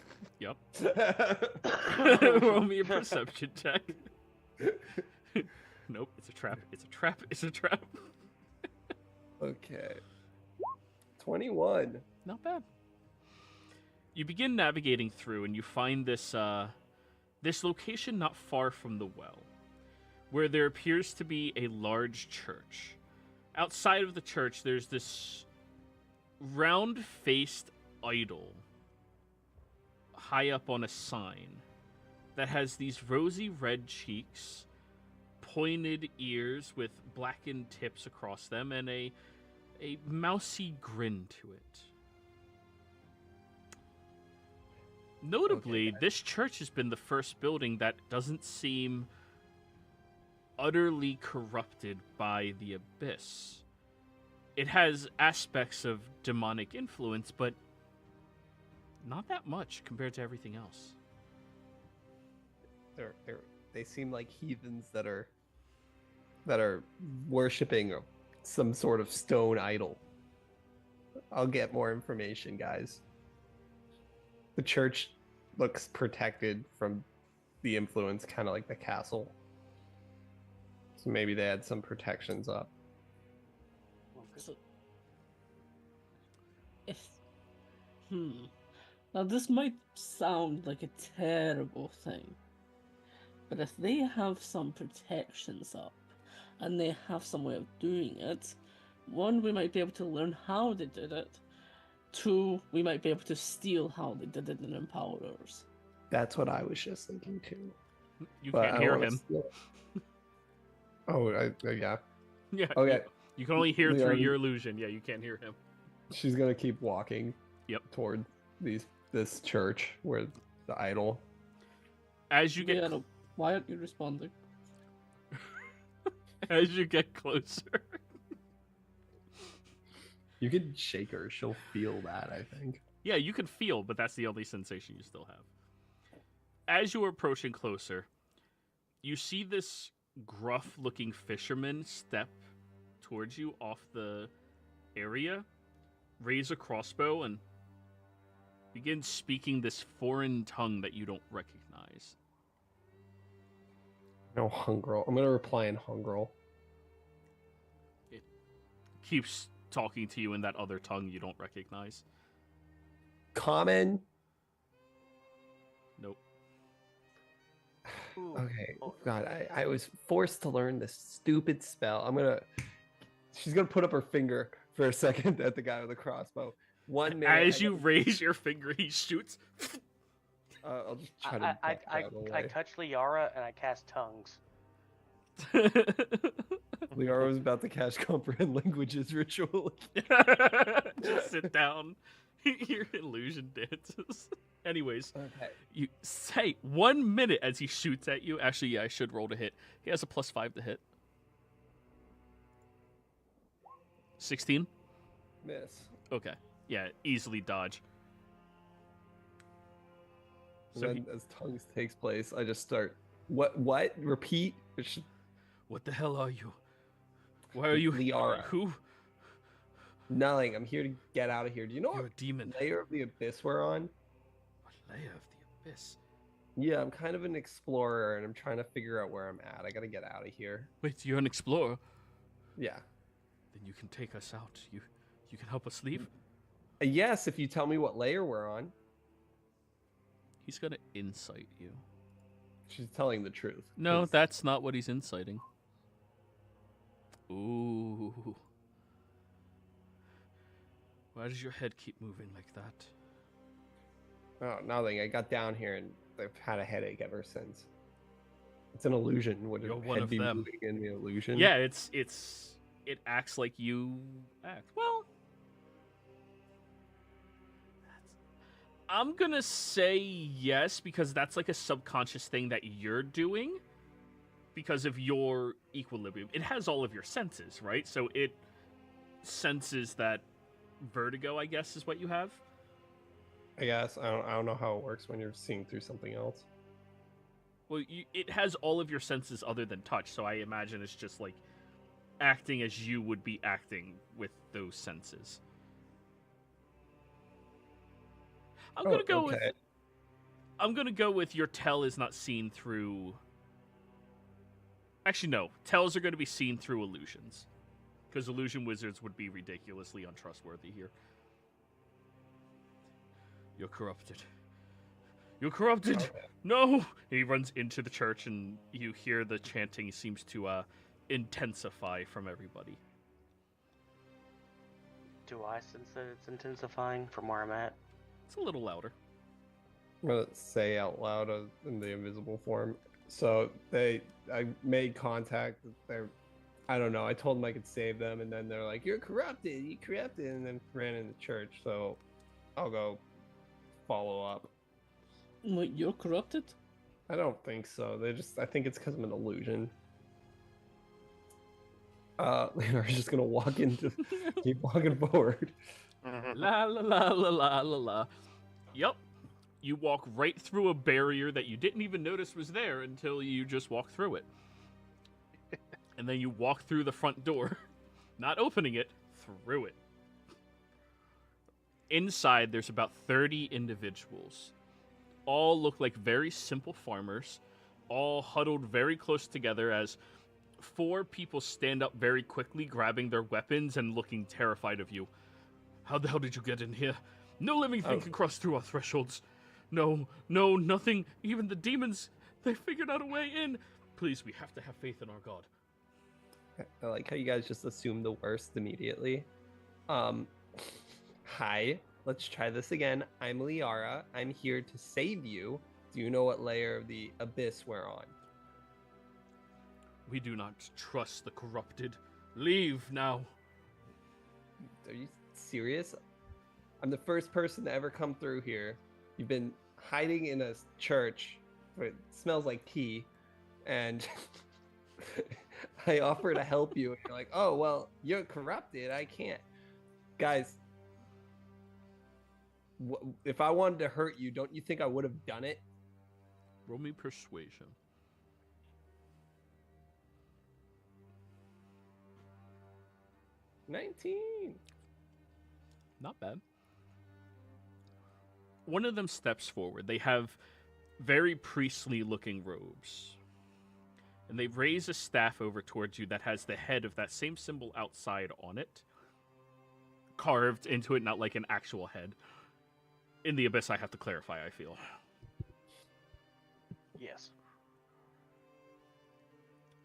Roll me a perception check. Nope, it's a trap. It's a trap. It's a trap. Okay. 21. Not bad. You begin navigating through, and you find this this location not far from the well, where there appears to be a large church. Outside of the church, there's this round-faced idol high up on a sign that has these rosy red cheeks, pointed ears with blackened tips across them, and a mousy grin to it. Notably, Okay. this church has been the first building that doesn't seem utterly corrupted by the abyss. It has aspects of demonic influence, but not that much compared to everything else. They seem like heathens that are worshiping some sort of stone idol. I'll get more information, guys. The church looks protected from the influence, kind of like the castle. So maybe they had some protections up. So, if now this might sound like a terrible thing, but if they have some protections up and they have some way of doing it, one, we might be able to learn how they did it, 2, we might be able to steal how they did it and empower us. That's what I was just thinking too. You But can't I hear wanna him. steal it. Oh, yeah. Yeah. Okay. You can only hear through Leon- your illusion. Yeah, you can't hear him. She's gonna keep walking. Yep. Toward this church where the idol. As you get Yeah, no, why aren't you responding? as you get closer. You could shake her. She'll feel that, I think. Yeah, you can feel, but that's the only sensation you still have. As you are approaching closer, you see this gruff-looking fisherman step towards you off the area, raise a crossbow, and begin speaking this foreign tongue that you don't recognize. No, Hungrel. I'm gonna reply in Hungrel. Keeps talking to you in that other tongue you don't recognize. Common. Nope. Ooh. Okay. Oh. God, I was forced to learn this stupid spell. She's gonna put up her finger for a second at the guy with the crossbow. 1 minute. As you raise your finger, he shoots. I'll just try to. I duck out of the way. touch Liara and I cast tongues. Liara was about to cast comprehend languages ritual. Just sit down. Your illusion dances. Anyways, Okay. you say 1 minute as he shoots at you. Actually, yeah, I should roll to hit. He has a +5 to hit. 16? Miss. Okay. Yeah, easily dodge. And So then as tongues takes place, I just start. What? Repeat. what the hell are you? Why are you Liara. Who? Nothing. I'm here to get out of here. Do you know You're what a demon. layer of the abyss we're on? What layer of the abyss? Yeah, I'm kind of an explorer, and I'm trying to figure out where I'm at. I gotta get out of here. Wait, you're an explorer? Yeah. Then you can take us out. You can help us leave? Yes, if you tell me what layer we're on. He's gonna incite you. She's telling the truth. No, 'cause- that's not what he's inciting. Ooh. Why does your head keep moving like that? Oh, nothing. I got down here and I've had a headache ever since. It's an illusion. Would You're a one head of be them. moving in the illusion? Yeah, it acts like you act. Well, I'm gonna say yes because that's like a subconscious thing that you're doing because of your equilibrium. It has all of your senses, right? So it senses that vertigo, I guess, is what you have. I guess. I don't know how it works when you're seeing through something else. Well, it has all of your senses other than touch, so I imagine it's just like acting as you would be acting with those senses. I'm gonna go with. I'm gonna go with your tell is not seen through. Actually, no. Tells are gonna be seen through illusions, because illusion wizards would be ridiculously untrustworthy here. You're corrupted. You're corrupted. Okay. No! He runs into the church, and you hear the chanting seems to intensify from everybody. Do I sense that it's intensifying from where I'm at? It's a little louder. I'm gonna say out loud in the invisible form. So I made contact. I don't know. I told them I could save them, and then they're like, "You're corrupted. You corrupted," and then ran in the church. So I'll go follow up. Wait, you're corrupted? I don't think so. I think it's because I'm an illusion. Leonard's just gonna keep walking forward. La la la la la la la. Yep. You walk right through a barrier that you didn't even notice was there until you just walk through it. And then you walk through the front door, not opening it, through it. Inside, there's about 30 individuals. All look like very simple farmers, all huddled very close together as 4 people stand up very quickly, grabbing their weapons and looking terrified of you. How the hell did you get in here? No living thing can cross through our thresholds. No, nothing. Even the demons, they figured out a way in. Please, we have to have faith in our God. I like how you guys just assume the worst immediately. Hi. Let's try this again. I'm Liara. I'm here to save you. Do you know what layer of the abyss we're on? We do not trust the corrupted. Leave now. Are you serious? I'm the first person to ever come through here. You've been hiding in a church where it smells like pee, and I offer to help you, and you're like, oh, well, you're corrupted. I can't. Guys, if I wanted to hurt you, don't you think I would have done it? Roll me persuasion. 19. Not bad. One of them steps forward. They have very priestly looking robes. And they raise a staff over towards you that has the head of that same symbol outside on it. Carved into it, not like an actual head. In the abyss, I have to clarify, I feel. Yes.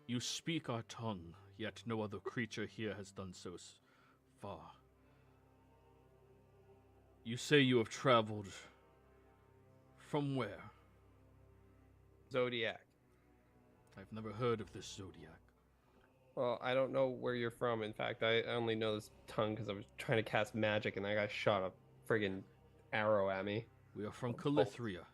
You speak our tongue, yet no other creature here has done so far. You say you have traveled from where? Zodiac. I've never heard of this Zodiac. Well, I don't know where you're from. In fact, I only know this tongue because I was trying to cast magic and I got shot a friggin' arrow at me. We are from Calithria,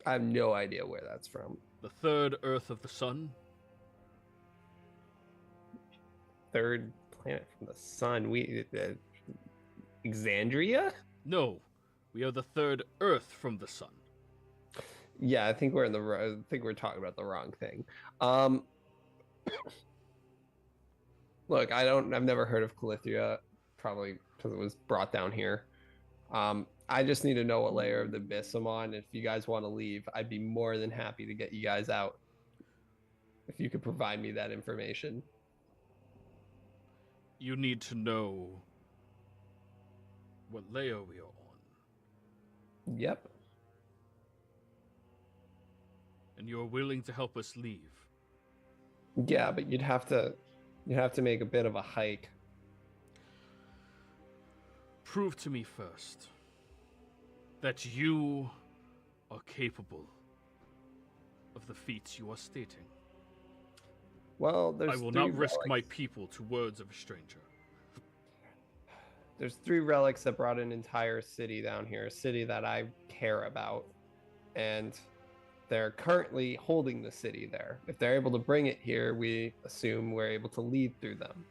I have no idea where that's from. the third Earth of the Sun. Third planet from the sun. Exandria? No, we are the third Earth from the Sun. Yeah, I think we're talking about the wrong thing. Look, I've never heard of Calithria, probably because it was brought down here. I just need to know what layer of the abyss I'm on. If you guys want to leave, I'd be more than happy to get you guys out. If you could provide me that information. You need to know what layer we are on. Yep. And you're willing to help us leave. Yeah, but you'd have to make a bit of a hike. Prove to me first that you are capable of the feats you are stating. Well, I will not risk my people to words of a stranger. There's 3 relics that brought an entire city down here, a city that I care about, and they're currently holding the city there. If they're able to bring it here, we assume we're able to lead through them.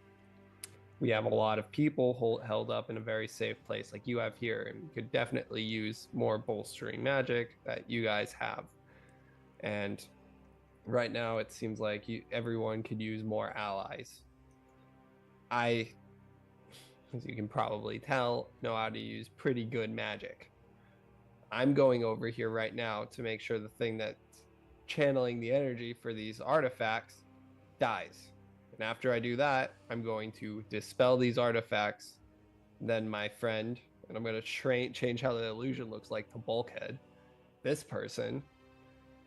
We have a lot of people held up in a very safe place like you have here, and we could definitely use more bolstering magic that you guys have. And right now, it seems like everyone could use more allies. I, as you can probably tell, know how to use pretty good magic. I'm going over here right now to make sure the thing that's channeling the energy for these artifacts dies. And after I do that, I'm going to dispel these artifacts. Then my friend, and I'm going to change how the illusion looks like to Bulkhead. This person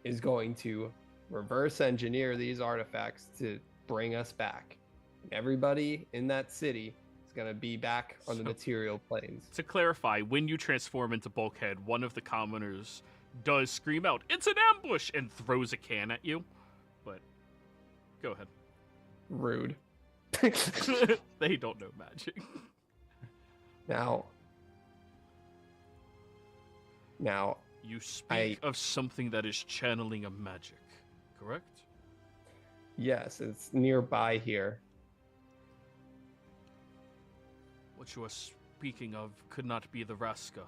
is going to reverse engineer these artifacts to bring us back. And everybody in that city is going to be back on the material planes. To clarify, when you transform into Bulkhead, one of the commoners does scream out, "It's an ambush!" and throws a can at you. But go ahead. Rude. They don't know magic. Now, You speak of something that is channeling a magic, correct? yes, it's nearby here. What you are speaking of could not be the Raska,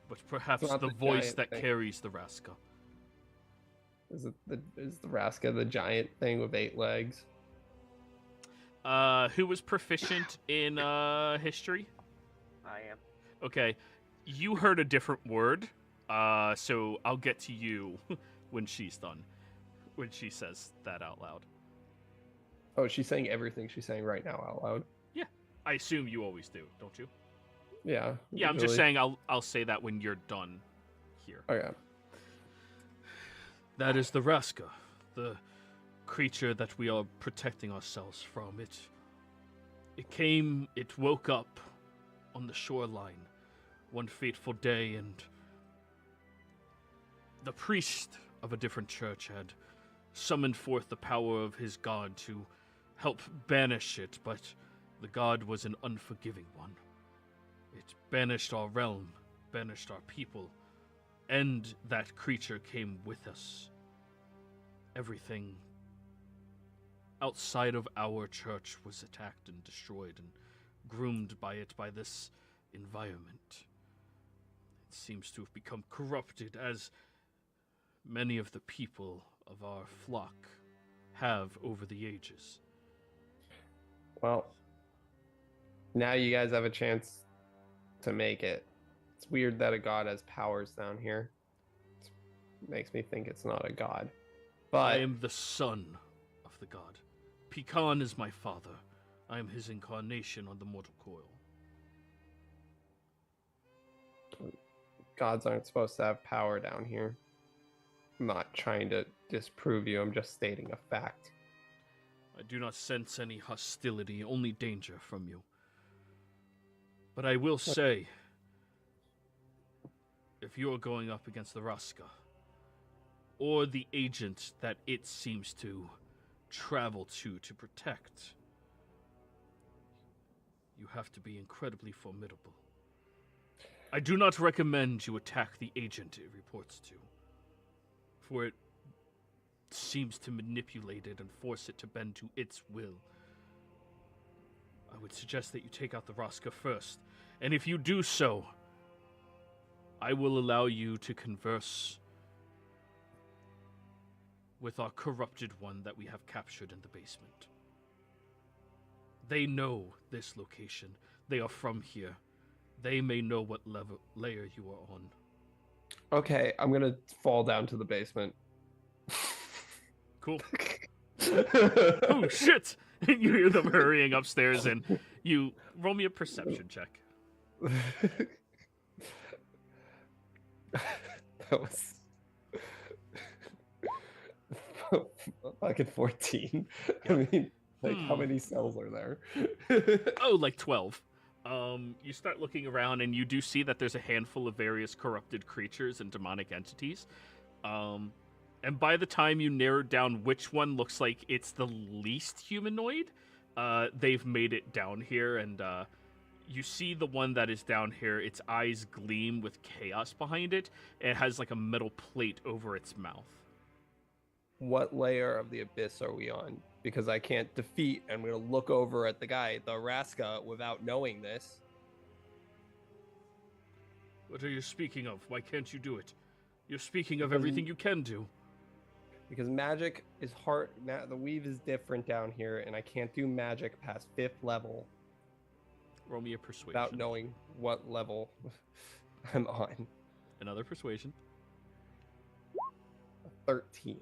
but perhaps not the the voice giant that thing. carries the Raska. Is the Raska the giant thing with 8 legs? Who was proficient in history? I am. Okay, you heard a different word, so I'll get to you when she's done, when she says that out loud. Oh, she's saying everything she's saying right now out loud. Yeah, I assume you always do, don't you? Yeah. Yeah, I'm just usually. saying I'll say that when you're done here. Oh yeah. That is the Raska, the creature that we are protecting ourselves from. It It woke up on the shoreline one fateful day, and the priest of a different church had summoned forth the power of his god to help banish it, but the god was an unforgiving one. It banished our realm, banished our people, and that creature came with us. Everything outside of our church was attacked and destroyed and groomed by it, by this environment. It seems to have become corrupted, as many of the people of our flock have over the ages. Well, now you guys have a chance to make it. It's weird that a god has powers down here. It makes me think it's not a god. But I am the son of the god. Pecan is my father. I am his incarnation on the mortal coil. gods aren't supposed to have power down here. I'm not trying to disprove you, I'm just stating a fact. I do not sense any hostility, only danger from you. But I will say, if you're going up against the Raska, or the agent that it seems to travel to protect, you have to be incredibly formidable. I do not recommend you attack the agent it reports to, for it seems to manipulate it and force it to bend to its will. I would suggest that you take out the Raska first, and if you do so, I will allow you to converse with our corrupted one that we have captured in the basement. They know this location. They are from here. They may know what layer you are on. Okay, I'm gonna fall down to the basement. Cool. Oh, shit! You hear them hurrying upstairs, and you roll me a perception check. That was fucking 14. I mean, like, how many cells are there? Oh, like 12. You start looking around, and you do see that there's a handful of various corrupted creatures and demonic entities. And by the time you narrowed down which one looks like it's the least humanoid, they've made it down here, and you see the one that is down here, its eyes gleam with chaos behind it, and it has like a metal plate over its mouth. What layer of the abyss are we on? Because I can't defeat, I'm going to look over at the guy, the Raska, without knowing this. What are you speaking of? Why can't you do it? You're speaking of everything you can do. Because magic is hard, the weave is different down here, and I can't do magic past 5th level. Roll me a persuasion. Without knowing what level I'm on. Another persuasion. 13.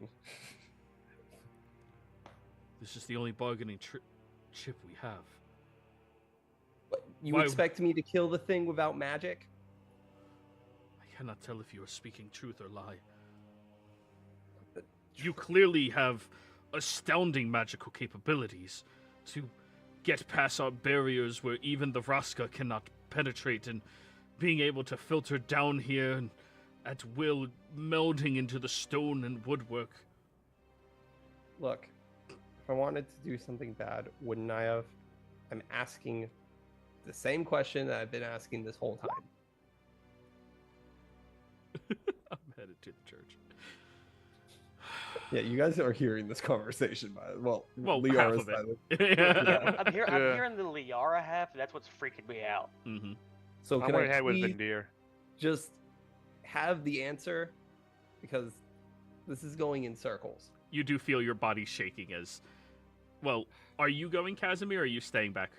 This is the only bargaining chip we have. But you Why- expect me to kill the thing without magic? I cannot tell if you are speaking truth or lie. You clearly have astounding magical capabilities to get past our barriers where even the Raska cannot penetrate, and being able to filter down here and at will, melding into the stone and woodwork. Look, if I wanted to do something bad, wouldn't I have? I'm asking the same question that I've been asking this whole time. I'm headed to the church. Yeah, you guys are hearing this conversation. Well, Well, Liara half is of it. silent. I'm hearing the Liara half, and that's what's freaking me out. Mm-hmm. So I'm can going I ahead with please Vendir. just have the answer? Because this is going in circles. You do feel your body shaking as... Well, are you going, Casimir, or are you staying back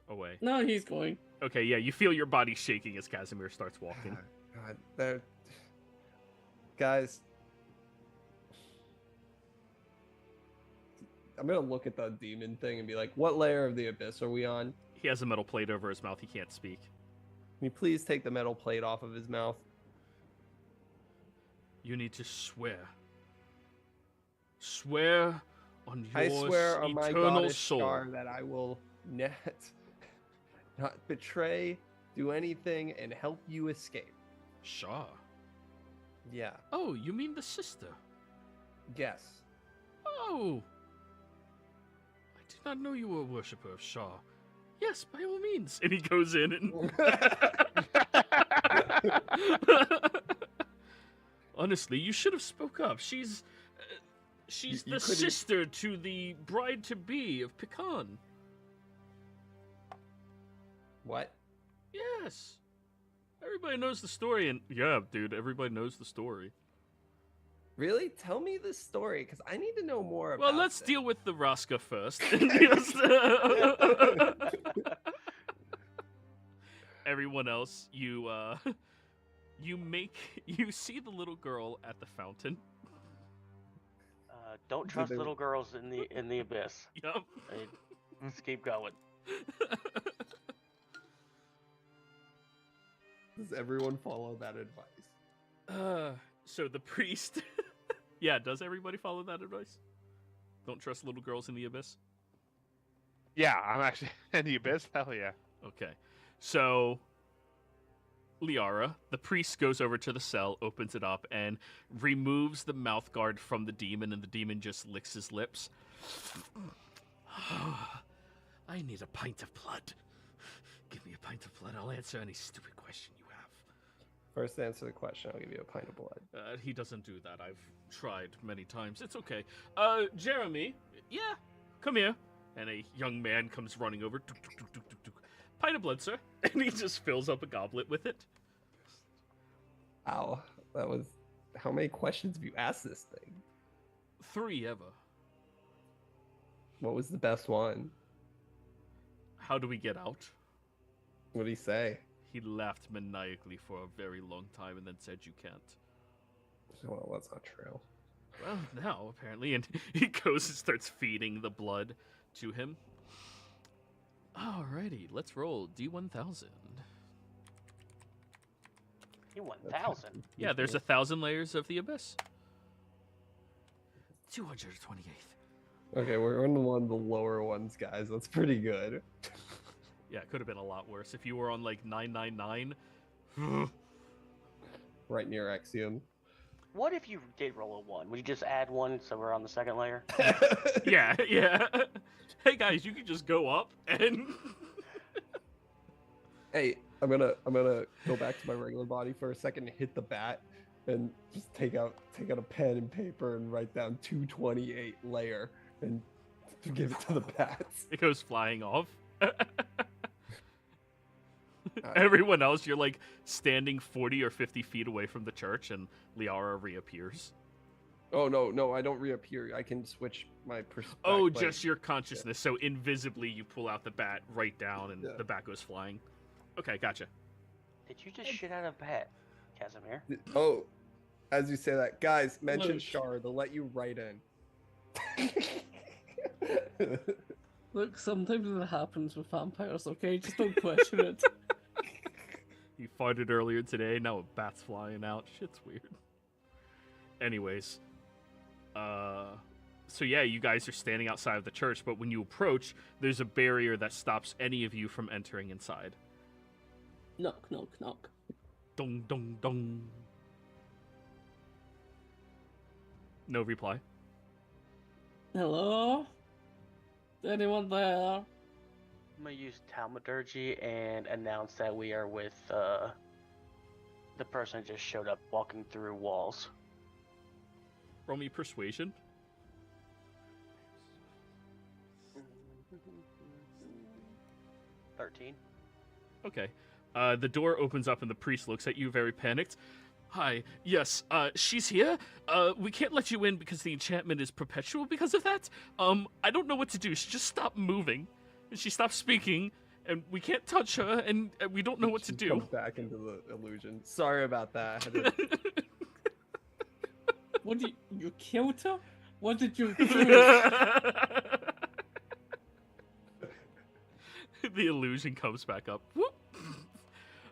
away? No, he's going. Okay, yeah, you feel your body shaking as Casimir starts walking. God, they're... Guys, I'm gonna look at the demon thing and be like, what layer of the abyss are we on? He has a metal plate over his mouth. He can't speak. Can you please take the metal plate off of his mouth? You need to swear. Swear on I your swear on my eternal goddess soul. star that I will not betray, do anything, and help you escape. Shaw. Yeah. Oh, you mean the sister? Yes. Oh! I did not know you were a worshipper of Shaw. Yes, by all means. And he goes in and... Honestly, you should have spoke up. She's You the couldn't- sister to the bride-to-be of Pecan. What? Yes. Everybody knows the story, and... Yeah, dude, everybody knows the story. Really? Tell me the story, because I need to know more about Well, let's this. deal with the Raska first. Everyone else, you see the little girl at the fountain. Don't trust they- little girls in the abyss. Yup. Let's keep going. Does everyone follow that advice? So the priest. Yeah, does everybody follow that advice? Don't trust little girls in the abyss? Yeah, I'm actually in the abyss. Hell yeah. Okay. So, Liara, the priest goes over to the cell, opens it up, and removes the mouth guard from the demon, and the demon just licks his lips. I need a pint of blood. Give me a pint of blood. I'll answer any stupid question you have. First answer the question, I'll give you a pint of blood. He doesn't do that. I've tried many times. It's okay. Jeremy, yeah, come here. And a young man comes running over. Tuk, tuk, tuk, tuk, tuk, tuk. Pint of blood, sir. And he just fills up a goblet with it. Ow. That was... How many questions have you asked this thing? 3 ever. What was the best one? How do we get out? What did he say? He laughed maniacally for a very long time and then said, "You can't." Well, that's not true. Well, now, apparently. And he goes and starts feeding the blood to him. Alrighty, let's roll D1000. You 1,000. Yeah, there's 1,000 layers of the abyss. 228th. Okay, we're on one of the lower ones, guys. That's pretty good. Yeah, it could have been a lot worse. If you were on like 999. Right near Axiom. What if you did roll a 1? Would you just add 1 so we're on the second layer? Yeah. Hey guys, you can just go up and Hey, I'm gonna go back to my regular body for a second and hit the bat and just take out a pen and paper and write down 228 layer and give it to the bats. it goes flying off. Everyone else, you're like standing 40 or 50 feet away from the church, and Liara reappears. Oh no, I don't reappear. I can switch my perspective. Oh, just your consciousness. So invisibly, you pull out the bat right down, and Yeah. the bat goes flying. Okay, gotcha. Did you just shit out a bat, Casimir? Oh, as you say that, guys, mention Luke. Shar. They'll let you write in. Look, sometimes it happens with vampires, okay? Just don't question it. He farted earlier today, now a bat's flying out. Shit's weird. Anyways. So yeah, you guys are standing outside of the church, but when you approach, there's a barrier that stops any of you from entering inside. Knock, knock, knock. Dong, dong, dong. No reply. Hello? Is anyone there? I'm gonna use Tal'Dorei and announce that we are with the person who just showed up walking through walls. Roll me persuasion. 13. Okay. The door opens up and the priest looks at you very panicked. Hi, yes, she's here. We can't let you in because the enchantment is perpetual because of that. I don't know what to do. She just stopped moving. And she stopped speaking, and we can't touch her, and we don't know what to She do. comes back into the illusion. Sorry about that. I had to- What did you killed her? What did you do? The illusion comes back up. Whoop.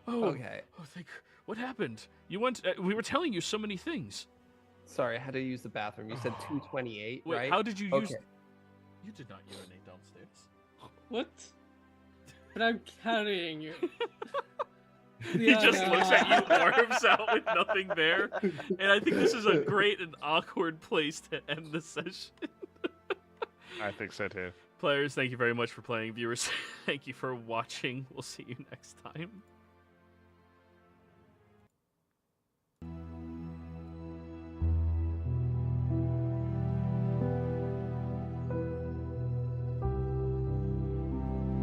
Oh, Okay. oh, what happened? You went. We were telling you so many things. Sorry, I had to use the bathroom. You said 228, Wait, right? how did you use? Okay. You did not urinate downstairs. What? but I'm carrying you. He just looks at you, arms out with nothing there. And I think this is a great and awkward place to end the session. I think so too. Players, thank you very much for playing. Viewers, thank you for watching. We'll see you next time.